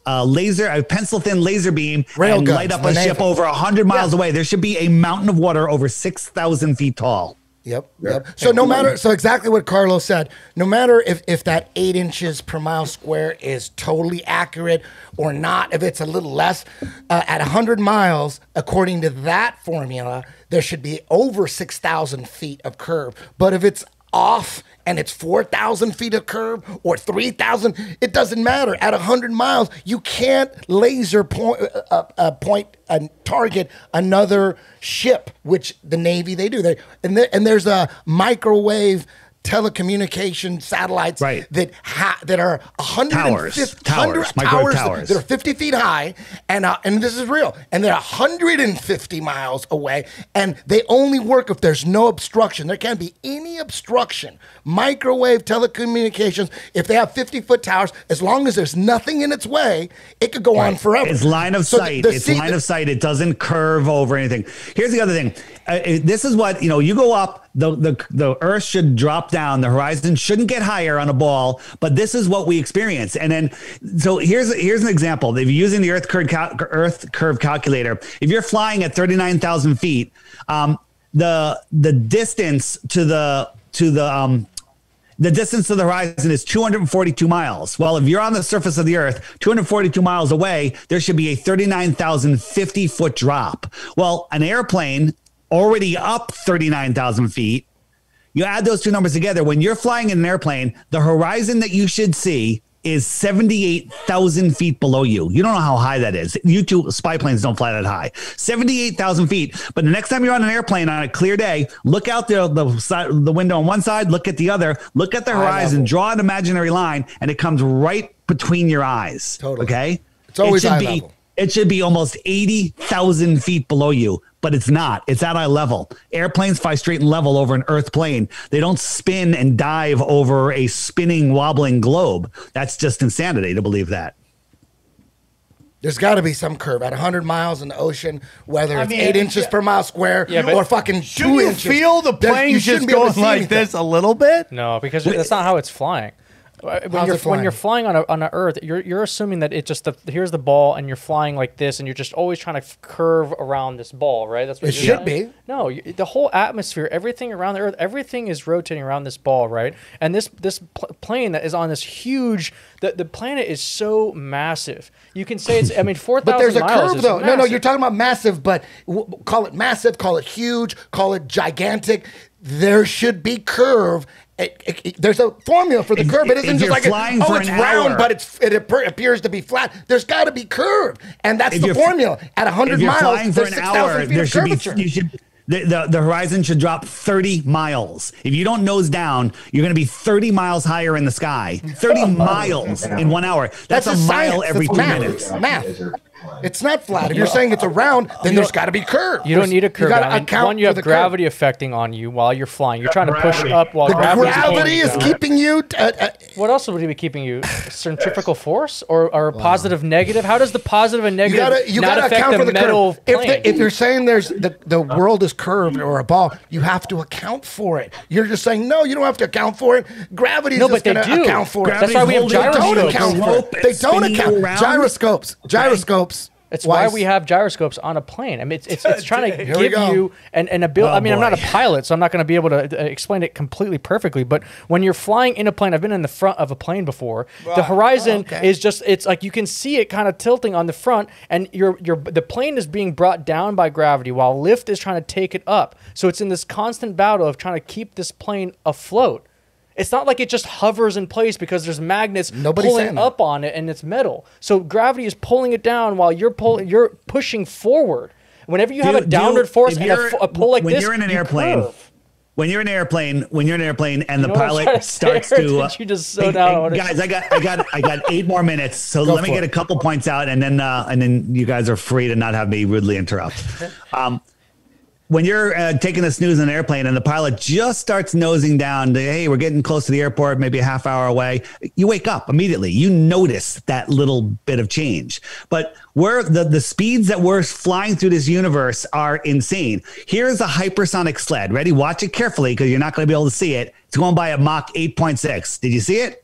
pencil thin laser beam and light up a ship over 100 miles away. There should be a mountain of water over 6,000 feet tall. Yep. So exactly what Carlos said, no matter if that 8 inches per mile square is totally accurate or not, if it's a little less, at 100 miles, according to that formula, there should be over 6,000 feet of curve. But if it's off and it's 4,000 feet of curve or 3,000, it doesn't matter. At 100 miles, you can't laser point and target another ship, which the Navy, they do. And there's a microwave telecommunication satellites that are 150 towers that are 50 feet high, and this is real, and they're 150 miles away, and they only work if there's no obstruction. There can't be any obstruction. Microwave telecommunications, if they have 50-foot towers, as long as there's nothing in its way, it could go on forever. It's line of sight. It's line of sight. It doesn't curve over anything. Here's the other thing. This is what, you go up, the Earth should drop down, the horizon shouldn't get higher on a ball, but this is what we experience. And then, so here's an example. If you're using the Earth curve calculator, if you're flying at 39,000 feet, the distance to the distance to the horizon is 242 miles. Well, if you're on the surface of the Earth, 242 miles away, there should be a 39,050 foot drop. Well, an airplane already up 39,000 feet, you add those two numbers together. When you're flying in an airplane, the horizon that you should see is 78,000 feet below you. You don't know how high that is. You two spy planes don't fly that high. 78,000 feet. But the next time you're on an airplane on a clear day, look out the window on one side, look at the other, look at the horizon, draw an imaginary line, and it comes right between your eyes. Totally. Okay? It's always eye level. It should be almost 80,000 feet below you, but it's not. It's at eye level. Airplanes fly straight and level over an Earth plane. They don't spin and dive over a spinning, wobbling globe. That's just insanity to believe that. There's got to be some curve at 100 miles in the ocean, whether it's 8 inches per mile square or fucking 2 inches. You feel the plane just going like this a little bit? No, because that's not how it's flying. When you're flying on a Earth, you're assuming that it just here's the ball and you're flying like this and you're just always trying to curve around this ball, right? That's what it should be. No, the whole atmosphere, everything around the Earth, everything is rotating around this ball, right? And this plane that is on this huge, the planet is so massive. You can say it's 4,000 But there's a miles curve though. massive. No, you're talking about massive, but call it massive, call it huge, call it gigantic. There should be curve. There's a formula for the curve. It isn't just like it's round, but it appears to be flat. There's got to be curve, and that's the formula. At 100 miles, flying for there's an hour, 6,000 feet of curvature. The horizon should drop 30 miles. If you don't nose down, you're going to be 30 miles higher in the sky. 30 miles in 1 hour. That's a mile every 2 minutes. Math. It's not flat. If you're saying it's a round, then there's got to be curve. You don't need a curve. You got to account One, you have for the gravity affecting on you while you're flying. You're trying to push up while gravity is keeping you. What else would it be keeping you? Centrifugal force or positive, negative? How does the positive and negative you not gotta affect account the for the metal curve. plane? If you're saying there's the world is curved or a ball, you have to account for it. You're just saying no, you don't have to account for it. Gravity is just going to account for it. That's why we have gyroscopes. They don't account. Gyroscopes. It's why we have gyroscopes on a plane. I mean, it's trying to give you an ability. I mean, I'm not a pilot, so I'm not going to be able to explain it completely perfectly. But when you're flying in a plane, I've been in the front of a plane before. Right. The horizon is just, it's like you can see it kind of tilting on the front, and the plane is being brought down by gravity while lift is trying to take it up. So it's in this constant battle of trying to keep this plane afloat. It's not like it just hovers in place because there's magnets pulling up on it and it's metal. So gravity is pulling it down while you're pushing forward. Whenever you have a downward force and a pull like this, when you're in an airplane, when you're in an airplane and the pilot starts to you just so down. Guys, I got 8 more minutes, so let me get a couple points out, and then you guys are free to not have me rudely interrupt. When you're taking a snooze in an airplane and the pilot just starts nosing down to, hey, we're getting close to the airport, maybe a half hour away, you wake up immediately. You notice that little bit of change. But the speeds that we're flying through this universe are insane. Here's a hypersonic sled. Ready? Watch it carefully because you're not going to be able to see it. It's going by a Mach 8.6. Did you see it?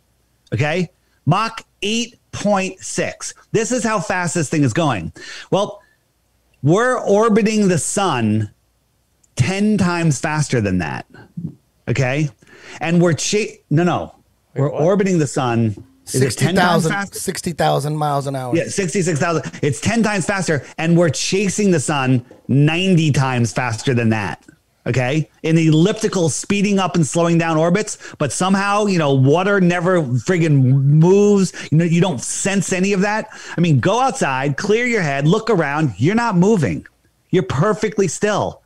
Okay. Mach 8.6. This is how fast this thing is going. Well, we're orbiting the sun 10 times faster than that. Okay. And we're orbiting the sun. 60,000 miles an hour. Yeah, 66,000. It's 10 times faster. And we're chasing the sun 90 times faster than that. Okay. In the elliptical speeding up and slowing down orbits, but somehow, water never friggin' moves. You don't sense any of that. I mean, go outside, clear your head, look around. You're not moving. You're perfectly still.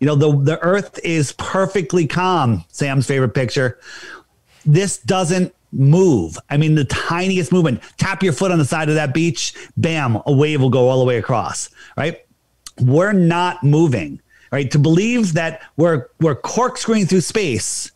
The earth is perfectly calm. Sam's favorite picture. This doesn't move. I mean, the tiniest movement. Tap your foot on the side of that beach. Bam, a wave will go all the way across. Right? We're not moving. Right? To believe that we're corkscrewing through space,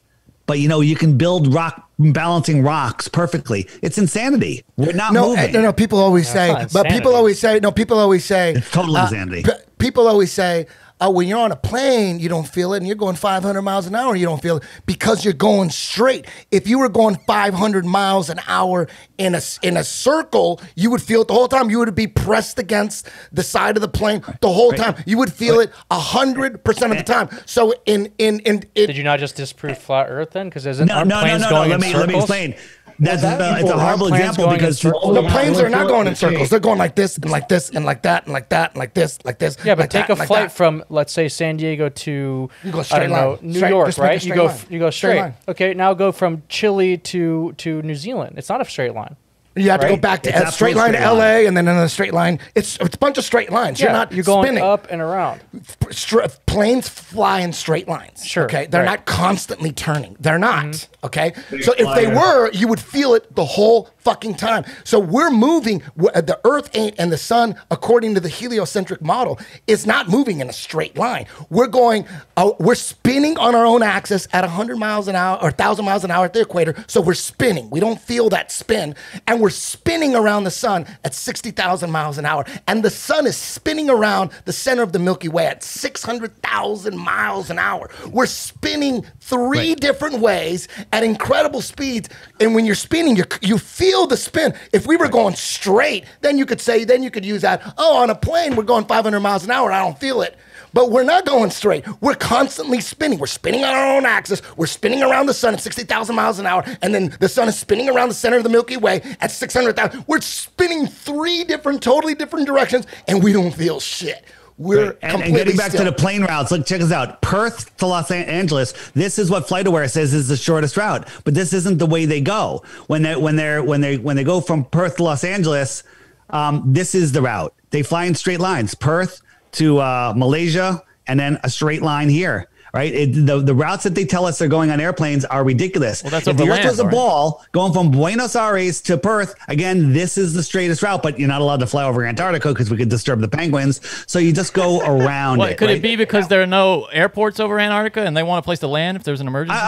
but you can build balancing rocks perfectly. It's insanity. We're not moving. No. People always say, people always say it's total insanity. People always say, when you're on a plane, you don't feel it, and you're going 500 miles an hour, you don't feel it because you're going straight. If you were going 500 miles an hour in a circle, you would feel it the whole time. You would be pressed against the side of the plane the whole time. You would feel it 100% of the time. So did you not just disprove flat Earth then? Because planes going in circles? Let me explain. It's a horrible example because the planes are not going in circles. They're going like this and like this and like that and like that and like this, like this. Yeah, but take a flight from, let's say, San Diego to New York, right? You go straight. Okay, now go from Chile to New Zealand. It's not a straight line. You have to go back to a straight line to LA and then another straight line. It's a bunch of straight lines. Yeah, you're going spinning up and around. Planes fly in straight lines. Sure. Okay. They're not constantly turning. They're not. Okay, so if they were, you would feel it the whole fucking time. So we're moving. The Earth and the sun, according to the heliocentric model, is not moving in a straight line. We're spinning on our own axis at 100 miles an hour or 1,000 miles an hour at the equator. So we're spinning. We don't feel that spin, and we're spinning around the sun at 60,000 miles an hour. And the sun is spinning around the center of the Milky Way at 600,000 miles an hour. We're spinning three different ways at incredible speeds, and when you're spinning, you feel the spin. If we were going straight, then you could use that. Oh, on a plane, we're going 500 miles an hour. I don't feel it. But we're not going straight. We're constantly spinning. We're spinning on our own axis. We're spinning around the sun at 60,000 miles an hour, and then the sun is spinning around the center of the Milky Way at 600,000. We're spinning totally different directions, and we don't feel shit. We're and getting back to the plane routes. Look, check this out. Perth to Los Angeles. This is what FlightAware says is the shortest route, but this isn't the way they go. When they go from Perth to Los Angeles, this is the route. They fly in straight lines. Perth to Malaysia, and then a straight line here. Right, the routes that they tell us they're going on airplanes are ridiculous. Well, that's if the Earth land, was a ball going from Buenos Aires to Perth, again, this is the straightest route. But you're not allowed to fly over Antarctica because we could disturb the penguins. So you just go around it. Could it be because there are no airports over Antarctica and they want a place to land if there's an emergency?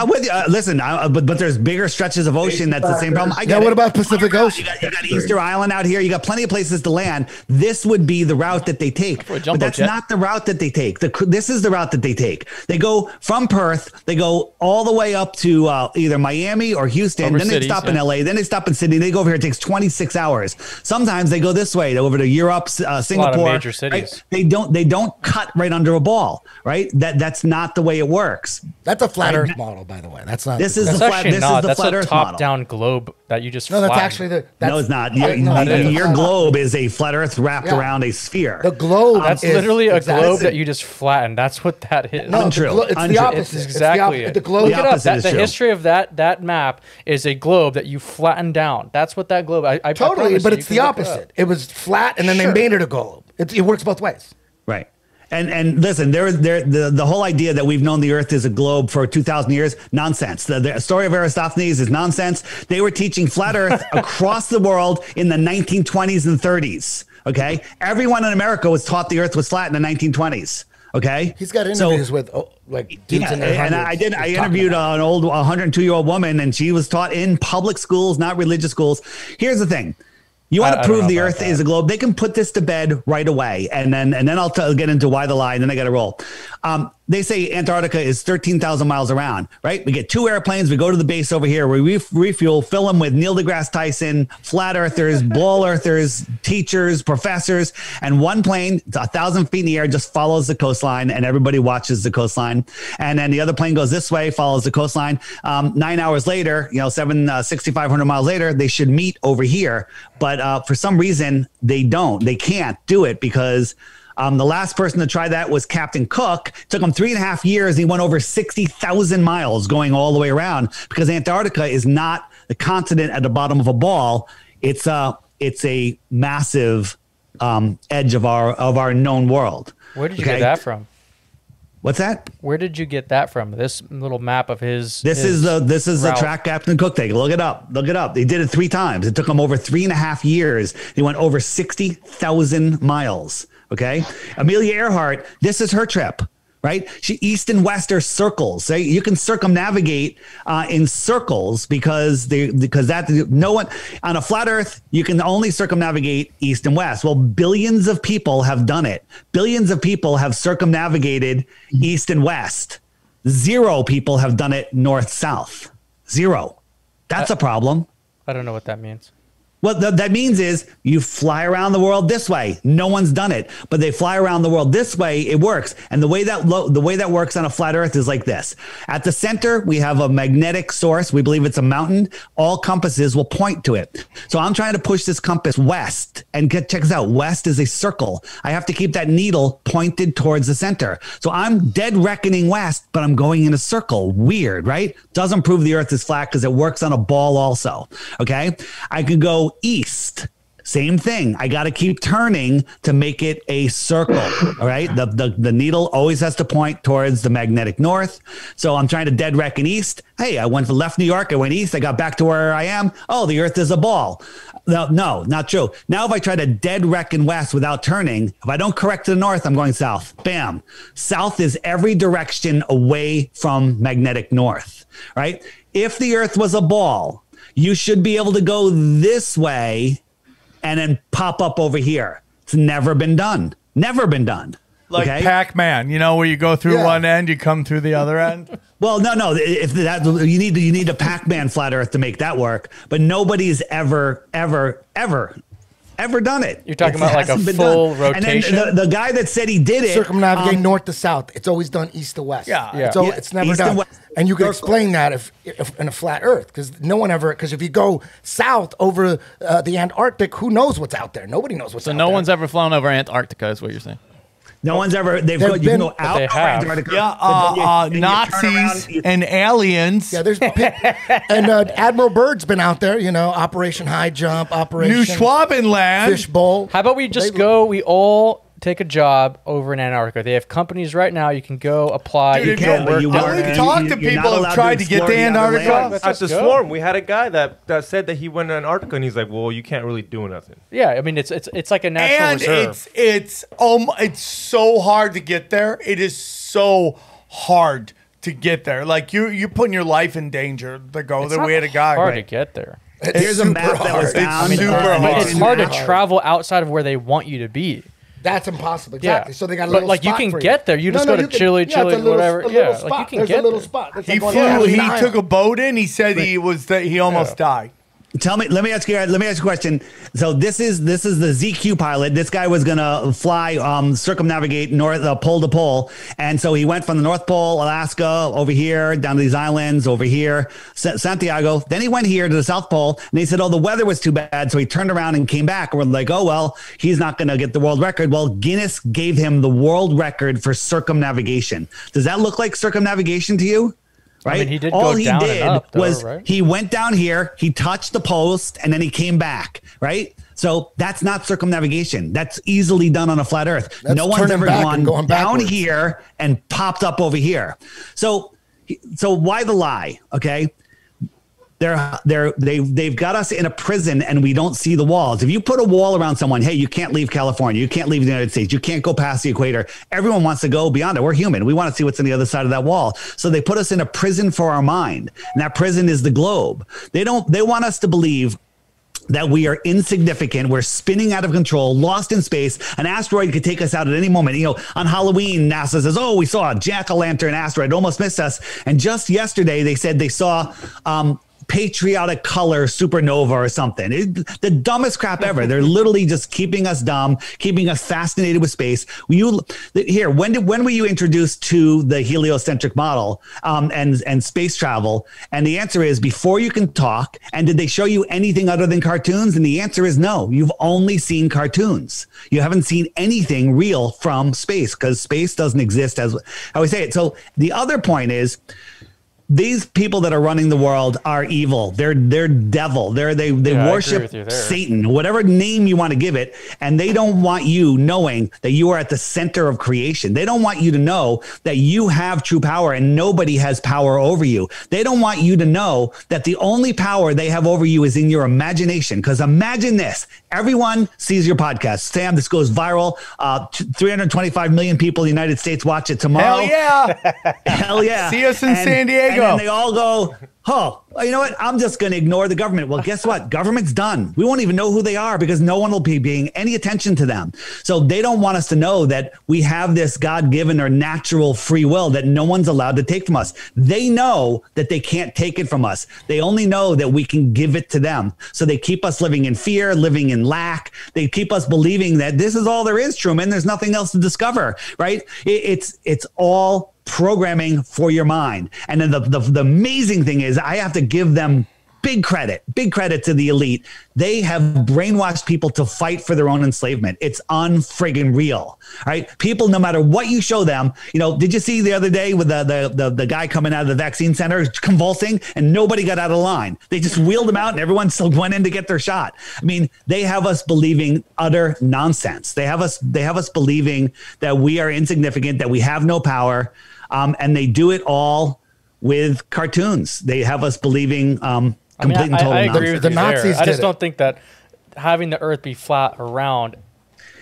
Listen, but there's bigger stretches of ocean. That's the same problem. What about Pacific Ocean? You got Easter Island out here. You got plenty of places to land. This would be the route that they take. But that's not the route that they take. This is the route that they take. They go from Perth. They go all the way up to either Miami or Houston. Then they stop in LA. Then they stop in Sydney. They go over here. It takes 26 hours. Sometimes they go this way over to Europe, Singapore. A lot of major cities. Right? They don't cut right under a ball. Right. That's not the way it works. That's a flat Earth model, by the way. That's not. This is the flat. This is the flat Earth model. Top-down globe that you just. No, that's actually the. No, it's not. Your globe is a flat Earth wrapped around a sphere. The globe. That's literally a globe that you just flattened. That's what that is. No, untrue. It's the opposite. It's exactly it. The globe. Look it up. The history of that map is a globe that you flatten down. That's what that globe. I totally, but it's the opposite. It was flat, and then they made it a globe. It works both ways. Right. And listen, the whole idea that we've known the Earth is a globe for 2,000 years, nonsense. The story of Eratosthenes is nonsense. They were teaching flat Earth across the world in the 1920s and 30s. Okay, everyone in America was taught the Earth was flat in the 1920s. Okay, he's got interviews with dudes in their hundreds. And I interviewed an old 102-year-old woman, and she was taught in public schools, not religious schools. Here's the thing. You want to prove the Earth is a globe? They can put this to bed right away, and then I'll get into why the lie, and then I got to roll. They say Antarctica is 13,000 miles around, right? We get 2 airplanes. We go to the base over here. We refuel, fill them with Neil deGrasse Tyson, flat earthers, ball earthers, teachers, professors, and one plane, 1,000 feet in the air, just follows the coastline, and everybody watches the coastline. And then the other plane goes this way, follows the coastline. 9 hours later, 6,500 miles later, they should meet over here. But for some reason, they don't. They can't do it because the last person to try that was Captain Cook. It took him 3.5 years. He went over 60,000 miles going all the way around because Antarctica is not the continent at the bottom of a ball. It's a massive edge of our known world. Where did you get that from? What's that? Where did you get that from? This little map of his. This is the track Captain Cook thing. Look it up. He did it 3 times. It took him over 3.5 years. He went over 60,000 miles. Okay. Amelia Earhart, this is her trip, right? East and west are circles. So you can circumnavigate in circles because no one on a flat Earth, you can only circumnavigate east and west. Well, billions of people have done it. Billions of people have circumnavigated east and west. 0 people have done it north-south. 0. That's a problem. I don't know what that means. What that means is you fly around the world this way. No one's done it, but they fly around the world this way. It works. And the way that works on a flat Earth is like this. At the center, we have a magnetic source. We believe it's a mountain. All compasses will point to it. So I'm trying to push this compass west and check this out. West is a circle. I have to keep that needle pointed towards the center. So I'm dead reckoning west, but I'm going in a circle. Weird, right? Doesn't prove the Earth is flat because it works on a ball also. Okay. I could go east. Same thing. I got to keep turning to make it a circle. All right. The needle always has to point towards the magnetic north. So I'm trying to dead reckon east. Hey, I went to left New York. I went east. I got back to where I am. Oh, the earth is a ball. No, not true. Now, if I try to dead reckon west without turning, if I don't correct to the north, I'm going south. Bam. South is every direction away from magnetic north, right? If the earth was a ball, you should be able to go this way and then pop up over here. It's never been done. Never been done. Like Pac-Man, where you go through one end, you come through the other end. Well, no. If that you need a Pac-Man flat Earth to make that work, but nobody's ever done it. You're talking about like a full rotation. And then the guy that said he did it, circumnavigating north to south. It's always done east to west. It's never done. And you can explain that if in a flat Earth, because no one ever. Because if you go south over the Antarctic, who knows what's out there? Nobody knows what's out there. So no one's ever flown over Antarctica, is what you're saying. No one's ever. You can go out Antarctica. Yeah, Nazis and aliens. Yeah, there's and Admiral Byrd's been out there. Operation High Jump, Operation New Schwabenland, Fishbowl. How about we just go? We all take a job over in Antarctica. They have companies right now. You can go apply. Dude, we've talked to people who have tried to get to Antarctica. At the Swarm, we had a guy that said that he went to Antarctica, and he's like, "Well, you can't really do nothing." Yeah, I mean, it's like a national reserve. It's so hard to get there. It is so hard to get there. Like you're putting your life in danger to go there. We had a guy. Hard to get there. Here's a map that was found. It's hard to travel outside of where they want you to be. That's impossible. Exactly. Yeah. So they got a little spot. But like you can get there. You just go to Chile, whatever. Like you can get a little there. spot. He flew. He took a boat in. He said he almost died. Let me ask you a question. So this is the ZQ pilot. This guy was gonna fly, circumnavigate north pole to pole, and so he went from the North Pole, Alaska, over here down to these islands, over here, Santiago. Then he went here to the South Pole, and he said, "Oh, the weather was too bad," so he turned around and came back. We're like, "Oh well, he's not gonna get the world record." Well, Guinness gave him the world record for circumnavigation. Does that look like circumnavigation to you? Right. I mean, he did All go he down did and up, though, was right? he went down here, he touched the post, and then he came back. Right. So that's not circumnavigation. That's easily done on a flat Earth. That's no one's ever gone down backwards here and popped up over here. So why the lie? Okay. They've got us in a prison and we don't see the walls. If you put a wall around someone, hey, you can't leave California, you can't leave the United States, you can't go past the equator. Everyone wants to go beyond it. We're human. We want to see what's on the other side of that wall. So they put us in a prison for our mind. And that prison is the globe. They want us to believe that we are insignificant. We're spinning out of control, lost in space. An asteroid could take us out at any moment. On Halloween, NASA says, "Oh, we saw a jack-o'-lantern asteroid, almost missed us." And just yesterday, they said they saw patriotic color supernova or something. The dumbest crap ever. They're literally just keeping us dumb, keeping us fascinated with space. When were you introduced to the heliocentric model and space travel? And the answer is before you can talk. And did they show you anything other than cartoons? And the answer is no. You've only seen cartoons. You haven't seen anything real from space because space doesn't exist as how we say it. So the other point is, these people that are running the world are evil. They're devil. They worship Satan, whatever name you want to give it. And they don't want you knowing that you are at the center of creation. They don't want you to know that you have true power and nobody has power over you. They don't want you to know that the only power they have over you is in your imagination. Because imagine this. Everyone sees your podcast. Sam, this goes viral. 325 million people in the United States watch it tomorrow. Hell yeah. Hell yeah. See us in San Diego. And they all go, "Oh, you know what? I'm just going to ignore the government." Well, guess what? Government's done. We won't even know who they are because no one will be paying any attention to them. So they don't want us to know that we have this God-given or natural free will that no one's allowed to take from us. They know that they can't take it from us. They only know that we can give it to them. So they keep us living in fear, living in lack. They keep us believing that this is all there is, Truman. There's nothing else to discover, right? It's all programming for your mind. And then the amazing thing is I have to give them big credit to the elite. They have brainwashed people to fight for their own enslavement. It's unfriggin' real, right? People, no matter what you show them, did you see the other day with the guy coming out of the vaccine center convulsing and nobody got out of line? They just wheeled him out and everyone still went in to get their shot. I mean, they have us believing utter nonsense. They have us believing that we are insignificant, that we have no power, and they do it all with cartoons. They have us believing complete and total I agree with the you Nazis there. I just did it. don't think that having the Earth be flat around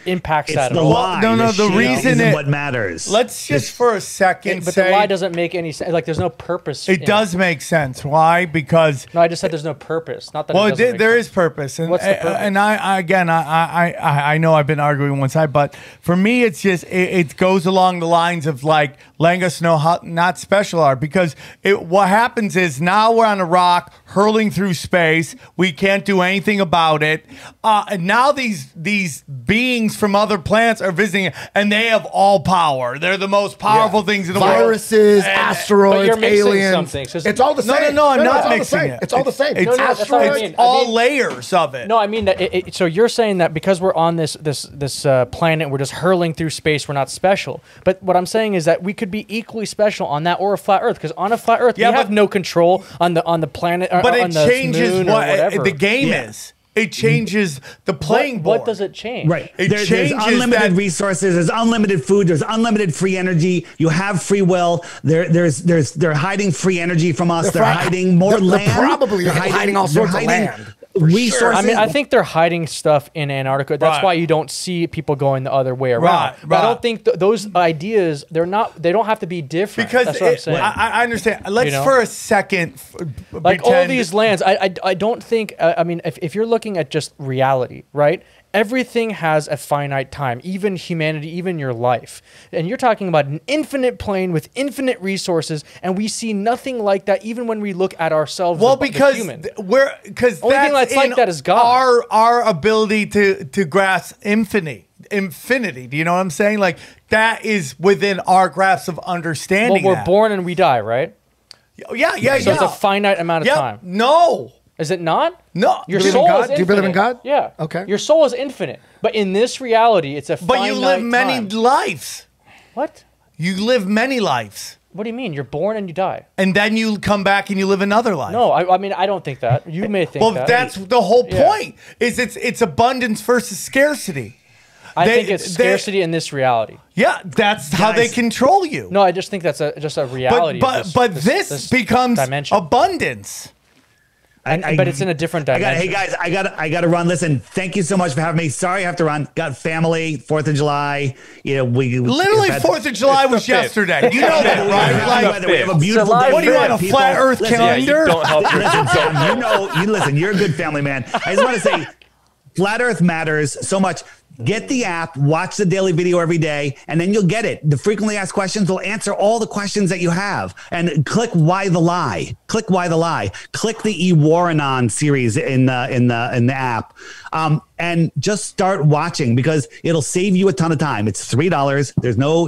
impacts that It's at the all. lie. The reason isn't it- what matters. Let's just for a second But say the lie doesn't make any sense. Like, there's no purpose. it does make sense. Why? Because No, I just said there's no purpose. Not that. well, it doesn't make there sense. is purpose, and What's the purpose? and I know I've been arguing one side, but for me, it's just it goes along the lines of like letting us know how not special are, because what happens is now we're on a rock hurling through space, we can't do anything about it, and now these beings from other planets are visiting, and they have all power. They're the most powerful things in the world. Viruses, And- asteroids, But you're mixing aliens. something. So It's all the same. No, I'm it's not all the mixing same. it. It's all the same. It's, No, that's what I it's mean. all layers of it. No, I mean that. So you're saying that because we're on this planet, we're just hurling through space. We're not special. But what I'm saying is that we could be equally special on that or a flat Earth. Because on a flat Earth, we have no control on the planet. But on it the changes moon or what whatever. the game is. It changes the playing board. What does it change? Right. It There's changes unlimited that- resources. There's unlimited food. There's unlimited free energy. You have free will. They're hiding free energy from us. They're hiding more they're land. probably They're hiding all sorts of land. Resources. I mean, I think they're hiding stuff in Antarctica. That's Right. why you don't see people going the other way around. Right, But I right. don't think those ideas they don't have to be different. Because that's what I'm saying. I understand. Let's for a second Like all pretend- these lands, I don't think. I mean, if you're looking at just reality, right? Everything has a finite time, even humanity, even your life. And you're talking about an infinite plane with infinite resources, and we see nothing like that even when we look at ourselves. Well, the because human. because Only thing that's like that is God. Our ability to grasp infinity. Do you know what I'm saying? Like that is within our grasp of understanding. Well, we're that. born and we die, right? Yeah. So it's a finite amount of time. No. Is it not? No. Your Do you believe in soul God? is infinite. Do you believe in God? Yeah. Okay. Your soul is infinite, but in this reality, it's a But finite you live many time. lives. What? You live many lives. What do you mean? You're born and you die. And then you come back and you live another life. No, I mean I don't think that. You may think Well, that. that's the whole Yeah. point. Is it's abundance versus scarcity. I think it's scarcity in this reality. Yeah, that's how they control you. No, I just think that's just a reality. of But this becomes dimension. abundance. But it's in a different dimension. Hey guys, I got to run. Listen, thank you so much for having me. Sorry, I have to run. Got family. 4th of July. We Literally 4th of July was yesterday. You know that, right? Like, we have a beautiful day. what do you want, a People- flat Earth listen, calendar? don't help Listen, Sam, listen, you're a good family man. I just want to say, flat Earth matters so much. Get the app, watch the daily video every day, and then you'll get it. The frequently asked questions will answer all the questions that you have. And click Why the Lie. Click Why the Lie. Click the Ewarrenon series in the app. And just start watching because it'll save you a ton of time. It's $3. There's no,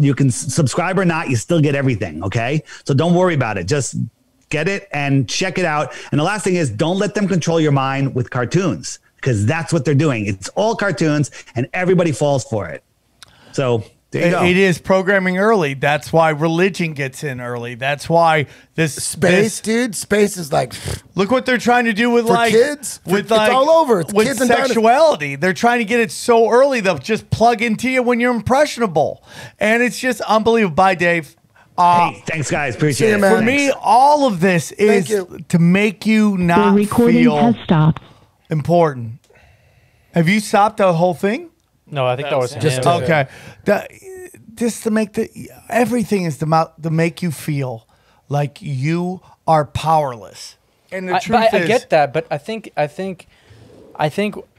you can subscribe or not, you still get everything. Okay. So don't worry about it. Just get it and check it out. And the last thing is don't let them control your mind with cartoons. Because that's what they're doing. It's all cartoons, and everybody falls for it. So there you go. It is programming early. That's why religion gets in early. That's why this Space, dude. Space is like. Look what they're trying to do with For like kids? with It's like all over. It's with kids and dinosaurs. sexuality. They're trying to get it so early they'll just plug into you when you're impressionable, and it's just unbelievable. Bye, Dave. Hey, thanks, guys. Appreciate it. For me, all of this is to make you not The recording feel has stopped. important. Have you stopped the whole thing? No, I think that was just him. Okay. Just to make everything is to make you feel like you are powerless. And the truth I is, get that, but I think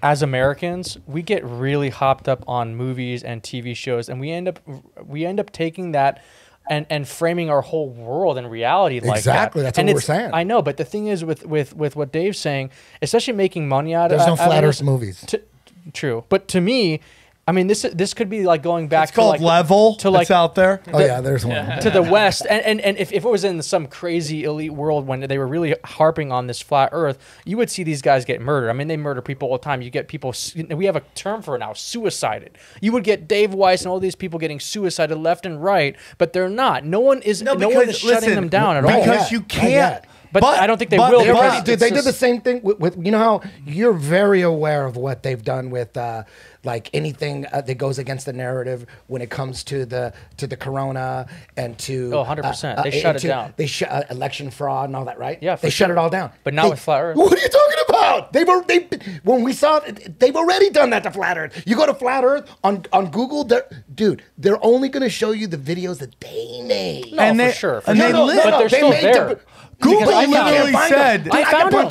as Americans, we get really hopped up on movies and TV shows, and we end up taking that and framing our whole world and reality like that. Exactly, that's what we're saying. I know, but the thing is with what Dave's saying, especially making money out of There's no flat of Earth this- movies. True, but to me, I mean, this could be like going back. It's called Level. It's out there. Oh yeah, there's one to the West. And if it was in some crazy elite world when they were really harping on this flat Earth, you would see these guys get murdered. I mean, they murder people all the time. You get people. We have a term for it now: suicided. You would get Dave Weiss and all these people getting suicided left and right, but they're not. No one is shutting them down at all. Because you can't. But I don't think they will. They did the same thing with you know how you're very aware of what they've done with like anything that goes against the narrative when it comes to the corona and to 100%. They shut it down. They shut election fraud and all that, right? Yeah, they shut it all down. But not with flat Earth. What are you talking about? When we saw it, they've already done that to flat Earth. You go to flat Earth on Google, they're only going to show you the videos that they made. No, and for sure. And they but they're still there. Google literally said, I found them.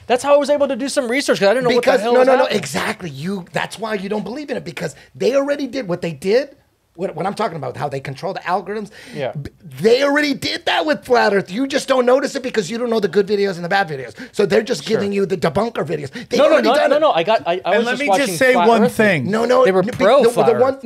That's how I was able to do some research because I didn't know what the hell was happening. Exactly. That's why you don't believe in it, because they already did what they did. What I'm talking about, how they control the algorithms. Yeah. They already did that with flat Earth. You just don't notice it because you don't know the good videos and the bad videos. So they're just giving you the debunker videos. They've already done it. No. I was let just me watching just say flat one Earth thing. No. They were pro flat Earth.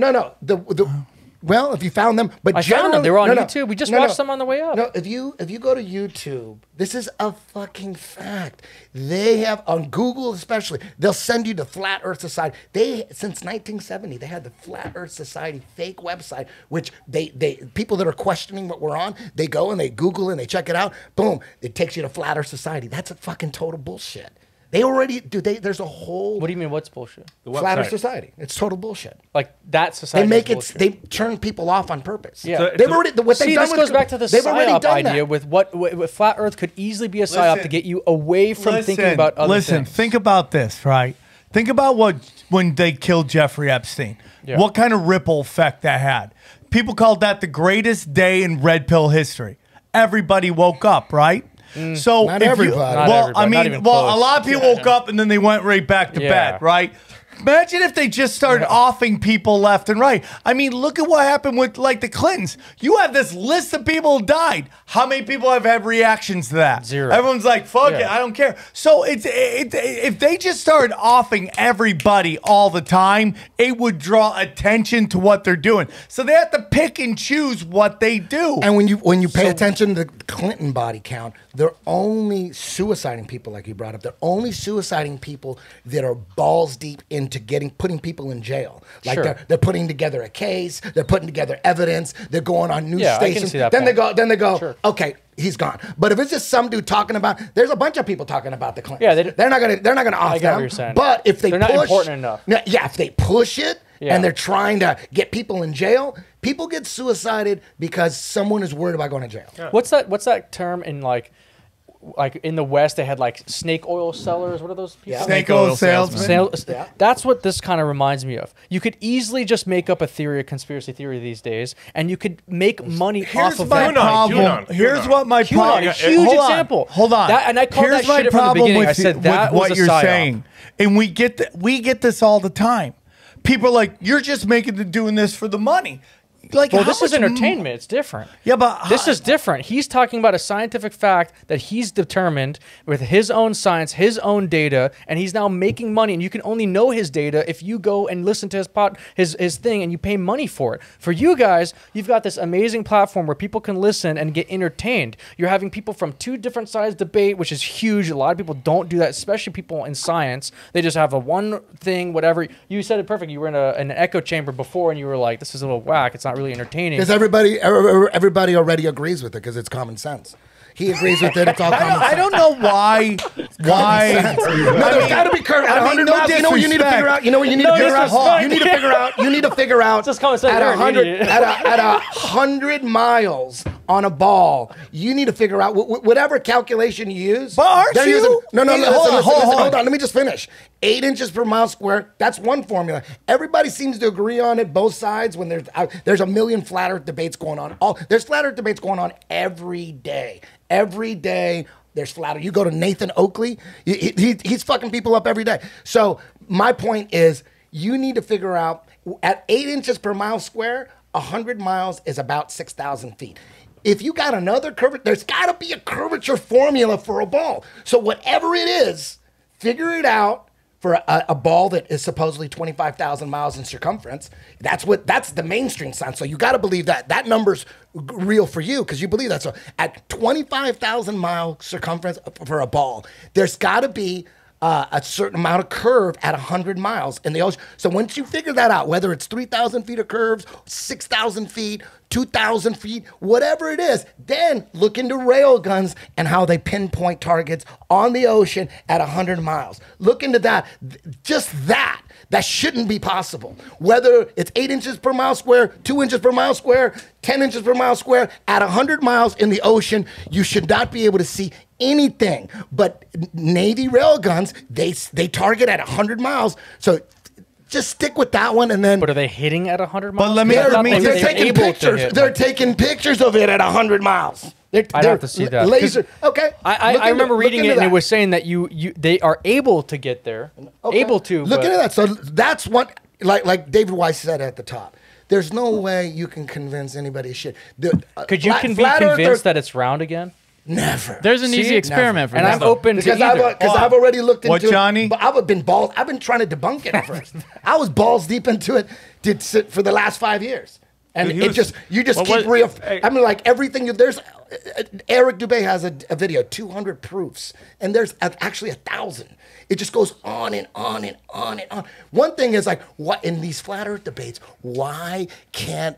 Well, if you found them, but I found them. They were on YouTube. We just watched them on the way up. No, if you go to YouTube, this is a fucking fact. They have on Google, especially, they'll send you to Flat Earth Society. Since 1970, they had the Flat Earth Society fake website, which they people that are questioning what we're on, they go and they Google and they check it out. Boom, it takes you to Flat Earth Society. That's a fucking total bullshit. They already do. There's a whole. What do you mean? What's bullshit? Flat Earth Society. It's total bullshit. Like that society. They make it. They turn people off on purpose. Yeah. They've already. What they've done this goes back to the psyop idea that. with what flat Earth could easily be a psyop to get you away from thinking about other things. Think about this, right? Think about when they killed Jeffrey Epstein. Yeah. What kind of ripple effect that had? People called that the greatest day in red pill history. Everybody woke up, right? So not everybody. A lot of people woke up and then they went right back to bed, right? Imagine if they just started offing people left and right. I mean, look at what happened with like the Clintons. You have this list of people who died. How many people have had reactions to that? Zero. Everyone's like, fuck it, I don't care. So if they just started offing everybody all the time, it would draw attention to what they're doing. So they have to pick and choose what they do. And when you pay attention to the Clinton body count, they're only suiciding people, like you brought up. They're only suiciding people that are balls deep into putting people in jail. Like they're putting together a case, they're putting together evidence, they're going on news stations. I can see that then they go, okay, he's gone. But if it's just some dude talking about, there's a bunch of people talking about the Clintons. Yeah, they're not gonna off them. What you're saying. But if they're not important enough. Yeah, if they push it and they're trying to get people in jail, people get suicided because someone is worried about going to jail. Yeah. What's that term in like in the West, they had like snake oil sellers. What are those people? Snake oil salesmen. That's what this kind of reminds me of. You could easily just make up a conspiracy theory these days, and you could make money off of that. Here's what my problem. Huge example. Hold on. And I called that shit from the beginning. I said that was what you're saying, and we get this all the time. People are like, you're just doing this for the money. Like, well, this is entertainment. It's different. Yeah, but this is different. He's talking about a scientific fact that he's determined with his own science, his own data, and he's now making money. And you can only know his data if you go and listen to his thing, and you pay money for it. For you guys, you've got this amazing platform where people can listen and get entertained. You're having people from two different sides debate, which is huge. A lot of people don't do that, especially people in science. They just have a one thing, whatever. You said it perfect. You were in an echo chamber before, and you were like, "This is a little whack. It's not really entertaining." Because everybody already agrees with it because it's common sense. He agrees with it. It's all common sense. I don't know why. There's got to be current. At 100 miles, you know what you need to figure out? You know what you need to figure out? You need to figure out. You need to figure out just common sense. At 100 miles on a ball, you need to figure out whatever calculation you use. But aren't you? Listen, hold on. Let me just finish. 8 inches per mile square. That's one formula. Everybody seems to agree on it, both sides. When there's a million flat Earth debates going on. There's flat Earth debates going on every day. Every day there's flat Earth. You go to Nathan Oakley, he's fucking people up every day. So my point is, you need to figure out at 8 inches per mile square, 100 miles is about 6,000 feet. If you got another curvature, there's got to be a curvature formula for a ball. So whatever it is, figure it out. for a ball that is supposedly 25,000 miles in circumference. That's the mainstream science. So you got to believe that number's real for you because you believe that. So at 25,000 mile circumference for a ball, there's got to be a certain amount of curve at 100 miles in the ocean. So once you figure that out, whether it's 3,000 feet of curves, 6,000 feet, 2,000 feet, whatever it is, then look into rail guns and how they pinpoint targets on the ocean at 100 miles. Look into that. Just that. That shouldn't be possible. Whether it's 8 inches per mile square, 2 inches per mile square, 10 inches per mile square, at 100 miles in the ocean, you should not be able to see anything. But Navy rail guns, they target at 100 miles. So just stick with that one, and then. But are they hitting at 100 miles? But they're taking pictures. They're taking pictures of it at 100 miles. I'd have to see that. Laser. Okay. I remember reading it, and it was saying that they are able to get there. Okay. Able to. Look at that. So that's what, like David Weiss said at the top. There's no way you can convince anybody shit. Could you be convinced that it's round again? Never. There's an easy experiment for and that. I'm open because to either. I've already looked into what, Johnny? it. But I've been trying to debunk it at first. I was balls deep into it for the last 5 years. And you just keep real. I mean, like everything. There's Eric Dubé has a video, 200 proofs, and there's actually 1,000. It just goes on and on and on and on. One thing is like, what in these flat Earth debates? Why can't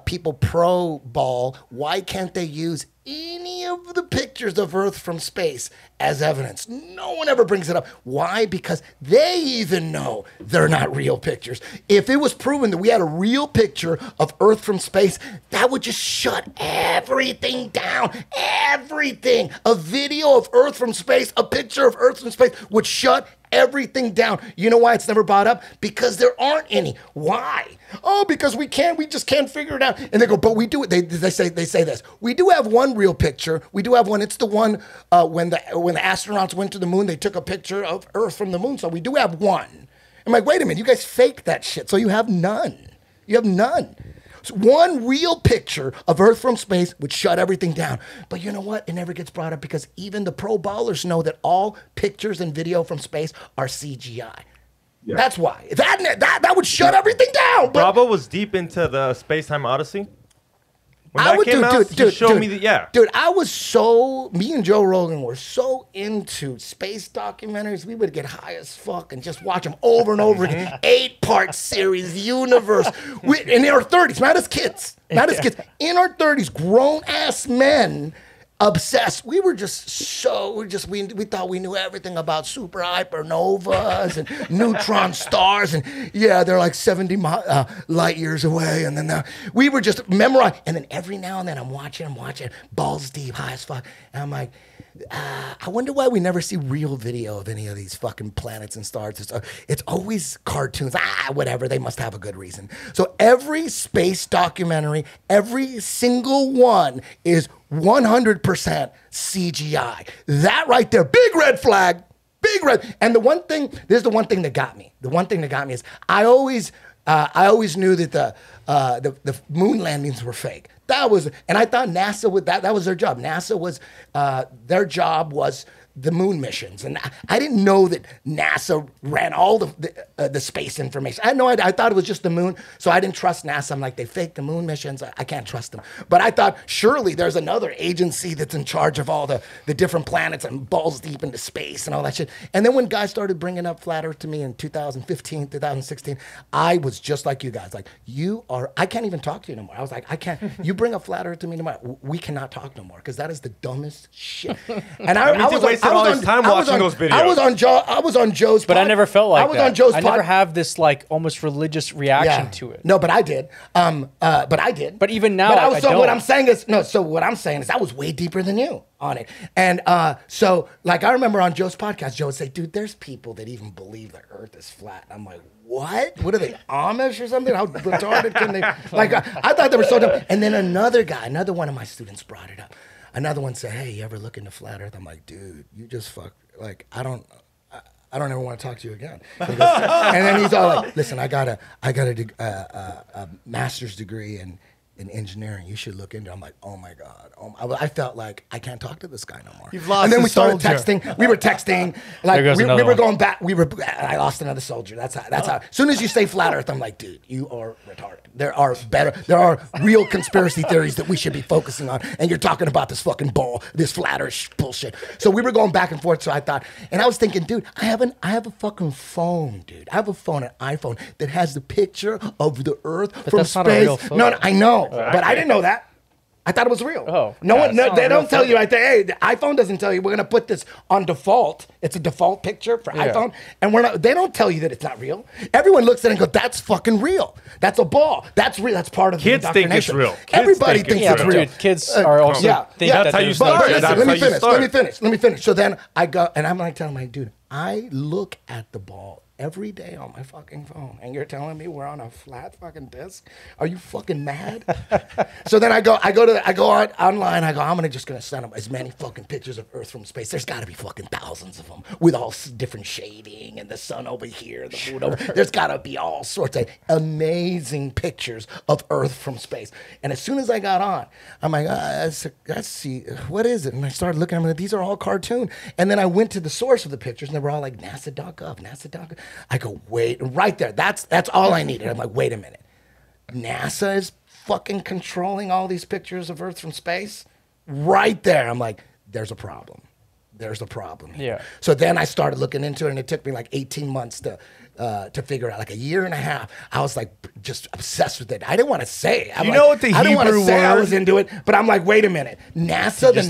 people pro ball? Why can't they use any of the pictures of Earth from space as evidence? No one ever brings it up. Why? Because they even know they're not real pictures. If it was proven that we had a real picture of Earth from space, that would just shut everything down. Everything. A video of Earth from space, a picture of Earth from space would shut everything down. You know why it's never brought up? Because there aren't any. Why? Oh, because we just can't figure it out. And they go, but we do it. They say this. We do have one real picture. We do have one. It's the one when the astronauts went to the moon, they took a picture of Earth from the moon. So we do have one. I'm like, wait a minute, you guys faked that shit. So you have none. You have none. So one real picture of Earth from space would shut everything down. But you know what? It never gets brought up because even the pro ballers know that all pictures and video from space are CGI. Yeah. That's why. That would shut everything down. Bravo was deep into the Space-Time Odyssey. When I that would came out, Dude, I was me and Joe Rogan were so into space documentaries, we would get high as fuck and just watch them over and over again. 8-part series, universe. In our 30s, not as kids. In our 30s, grown-ass men obsessed. We were just we thought we knew everything about super hypernovas and neutron stars, and yeah, they're like 70 light years away, and then we were just memorizing. And then every now and then I'm watching balls deep, high as fuck, and I'm like, I wonder why we never see real video of any of these fucking planets and stars. It's always cartoons. Whatever. They must have a good reason. So every space documentary, every single one is 100% CGI. That right there, big red flag, big red. And this is the one thing that got me. The one thing that got me is I always knew that the moon landings were fake. And I thought NASA that was their job. NASA was, their job was the moon missions. And I didn't know that NASA ran all the space information. I thought it was just the moon, so I didn't trust NASA. I'm like, they faked the moon missions. I can't trust them. But I thought, surely there's another agency that's in charge of all the different planets and balls deep into space and all that shit. And then when guys started bringing up Flat Earth to me in 2015, 2016, I was just like you guys. Like, I can't even talk to you no more. I was like, I can't. You bring up Flat Earth to me no more, we cannot talk no more, because that is the dumbest shit. And I was all his time watching those videos. I was on Joe's. But I never felt like that. I was on Joe's. I never have this like almost religious reaction to it. No, but I did. But even now, I don't. What I'm saying is I was way deeper than you on it. And so like I remember on Joe's podcast, Joe would say, "Dude, there's people that even believe the Earth is flat." And I'm like, what? What are they, Amish or something? How retarded can they? Like I thought they were so dumb. And then another one of my students brought it up. Another one said, "Hey, you ever look into Flat Earth?" I'm like, "Dude, you just fuck. Like, I don't ever want to talk to you again." And then he's all like, "Listen, I got a master's degree in engineering. You should look into it. I'm like, oh my God. I felt like I can't talk to this guy no more. You've lost and then a we started soldier. texting. We were texting. Like we were going back. I lost another soldier. That's how. As soon as you say flat Earth, I'm like, dude, you are retarded. There are real conspiracy theories that we should be focusing on, and you're talking about this fucking ball, this flat Earth bullshit. So we were going back and forth. So I thought, and I was thinking, dude, I have a fucking phone, dude. I have a phone, an iPhone that has the picture of the Earth from that's space. not a real photo. No, I know, but I didn't know that. I thought it was real. Oh, They don't tell you right there. Hey, the iPhone doesn't tell you we're gonna put this on default. It's a default picture for iPhone, and they don't tell you that it's not real. Everyone looks at it and goes, "That's fucking real. That's a ball. That's real. That's part of the Kids think it's indoctrination." real. Everybody thinks it's real. Dude, kids are also think that's how you start. But listen, Let let me finish. So then I go, and I'm like telling my dude, I look at the ball every day on my fucking phone, and you're telling me we're on a flat fucking disc? Are you fucking mad? So then I go online. I go, I'm just gonna send them as many fucking pictures of Earth from space. There's got to be fucking thousands of them with all different shading and the sun over here, the moon over. There's got to be all sorts of amazing pictures of Earth from space. And as soon as I got on, I'm like, let's see, what is it? And I started looking at them. These are all cartoon. And then I went to the source of the pictures, and they were all like NASA.gov, NASA.gov. I go, wait, right there. That's all I needed. I'm like, wait a minute. NASA is fucking controlling all these pictures of Earth from space? Right there. I'm like, there's a problem. There's a problem here. Yeah. So then I started looking into it, and it took me like 18 months to figure out, like a year and a half. I was like just obsessed with it. I didn't want to say it. I didn't want to say I was into it, but I'm like, wait a minute. NASA, the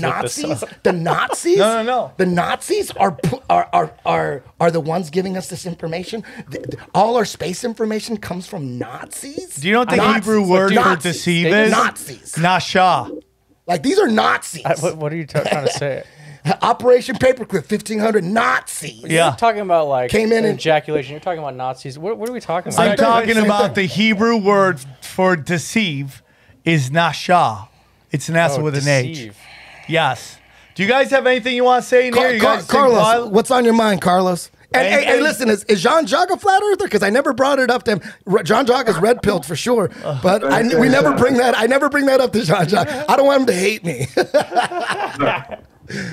Nazis, No. The Nazis are the ones giving us this information. All our space information comes from Nazis. Do you know what the Hebrew word for deceive is? Nazis. Nasha. Like, these are Nazis. What are you trying to say? Operation Paperclip, 1,500 Nazis. Yeah. You're talking about like Came in and- ejaculation. You're talking about Nazis. What are we talking about? I'm talking about the Hebrew word for deceive is nasha. It's NASA with an H. deceive. Yes. Do you guys have anything you want to say in here? You guys think Carlos, violent? what's on your mind, Carlos? And hey, listen, is Jean-Jacques a flat earther? Because I never brought it up to him. Jean-Jacques is red-pilled for sure, but we never bring that. I never bring that up to Jean-Jacques. I don't want him to hate me.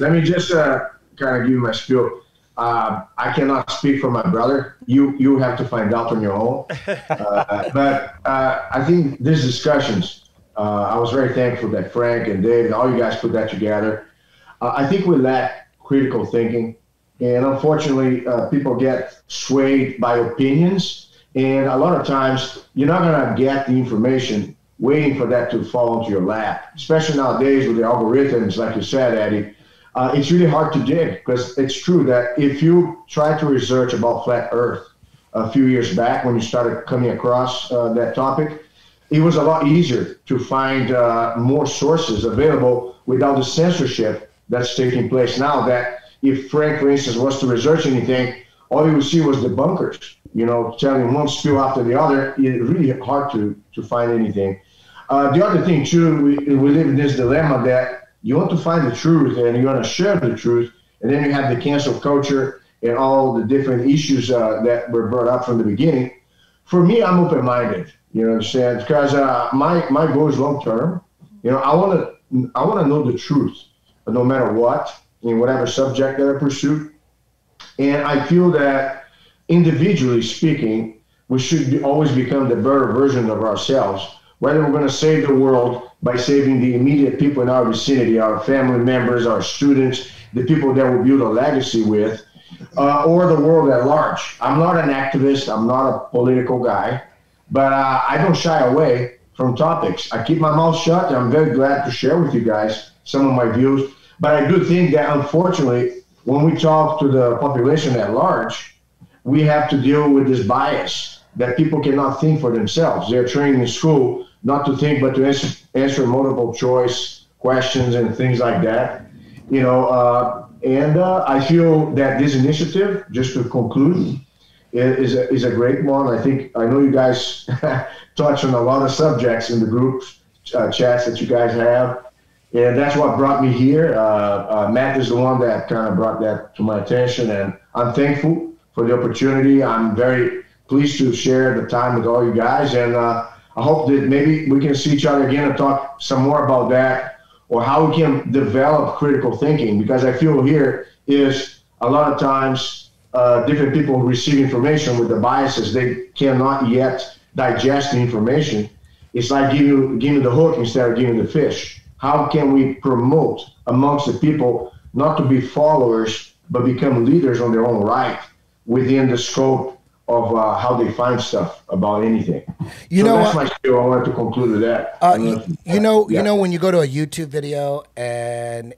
Let me just kind of give you my spiel. I cannot speak for my brother. You have to find out on your own. But I think these discussions, I was very thankful that Frank and Dave and all you guys put that together. I think we lack critical thinking. And unfortunately, people get swayed by opinions. And a lot of times, you're not going to get the information waiting for that to fall into your lap. Especially nowadays with the algorithms, like you said, Eddie. It's really hard to dig, because it's true that if you try to research about flat Earth a few years back when you started coming across that topic, it was a lot easier to find more sources available without the censorship that's taking place now. That if Frank, for instance, was to research anything, all you would see was debunkers, telling one spiel after the other. It's really hard to find anything. The other thing, too, we live in this dilemma that you want to find the truth and you want to share the truth, and then you have the cancel culture and all the different issues that were brought up from the beginning. For me, I'm open-minded, you understand? Because my goal is long-term. I want to know the truth, no matter what, in whatever subject that I pursue. And I feel that individually speaking, we should always become the better version of ourselves, whether we're going to save the world by saving the immediate people in our vicinity, our family members, our students, the people that we build a legacy with, or the world at large. I'm not an activist. I'm not a political guy, but I don't shy away from topics. I keep my mouth shut, and I'm very glad to share with you guys some of my views. But I do think that, unfortunately, when we talk to the population at large, we have to deal with this bias that people cannot think for themselves. They're trained in school not to think, but to answer multiple choice questions and things like that. I feel that this initiative, just to conclude, is a great one. I know you guys touch on a lot of subjects in the group chats that you guys have. And that's what brought me here. Matt is the one that kind of brought that to my attention, and I'm thankful for the opportunity. I'm very pleased to share the time with all you guys, and I I hope that maybe we can see each other again and talk some more about that, or how we can develop critical thinking, because I feel here is a lot of times different people receive information with the biases. They cannot yet digest the information. It's like giving the hook instead of giving the fish. How can we promote amongst the people not to be followers, but become leaders on their own right within the scope of how they find stuff about anything? That's my skill. I wanted to conclude with that. You know, when you go to a YouTube video and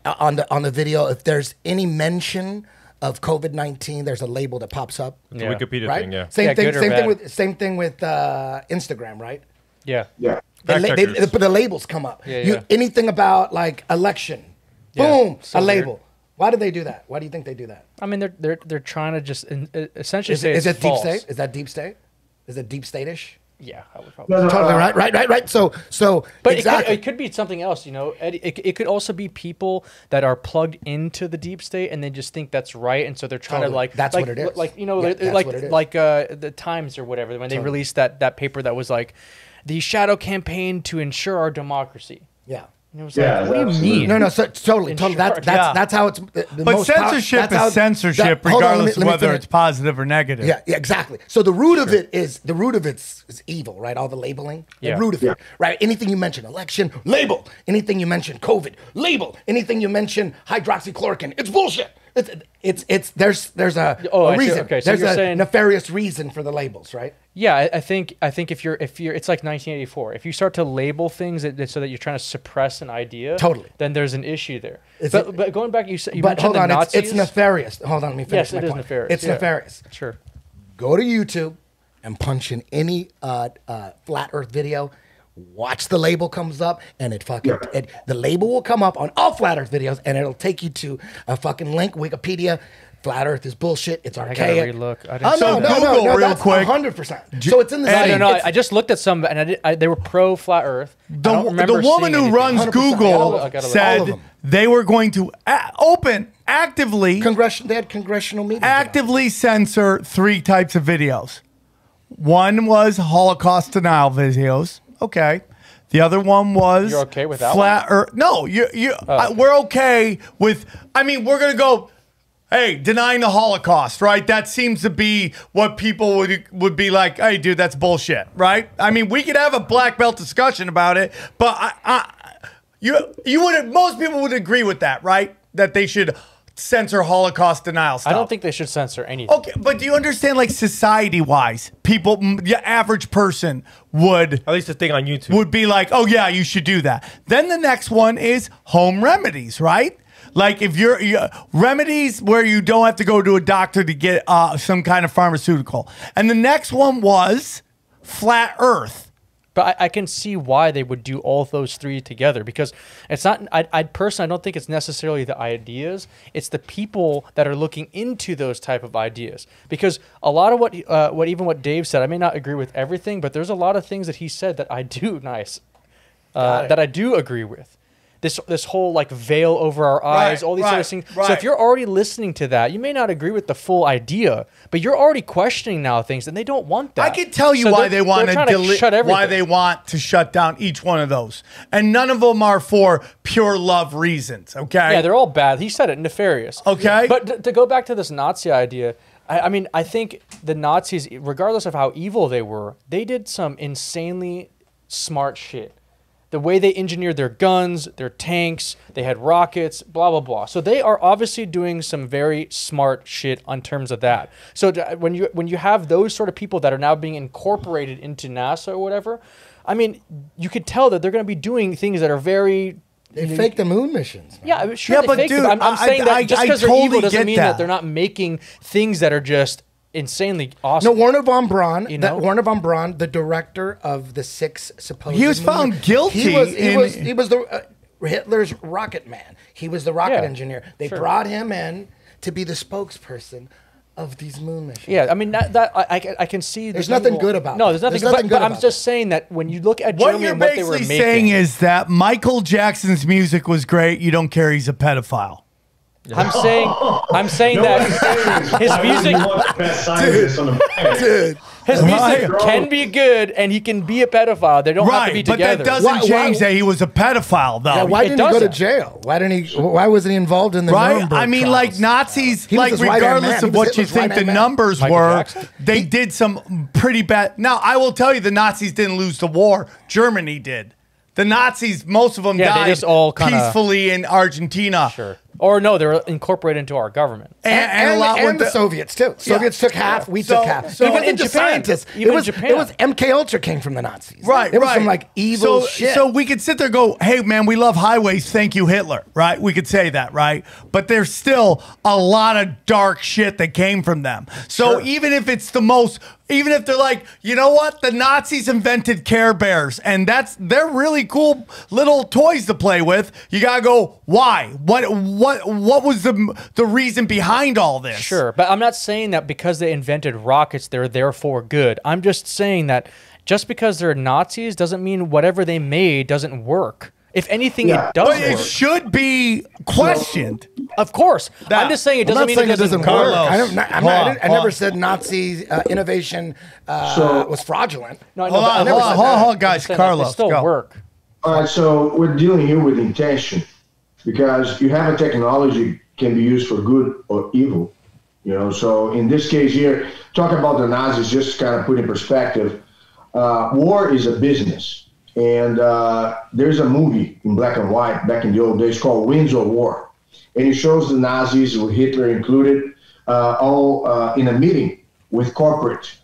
on the video, if there's any mention of COVID-19, there's a label that pops up. The Wikipedia right? thing, yeah. Same thing with Instagram, right? Yeah. Yeah. The labels come up. Anything about like election, boom, so a label. Why do they do that? Why do you think they do that? I mean, they're trying to just essentially say is it's it false. deep state? Is that deep state? Is it deep state-ish? Yeah, I would probably. Totally right. So, but exactly. it could be something else, you know. It could also be people that are plugged into the deep state and they just think that's right, and so they're trying to like. That's what it is. Like, you know, what the Times or whatever when they released that paper that was like, the shadow campaign to ensure our democracy. Yeah. And it was like, what do you mean? No, totally. That's how it's. But censorship is censorship, regardless of whether it's positive or negative. Yeah, exactly. So the root of it is evil, right? All the labeling. The root of it, right? Anything you mention, election, label. Anything you mention, COVID, label. Anything you mention, hydroxychloroquine, it's bullshit. There's a reason. Okay, so there's you're a saying nefarious reason for the labels, right? Yeah, I think if you're it's like 1984. If you start to label things so that you're trying to suppress an idea, then there's an issue there. But going back, you mentioned the Nazis. It's nefarious. Hold on, let me finish. Yes, it is nefarious. It's nefarious. Sure. Go to YouTube and punch in any flat Earth video. Watch the label comes up, and the label will come up on all flat Earth videos, and it'll take you to a fucking link, Wikipedia. Flat Earth is bullshit. It's archaic. I gotta relook. Google real quick. 100%. So it's in the same. No, I just looked at some, and they were pro flat Earth. The woman who runs Google said they were going to actively they had congressional meetings. Actively censor 3 types of videos. One was Holocaust denial videos. Okay. The other one was you're okay with that flat Earth. No, we're okay with. I mean, we're gonna go. Hey, denying the Holocaust, right? That seems to be what people would be like. Hey, dude, that's bullshit, right? I mean, we could have a black belt discussion about it, but most people would agree with that, right? That they should censor Holocaust denial stuff. I don't think they should censor anything. Okay, but do you understand, like, society-wise, people, the average person would... At least the thing on YouTube. Would be like, oh, yeah, you should do that. Then the next one is home remedies, right? Like, if you're remedies where you don't have to go to a doctor to get some kind of pharmaceutical. And the next one was flat Earth. But I can see why they would do all of those 3 together, because it's not. I personally, I don't think it's necessarily the ideas; it's the people that are looking into those type of ideas. Because a lot of what Dave said, I may not agree with everything, but there's a lot of things that he said that I do that I do agree with. This whole like veil over our eyes, all these sort of things. Right. So if you're already listening to that, you may not agree with the full idea, but you're already questioning now things, and they don't want that. I can tell you why they want to shut down each one of those, and none of them are for pure love reasons. Okay. Yeah, they're all bad. He said it, nefarious. Okay. But to go back to this Nazi idea, I mean, I think the Nazis, regardless of how evil they were, they did some insanely smart shit. The way they engineered their guns, their tanks, they had rockets, blah, blah, blah. So they are obviously doing some very smart shit on terms of that. So when you have those sort of people that are now being incorporated into NASA or whatever, I mean, you could tell that they're going to be doing things that are very... They fake the moon missions. Man. Yeah, sure. Yeah, but dude, I'm saying that just because they're evil doesn't mean that they're not making things that are just insanely awesome. No, Werner von Braun, the director of the 6 supposed. He was found guilty. He was the Hitler's rocket man. He was the rocket engineer. They brought him in to be the spokesperson of these moon missions. Yeah, I mean I can see. There's nothing good about. No, there's nothing good. But I'm just saying that when you look at Germany and what they were making, what you're basically saying is that Michael Jackson's music was great. You don't care he's a pedophile. I'm saying that his music, dude. His music can be good, and he can be a pedophile. They don't have to be together. But that doesn't change that he was a pedophile, though. Yeah, why didn't he go to jail? Why didn't he? Why wasn't he involved in the Nuremberg I mean, trials? like Nazis, He was like his right-hand regardless man. of He was what you Hitler's think the right-hand man. numbers Michael were, Jackson? they did some pretty bad. Now, I will tell you, the Nazis didn't lose the war. Germany did. The Nazis, most of them they died just all kinda, peacefully in Argentina. Sure. Or no, they're incorporated into our government. And the Soviets too. Soviets took half. We took half. So even in the Japan, scientists. even it was, Japan. It was MK Ultra came from the Nazis. Right, It was right. some like evil so, shit. So we could sit there and go, hey, man, we love highways. Thank you, Hitler. Right? We could say that, right? But there's still a lot of dark shit that came from them. So even if it's the most, even if they're like, you know what? The Nazis invented Care Bears, and they're really cool little toys to play with. You gotta go, why? What was the reason behind all this? Sure, but I'm not saying that because they invented rockets, they're therefore good. I'm just saying that just because they're Nazis doesn't mean whatever they made doesn't work. If anything, it does But work. it should be questioned. Of course. I'm just saying it doesn't mean it doesn't work. I never said Nazi innovation was fraudulent. No, I know, Hold but I on, never hold on, said that. hold on, I'm guys. just saying that Carlos, they still go. work. All right, so we're dealing here with intention because you have a technology can be used for good or evil, you know. So in this case here, talking about the Nazis, just to kind of put in perspective, war is a business, and there's a movie in black and white back in the old days called Winds of War, and it shows the Nazis, with Hitler included, all in a meeting with corporate,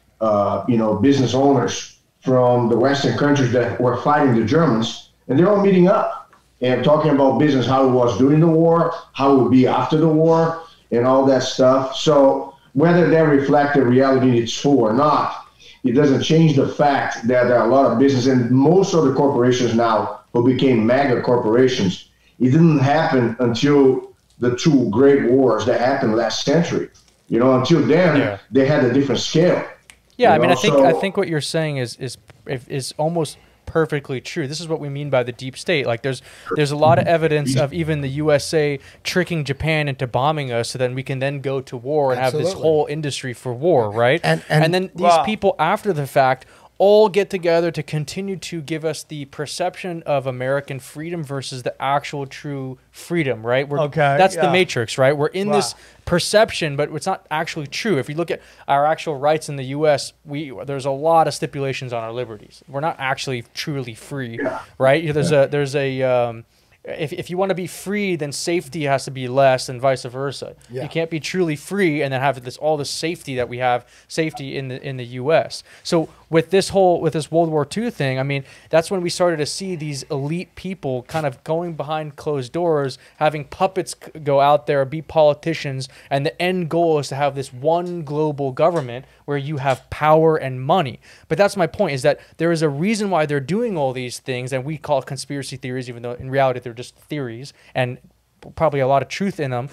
business owners from the Western countries that were fighting the Germans, and they're all meeting up and talking about business, how it was during the war, how it would be after the war, and all that stuff. So whether that reflects the reality in its full or not, it doesn't change the fact that there are a lot of business, and most of the corporations now who became mega corporations, it didn't happen until the two great wars that happened last century. You know, until then, they had a different scale. Yeah, I You mean, know, I think what you're saying is almost perfectly true. This is what we mean by the deep state. Like there's a lot of evidence of even the USA tricking Japan into bombing us, so then we can then go to war and have this whole industry for war, right? And then these people after the fact all get together to continue to give us the perception of American freedom versus the actual true freedom, right? That's the matrix, right? We're in this perception, but it's not actually true. If you look at our actual rights in the U.S., there's a lot of stipulations on our liberties. We're not actually truly free, right? If you want to be free, then safety has to be less, and vice versa. You can't be truly free and then have all this safety that we have, safety in the U.S. So with this World War II thing, I mean, that's when we started to see these elite people kind of going behind closed doors, having puppets go out there, be politicians, and the end goal is to have this one global government where you have power and money. But that's my point, is that there is a reason why they're doing all these things, and we call conspiracy theories, even though in reality they're just theories and probably a lot of truth in them.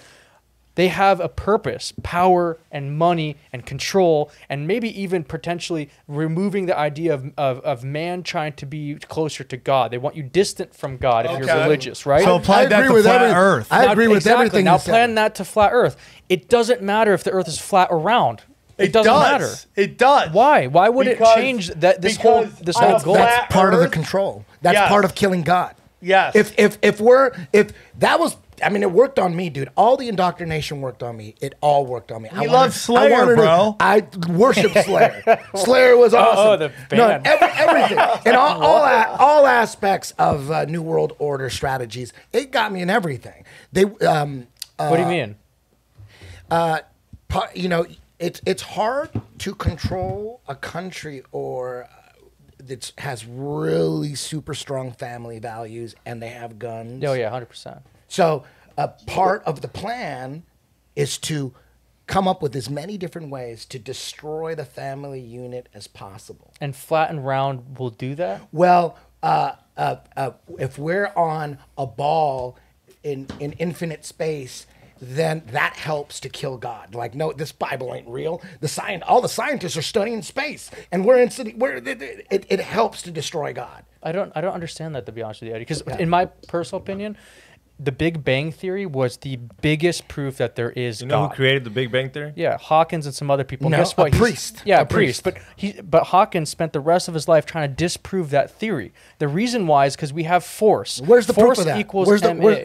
They have a purpose, power and money and control, and maybe even potentially removing the idea of man trying to be closer to God. They want you distant from God if you're religious, right? So apply that to flat Earth. I agree with everything Now you said. plan that to flat Earth. It doesn't matter if the Earth is flat or round. It doesn't matter. It does. Why? Why would it change this whole goal? That's part of the control. That's part of killing God. Yes. If that was, I mean, it worked on me, dude. All the indoctrination worked on me. It all worked on me. You love Slayer, bro. I worship Slayer. Slayer was awesome. the band. No, everything. And all aspects of New World Order strategies. It got me in everything. What do you mean? It's hard to control a country that has really super strong family values and they have guns. Oh yeah, 100%. So a part of the plan is to come up with as many different ways to destroy the family unit as possible. And flat and round will do that? Well, if we're on a ball in infinite space, then that helps to kill God. Like, no, this Bible ain't real. All the scientists are studying space, and it helps to destroy God. I don't understand that, to be honest with you, Eddie. Because in my personal opinion, the Big Bang Theory was the biggest proof that there is You know God. who created the Big Bang Theory? Yeah, Hawkins and some other people. No, Guess what? a priest. Yeah, A a priest. But Hawkins spent the rest of his life trying to disprove that theory. The reason why is because we have force. Where's the force proof of that? equals Where's MA.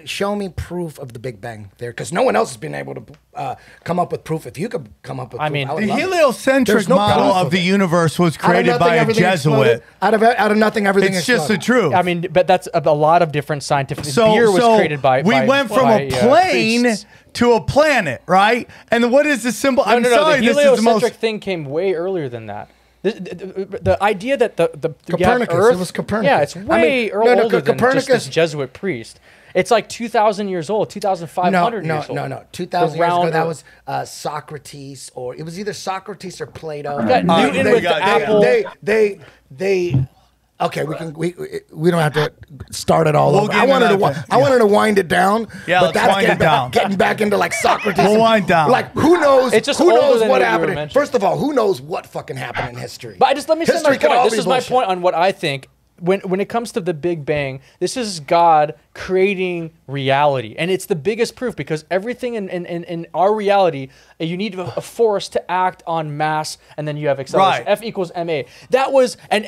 show me proof of the Big Bang Theory, because no one else has been able to come up with proof. If you could come up with proof, I would the love it. heliocentric There's no model proof of the it. universe was Out of created nothing, by a everything Jesuit. exploded. Out of nothing, everything It's just the exploded. truth. I mean, but that's a lot of different scientific. So, beer was created by. we went from a plane priests. to a planet, right? And what is the symbol? No, I'm no, sorry, the this is the heliocentric most. thing came way earlier than that. The idea that the Copernicus, Earth, it was Copernicus. Yeah, it's way older than just this Jesuit priest. It's like 2,000 years old, 2,500 years old. No. 2,000 years ago, that rounder- was Socrates, or it was either Socrates or Plato. You got Newton with the apple. They. Okay, we don't have to start it all We'll over. get I wanted into to that. I wanted to wind it down. Yeah, but let's wind it down. Getting back into like Socrates. We'll wind down. Like who knows? It's just who older knows than what what you were happened? mentioning. First of all, who knows what fucking happened in history? But let me say my History could all point. This be is my bullshit. point on what I think. When it comes to the Big Bang, this is God creating reality. And it's the biggest proof because everything in our reality, you need a force to act on mass, and then you have acceleration. Right. F equals ma. That was, and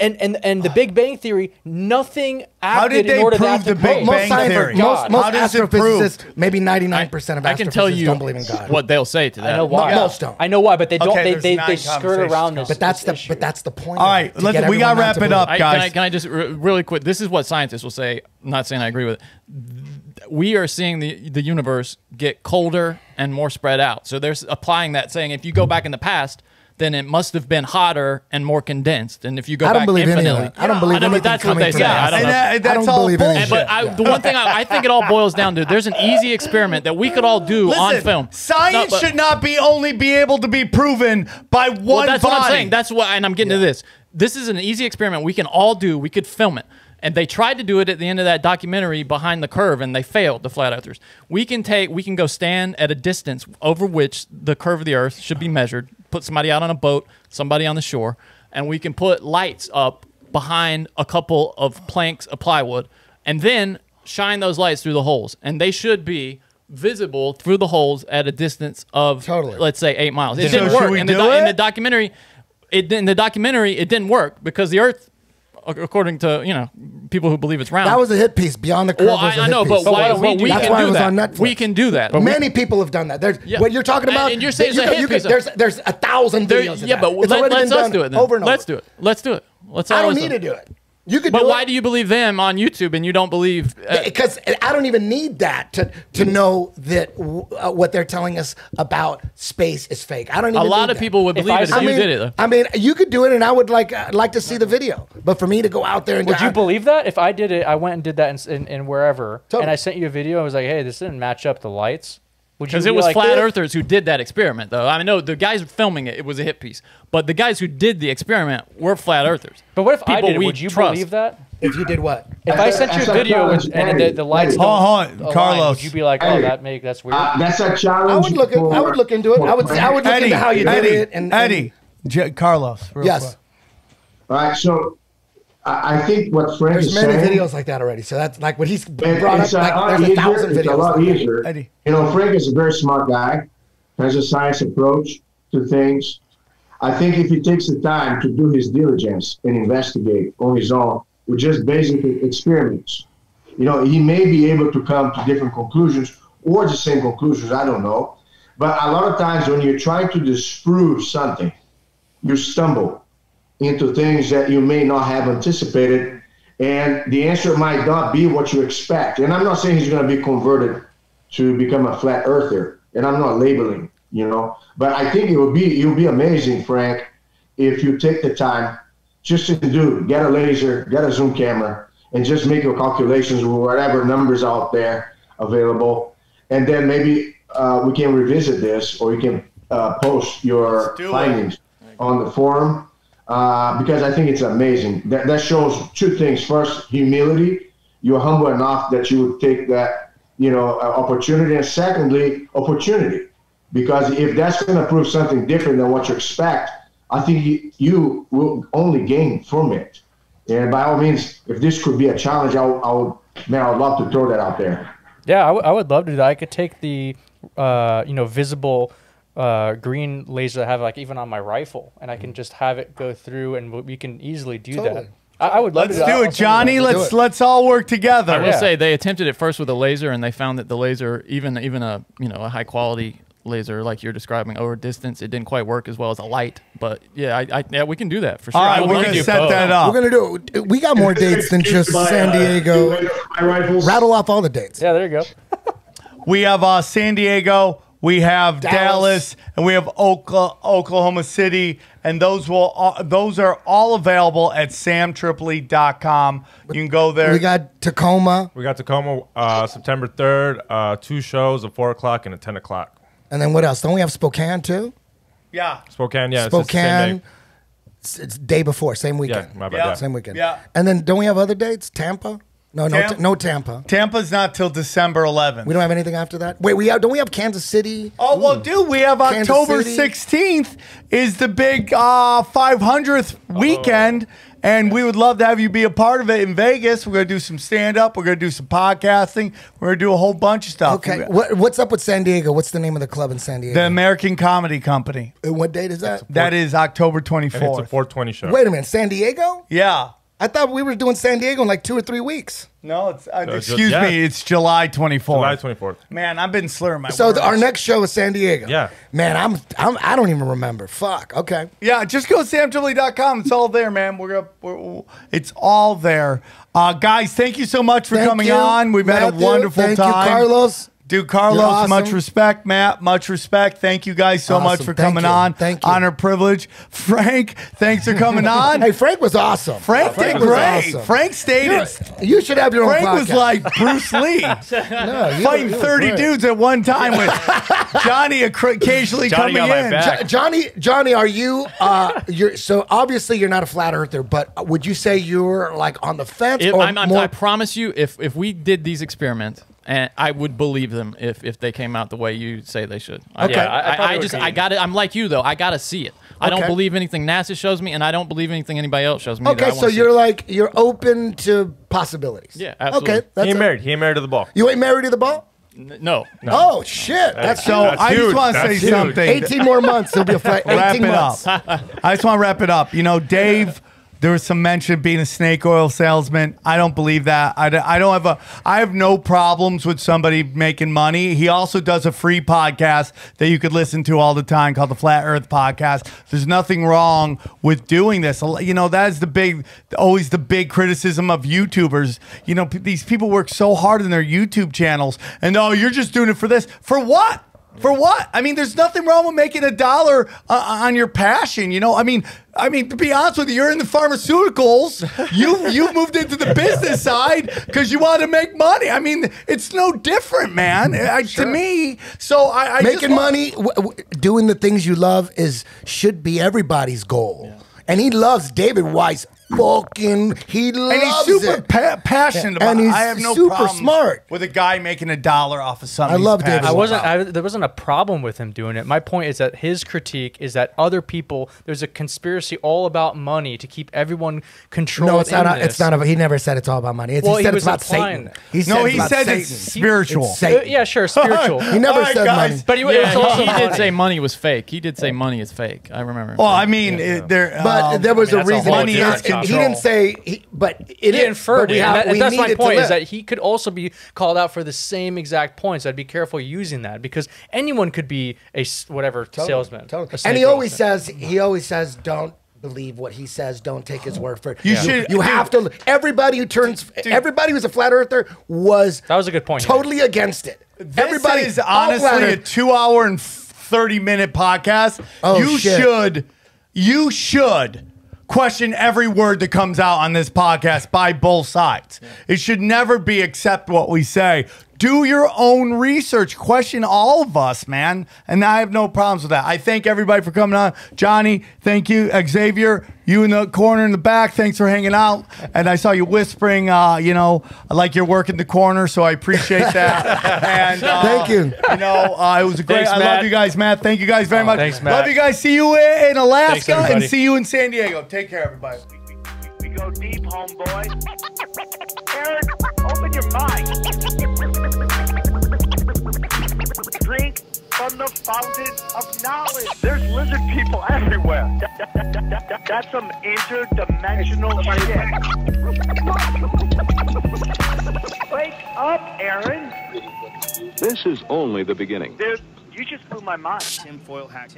the Big Bang Theory, nothing How did acted they in order prove that to the Big prove. Bang Theory? Most How does it prove? astrophysicists, maybe 99% of I can tell astrophysicists you don't believe in God. what they'll say to that. I know why. Most don't. I know why, but they don't. Okay, they there's 9 skirt conversations around this. But that's this issue. the point. All of right, it, to get we everyone gotta not wrap to it believe up, guys. Can I just really quick? This is what scientists will say. I'm not saying I agree with it. We are seeing the universe get colder and more spread out. So they're applying that, saying if you go back in the past, then it must have been hotter and more condensed. And if you go I don't back believe any of infinitely, that. I don't believe but anything that's what coming they from say. that. I don't know. And that's I don't all believe any bullshit. of But the one thing I think it all boils down to, there's an easy experiment that we could all do on Listen, film. Science No, but- should not only be able to be proven by one Well, that's body. what I'm saying. That's what, and I'm getting to this. This is an easy experiment we can all do. We could film it. And they tried to do it at the end of that documentary, Behind the Curve, and they failed, the flat earthers. We can go stand at a distance over which the curve of the earth should be measured, put somebody out on a boat, somebody on the shore, and we can put lights up behind a couple of planks of plywood, and then shine those lights through the holes. And they should be visible through the holes at a distance of, let's say, 8 miles. It So didn't should work. we In do the it? documentary, it didn't work because the earth, according to people who believe it's round. That was a hit piece. Beyond the Curve Well, was a I hit know, piece. but why don't we do That's that? why it was on Netflix. We can do that. Many people have done that. There's what you're talking about. And you're saying it's a hit piece. There's 1,000 videos of that. But It's already let's been us done do it then. over and Let's over. do it. Let's do it. I don't need to do it. You could but do why it. do you believe them on YouTube and you don't believe? Because I don't even need that to know that what they're telling us about space is fake. I don't even A lot need of that. people would believe it if you did it, though. I mean, you could do it, and I would like to see the video. But for me to go out there and Would you believe that? If I did it, I went and did that in wherever, and I sent you a video, I was like, hey, this didn't match up the lights. Because it was flat earthers who did that experiment, though. I know the guys filming it was a hit piece, but the guys who did the experiment were flat earthers. But what if I People did it? we Would you trust. believe that? If you did what? If I sent you a video and the lights don't align, Carlos. would you be like, oh, that's weird? That's a challenge. I would look into it. I would look into how you did it. And Eddie, Carlos. Yes. Quick. All right, so I think what Frank There's is many saying. videos like that already. So that's like what he's brought up. It's a Like, lot there's easier. 1,000 videos. It's a lot like that. easier. Eddie. Frank is a very smart guy, has a science approach to things. I think if he takes the time to do his diligence and investigate on his own with just basic experiments, he may be able to come to different conclusions or the same conclusions, I don't know. But a lot of times when you're trying to disprove something, you stumble into things that you may not have anticipated, and the answer might not be what you expect. And I'm not saying he's going to be converted to become a flat earther, and I'm not labeling, but I think you'll be amazing, Frank, if you take the time just to get a laser, get a zoom camera, and just make your calculations with whatever numbers out there available, and then maybe we can revisit this, or you can post your findings on the forum, because I think it's amazing. That shows two things. First, humility. You're humble enough that you would take that opportunity, and secondly, opportunity. Because if that's going to prove something different than what you expect, I think you will only gain from it. And by all means, if this could be a challenge, I would love to throw that out there. Yeah, I would love to do that. I could take the visible green laser I have like even on my rifle, and I can just have it go through, and we can easily do that. I would love to do it, Johnny. Let's all work together. I will say they attempted it first with a laser, and they found that the laser, even a a high quality laser like you're describing over distance, it didn't quite work as well as a light. But yeah, we can do that for sure. All right, we're gonna set that up. We're gonna do. We got more dates than just San Diego. Rattle off all the dates. Yeah, there you go. We have San Diego. We have Dallas, and we have Oklahoma City, and those are all available at SamTripoli.com. You can go there. We got Tacoma. We got Tacoma September 3rd, 2 shows, a 4 o'clock and a 10 o'clock. And then what else? Don't we have Spokane too? Yeah. Spokane, yeah. Spokane. It's day before, same weekend. Yeah, my bad, yeah. Same weekend. Yeah. And then don't we have other dates? Tampa? No Tampa. Tampa's not till December 11th. We don't have anything after that? Wait, don't we have Kansas City? Oh, well, dude, we have Kansas October City. 16th is the big 500th weekend, and we would love to have you be a part of it in Vegas. We're going to do some stand-up. We're going to do some podcasting. We're going to do a whole bunch of stuff. Okay. What's up with San Diego? What's the name of the club in San Diego? The American Comedy Company. What date is that? That is October 24th. And it's a 420 show. Wait a minute, San Diego? Yeah. I thought we were doing San Diego in like 2 or 3 weeks. No, it's excuse me, it's July 24th. July 24th. Man, I've been slurring my So words. our next show is San Diego. Yeah. Man, I don't even remember. Fuck. Okay. Yeah, just go to SamTripoli.com. It's all there, man. It's all there. Guys, thank you so much for coming on. We've had a wonderful time. Thank you, Carlos. Dude, Carlos, You're much awesome. respect. Matt, much respect. Thank you guys so much for Thank coming you. on. Thank you. Honor, privilege. Frank, thanks for coming on. Hey, Frank was awesome. Frank did was great. awesome. Frank stayed. You should have your own Frank podcast. was like Bruce Lee, fighting 30 dudes at one time with Johnny occasionally Johnny coming got my in. back. Johnny, are you? So obviously you're not a flat earther, but would you say you're like on the fence? I promise you, if we did these experiments, and I would believe them if they came out the way you say they should. Okay. I got it. I'm like you though. I got to see it. I don't believe anything NASA shows me, and I don't believe anything anybody else shows me. Okay, so you're open to possibilities. Yeah, absolutely. Okay, He ain't married. He ain't married to the ball. You ain't married to the ball? No. Oh shit! That's So I just want to say That's huge. something. 18 more months. It'll be a flat. 18 Wrap it months. up. I just want to wrap it up. You know, Dave, there was some mention of being a snake oil salesman. I don't believe that. I have no problems with somebody making money. He also does a free podcast that you could listen to all the time called the Flat Earth Podcast. There's nothing wrong with doing this. You know, that is always the big criticism of YouTubers. You know, these people work so hard in their YouTube channels, and you're just doing it for this. For what? For what? I mean, there's nothing wrong with making $1 on your passion. You know, I mean, to be honest with you, you're in the pharmaceuticals. You've moved into the business side because you want to make money. I mean, it's no different, man. To me, so I making money, doing the things you love should be everybody's goal. Yeah. And he loves David Weiss. He loves and he's super passionate about it. I have no super problem smart with a guy making $1 off of something. I love David. There wasn't a problem with him doing it. My point is that his critique is that other people, there's a conspiracy all about money to keep everyone controlled. No, it's not. It's not. He never said it's all about money. He said it's about Satan. He said it's spiritual. It's Satan. Yeah, sure, spiritual. He never said money. But he did say money was fake. He did say money is fake. I remember. Well, I mean, but there was a reason. Money is he didn't say. He inferred it. That's my point. Is that he could also be called out for the same exact points. I'd be careful using that because anyone could be a salesman. Totally. And he always says, don't believe what he says. Don't take his word for it. You have to. Everybody who's a flat earther that was a good point. Totally against it. Everybody is honestly a 2-hour and 30-minute podcast. You should question every word that comes out on this podcast by both sides. Yeah. It should never be accept what we say. Do your own research. Question all of us, man. And I have no problems with that. I thank everybody for coming on. Johnny, thank you. Xavier, you in the corner in the back, thanks for hanging out. And I saw you whispering, like you're working the corner, so I appreciate that. And thank you. It was a great. Thanks, I love you guys, Matt. Thank you guys very much. Thanks, Matt. Love you guys. See you in Alaska Thanks, and see you in San Diego. Take care, everybody. We go deep, homeboy. Aaron, open your mind. from the fountain of knowledge. There's lizard people everywhere. That's some interdimensional shit. Wake up, Aaron. This is only the beginning. Dude, you just blew my mind. Tinfoil hat.